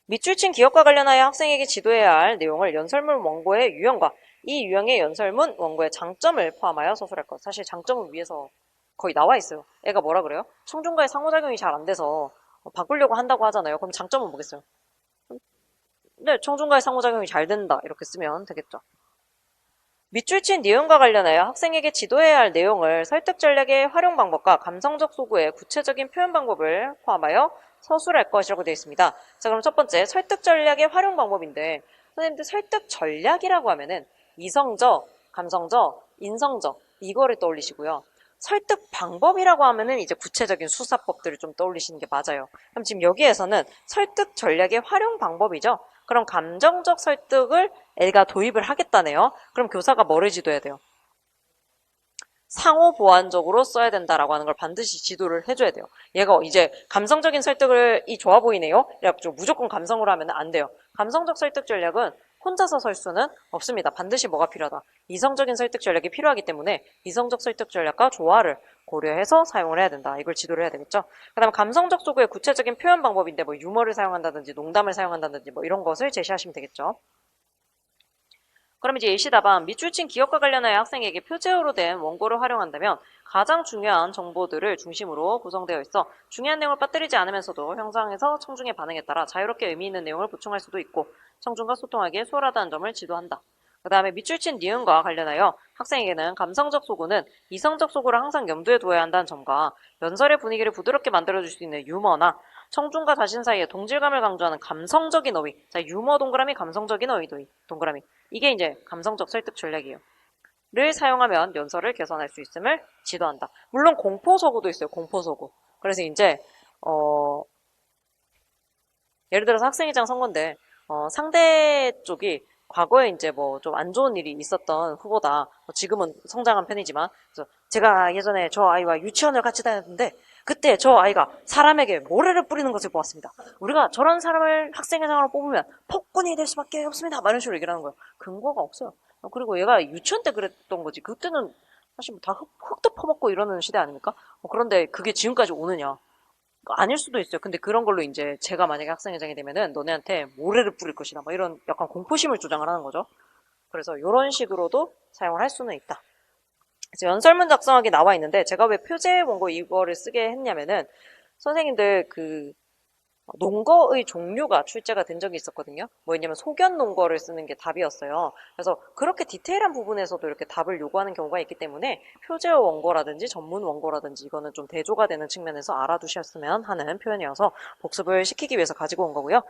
밑줄 친 기억과 관련하여 학생에게 지도해야 할 내용을 연설문 원고의 유형과 이 유형의 연설문 원고의 장점을 포함하여 서술할 것. 사실 장점은 위에서 거의 나와 있어요. 애가 뭐라 그래요? 청중과의 상호작용이 잘 안 돼서 바꾸려고 한다고 하잖아요. 그럼 장점은 뭐겠어요? 네, 청중과의 상호작용이 잘 된다. 이렇게 쓰면 되겠죠. 밑줄 친 내용과 관련하여 학생에게 지도해야 할 내용을 설득 전략의 활용 방법과 감성적 소구의 구체적인 표현 방법을 포함하여 서술할 것이라고 되어 있습니다. 자, 그럼 첫 번째 설득 전략의 활용 방법인데 선생님들 설득 전략이라고 하면은 이성적, 감성적, 인성적 이거를 떠올리시고요. 설득 방법이라고 하면은 이제 구체적인 수사법들을 좀 떠올리시는 게 맞아요. 그럼 지금 여기에서는 설득 전략의 활용 방법이죠. 그럼 감정적 설득을 애가 도입을 하겠다네요. 그럼 교사가 뭐를 지도해야 돼요? 상호 보완적으로 써야 된다라고 하는 걸 반드시 지도를 해줘야 돼요. 얘가 이제 감성적인 설득이 좋아 보이네요. 그래가지고 무조건 감성으로 하면 안 돼요. 감성적 설득 전략은 혼자서 설 수는 없습니다. 반드시 뭐가 필요하다? 이성적인 설득 전략이 필요하기 때문에 이성적 설득 전략과 조화를 고려해서 사용을 해야 된다. 이걸 지도를 해야 되겠죠. 그 다음에 감성적 소구의 구체적인 표현 방법인데 뭐 유머를 사용한다든지 농담을 사용한다든지 뭐 이런 것을 제시하시면 되겠죠. 그럼 이제 예시답안 밑줄친 기억과 관련하여 학생에게 표제어로 된 원고를 활용한다면 가장 중요한 정보들을 중심으로 구성되어 있어 중요한 내용을 빠뜨리지 않으면서도 형상에서 청중의 반응에 따라 자유롭게 의미 있는 내용을 보충할 수도 있고 청중과 소통하기에 수월하다는 점을 지도한다. 그 다음에 밑줄친 니은과 관련하여 학생에게는 감성적 소구는 이성적 소구를 항상 염두에 두어야 한다는 점과 연설의 분위기를 부드럽게 만들어줄 수 있는 유머나 청중과 자신 사이에 동질감을 강조하는 감성적인 어휘. 자, 유머 동그라미, 감성적인 어휘 동그라미. 이게 이제 감성적 설득 전략이에요. 를 사용하면 연설을 개선할 수 있음을 지도한다. 물론 공포서구도 있어요. 공포서구. 그래서 이제 예를 들어서 학생회장 선거인데 상대 쪽이 과거에 이제 뭐 좀 안 좋은 일이 있었던 후보다 지금은 성장한 편이지만 그래서 제가 예전에 저 아이와 유치원을 같이 다녔는데 그때 저 아이가 사람에게 모래를 뿌리는 것을 보았습니다. 우리가 저런 사람을 학생회장으로 뽑으면 폭군이 될 수밖에 없습니다. 막 이런 식으로 얘기를 하는 거예요. 근거가 없어요. 그리고 얘가 유치원 때 그랬던 거지. 그때는 사실 다 흙도 퍼먹고 이러는 시대 아닙니까? 그런데 그게 지금까지 오느냐. 아닐 수도 있어요. 근데 그런 걸로 이제 제가 만약에 학생회장이 되면은 너네한테 모래를 뿌릴 것이다. 뭐 이런 약간 공포심을 조장을 하는 거죠. 그래서 이런 식으로도 사용을 할 수는 있다. 그래서 연설문 작성하기 나와 있는데 제가 왜 표제 원고 이거를 쓰게 했냐면은 선생님들 그 논거의 종류가 출제가 된 적이 있었거든요. 뭐였냐면 소견 논거를 쓰는 게 답이었어요. 그래서 그렇게 디테일한 부분에서도 이렇게 답을 요구하는 경우가 있기 때문에 표제어 원고라든지 전문 원고라든지 이거는 좀 대조가 되는 측면에서 알아두셨으면 하는 표현이어서 복습을 시키기 위해서 가지고 온 거고요.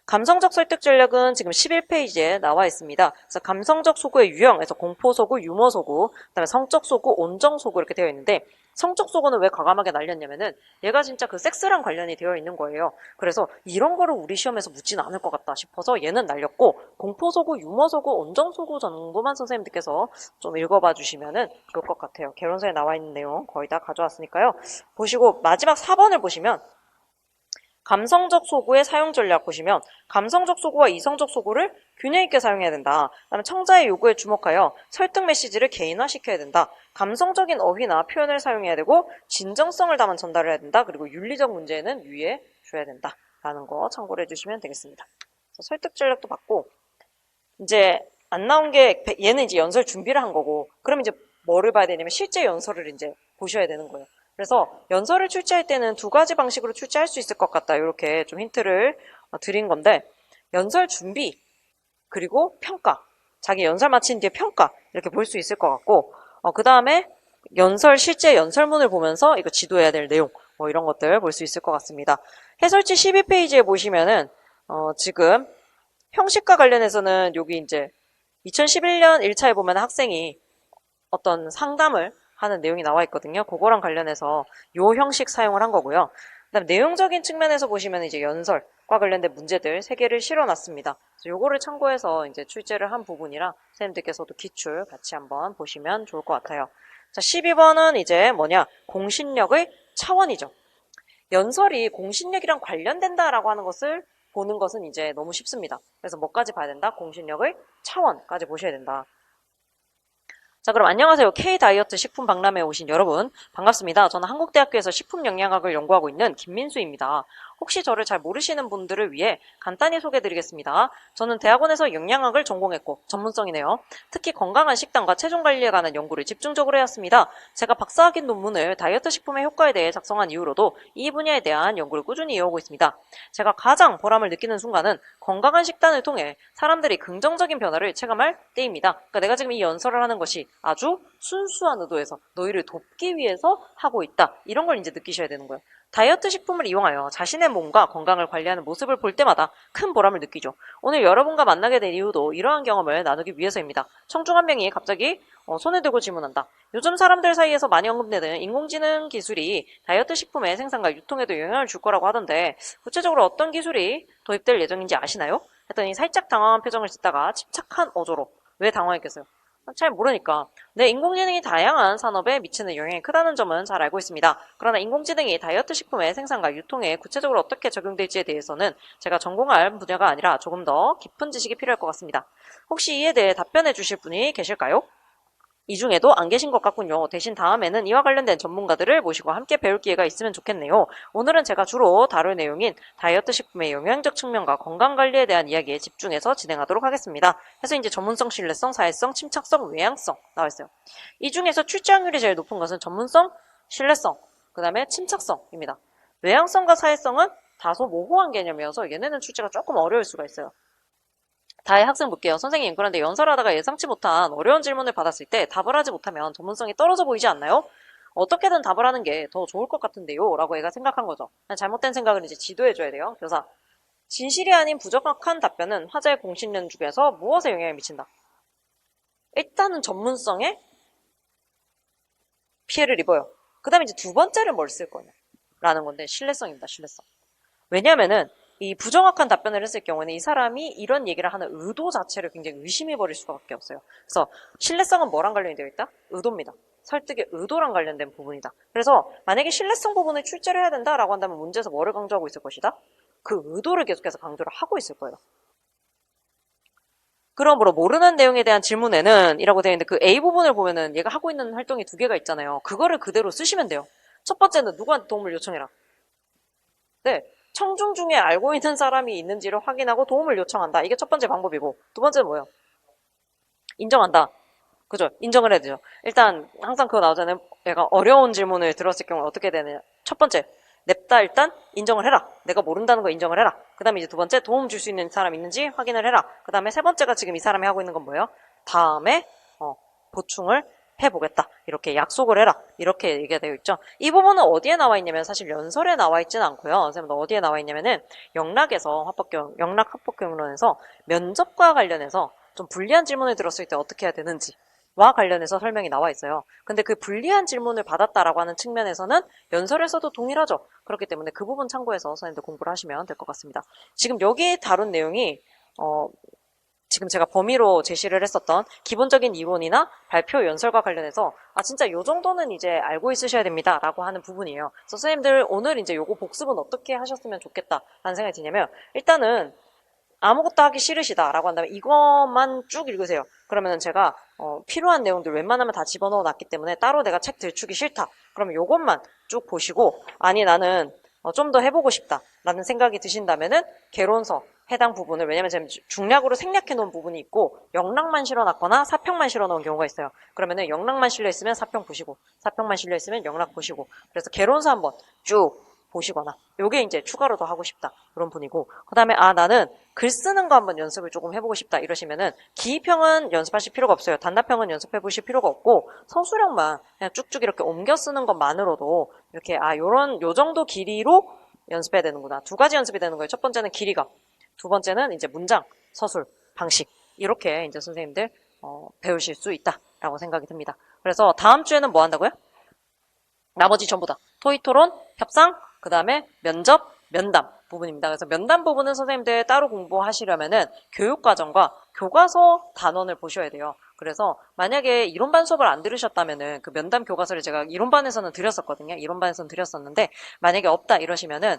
감성적 설득 전략은 지금 11페이지에 나와 있습니다. 그래서 감성적 소구의 유형에서 공포 소구, 유머 소구, 그다음에 성적 소구, 온정 소구 이렇게 되어 있는데 성적 소구는 왜 과감하게 날렸냐면은 얘가 진짜 그 섹스랑 관련이 되어 있는 거예요. 그래서 이런 거를 우리 시험에서 묻진 않을 것 같다 싶어서 얘는 날렸고 공포 소구, 유머 소구, 온정 소구 정도만 선생님들께서 좀 읽어봐 주시면은 좋을 것 같아요. 개론서에 나와 있는 내용 거의 다 가져왔으니까요. 보시고 마지막 4번을 보시면 감성적 소구의 사용 전략 보시면 감성적 소구와 이성적 소구를 균형 있게 사용해야 된다. 그다음에 청자의 요구에 주목하여 설득 메시지를 개인화시켜야 된다. 감성적인 어휘나 표현을 사용해야 되고 진정성을 담은 전달을 해야 된다. 그리고 윤리적 문제에는 유의해 줘야 된다. 라는 거 참고를 해주시면 되겠습니다. 설득 전략도 받고 이제 안 나온 게 얘는 이제 연설 준비를 한 거고 그럼 이제 뭐를 봐야 되냐면 실제 연설을 이제 보셔야 되는 거예요. 그래서 연설을 출제할 때는 두 가지 방식으로 출제할 수 있을 것 같다. 이렇게 좀 힌트를 드린 건데 연설 준비 그리고 평가 자기 연설 마친 뒤에 평가 이렇게 볼 수 있을 것 같고 그 다음에 실제 연설문을 보면서 이거 지도해야 될 내용 뭐 이런 것들 볼 수 있을 것 같습니다. 해설지 12페이지에 보시면은 지금 형식과 관련해서는 여기 이제 2011년 1차에 보면 학생이 어떤 상담을 하는 내용이 나와 있거든요. 그거랑 관련해서 요 형식 사용을 한 거고요. 그다음 내용적인 측면에서 보시면 이제 연설과 관련된 문제들 3개를 실어놨습니다. 그래서 요거를 참고해서 이제 출제를 한 부분이라 선생님들께서도 기출 같이 한번 보시면 좋을 것 같아요. 자, 12번은 이제 뭐냐? 공신력의 차원이죠. 연설이 공신력이랑 관련된다라고 하는 것을 보는 것은 이제 너무 쉽습니다. 그래서 뭐까지 봐야 된다? 공신력의 차원까지 보셔야 된다. 자, 그럼 안녕하세요. K다이어트 식품 박람회에 오신 여러분 반갑습니다. 저는 한국대학교에서 식품영양학을 연구하고 있는 김민수입니다. 혹시 저를 잘 모르시는 분들을 위해 간단히 소개해드리겠습니다. 저는 대학원에서 영양학을 전공했고 전문성이네요. 특히 건강한 식단과 체중 관리에 관한 연구를 집중적으로 해왔습니다. 제가 박사학위 논문을 다이어트 식품의 효과에 대해 작성한 이후로도 이 분야에 대한 연구를 꾸준히 이어오고 있습니다. 제가 가장 보람을 느끼는 순간은 건강한 식단을 통해 사람들이 긍정적인 변화를 체감할 때입니다. 그러니까 내가 지금 이 연설을 하는 것이 아주 순수한 의도에서 너희를 돕기 위해서 하고 있다. 이런 걸 이제 느끼셔야 되는 거예요. 다이어트 식품을 이용하여 자신의 몸과 건강을 관리하는 모습을 볼 때마다 큰 보람을 느끼죠. 오늘 여러분과 만나게 된 이유도 이러한 경험을 나누기 위해서입니다. 청중 한 명이 갑자기 손을 들고 질문한다. 요즘 사람들 사이에서 많이 언급되는 인공지능 기술이 다이어트 식품의 생산과 유통에도 영향을 줄 거라고 하던데 구체적으로 어떤 기술이 도입될 예정인지 아시나요? 했더니 살짝 당황한 표정을 짓다가 침착한 어조로 왜 당황했겠어요? 잘 모르니까. 네, 인공지능이 다양한 산업에 미치는 영향이 크다는 점은 잘 알고 있습니다. 그러나 인공지능이 다이어트 식품의 생산과 유통에 구체적으로 어떻게 적용될지에 대해서는 제가 전공할 분야가 아니라 조금 더 깊은 지식이 필요할 것 같습니다. 혹시 이에 대해 답변해 주실 분이 계실까요? 이 중에도 안 계신 것 같군요. 대신 다음에는 이와 관련된 전문가들을 모시고 함께 배울 기회가 있으면 좋겠네요. 오늘은 제가 주로 다룰 내용인 다이어트 식품의 영양적 측면과 건강관리에 대한 이야기에 집중해서 진행하도록 하겠습니다. 그래서 이제 전문성, 신뢰성, 사회성, 침착성, 외향성 나와있어요. 이 중에서 출제확률이 제일 높은 것은 전문성, 신뢰성, 그 다음에 침착성입니다. 외향성과 사회성은 다소 모호한 개념이어서 얘네는 출제가 조금 어려울 수가 있어요. 다의 학생 볼게요. 선생님, 그런데 연설하다가 예상치 못한 어려운 질문을 받았을 때 답을 하지 못하면 전문성이 떨어져 보이지 않나요? 어떻게든 답을 하는 게 더 좋을 것 같은데요? 라고 얘가 생각한 거죠. 잘못된 생각을 이제 지도해줘야 돼요. 교사. 진실이 아닌 부정확한 답변은 화제의 공신력 중에서 무엇에 영향을 미친다? 일단은 전문성에 피해를 입어요. 그 다음에 이제 두 번째를 뭘 쓸 거냐? 라는 건데, 신뢰성입니다, 신뢰성. 왜냐면은, 이 부정확한 답변을 했을 경우에는 이 사람이 이런 얘기를 하는 의도 자체를 굉장히 의심해버릴 수밖에 없어요. 그래서 신뢰성은 뭐랑 관련이 되어 있다? 의도입니다. 설득의 의도랑 관련된 부분이다. 그래서 만약에 신뢰성 부분을 출제를 해야 된다라고 한다면 문제에서 뭐를 강조하고 있을 것이다? 그 의도를 계속해서 강조를 하고 있을 거예요. 그러므로 모르는 내용에 대한 질문에는 이라고 되어 있는데 그 A 부분을 보면은 얘가 하고 있는 활동이 두 개가 있잖아요. 그거를 그대로 쓰시면 돼요. 첫 번째는 누구한테 도움을 요청해라. 네. 청중 중에 알고 있는 사람이 있는지를 확인하고 도움을 요청한다. 이게 첫 번째 방법이고 두 번째는 뭐예요? 인정한다. 그죠? 인정을 해야 되죠. 일단 항상 그거 나오잖아요. 얘가 어려운 질문을 들었을 경우 어떻게 되느냐. 첫 번째, 냅다 일단 인정을 해라. 내가 모른다는 거 인정을 해라. 그 다음에 이제 두 번째, 도움 줄 수 있는 사람 있는지 확인을 해라. 그 다음에 세 번째가 지금 이 사람이 하고 있는 건 뭐예요? 다음에 보충을 해보겠다. 이렇게 약속을 해라. 이렇게 얘기가 되어 있죠. 이 부분은 어디에 나와 있냐면 사실 연설에 나와 있지는 않고요. 선생님 어디에 나와 있냐면은 영락 합법경론에서 면접과 관련해서 좀 불리한 질문을 들었을 때 어떻게 해야 되는지와 관련해서 설명이 나와 있어요. 근데 그 불리한 질문을 받았다라고 하는 측면에서는 연설에서도 동일하죠. 그렇기 때문에 그 부분 참고해서 선생님들 공부를 하시면 될 것 같습니다. 지금 여기 다룬 내용이 지금 제가 범위로 제시를 했었던 기본적인 이론이나 발표 연설과 관련해서 진짜 요 정도는 이제 알고 있으셔야 됩니다 라고 하는 부분이에요. 그래서 선생님들 오늘 이제 요거 복습은 어떻게 하셨으면 좋겠다 라는 생각이 드냐면 일단은 아무것도 하기 싫으시다 라고 한다면 이것만 쭉 읽으세요. 그러면 제가 필요한 내용들 웬만하면 다 집어넣어 놨기 때문에 따로 내가 책 들추기 싫다. 그러면 요것만 쭉 보시고 아니 나는 좀 더 해보고 싶다 라는 생각이 드신다면은 개론서 해당 부분을 왜냐면 지금 중략으로 생략해 놓은 부분이 있고 영락만 실어놨거나 사평만 실어 놓은 경우가 있어요. 그러면은 영락만 실려 있으면 사평 보시고 사평만 실려 있으면 영락 보시고 그래서 개론서 한번 쭉 보시거나 요게 이제 추가로 더 하고 싶다 그런 분이고 그 다음에 나는 글 쓰는 거 한번 연습을 조금 해보고 싶다 이러시면은 기입형은 연습하실 필요가 없어요. 단답형은 연습해 보실 필요가 없고 서술형만 그냥 쭉쭉 이렇게 옮겨 쓰는 것만으로도 이렇게 요 정도 길이로 연습해야 되는구나. 두 가지 연습이 되는 거예요. 첫 번째는 길이가 두 번째는 이제 문장, 서술, 방식 이렇게 이제 선생님들 배우실 수 있다라고 생각이 듭니다. 그래서 다음 주에는 뭐 한다고요? 나머지 전부 다 토익 토론, 협상, 그 다음에 면접, 면담 부분입니다. 그래서 면담 부분은 선생님들 따로 공부하시려면은 교육과정과 교과서 단원을 보셔야 돼요. 그래서 만약에 이론반 수업을 안 들으셨다면은 그 면담 교과서를 제가 이론반에서는 드렸었거든요. 이론반에서는 드렸었는데 만약에 없다 이러시면은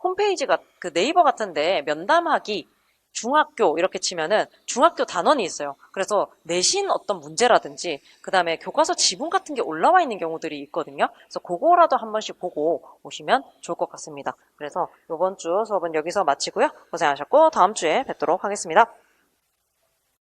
홈페이지가 그 네이버 같은데 면담하기 중학교 이렇게 치면은 중학교 단원이 있어요. 그래서 내신 어떤 문제라든지 그 다음에 교과서 지문 같은 게 올라와 있는 경우들이 있거든요. 그래서 그거라도 한 번씩 보고 오시면 좋을 것 같습니다. 그래서 이번 주 수업은 여기서 마치고요. 고생하셨고 다음 주에 뵙도록 하겠습니다.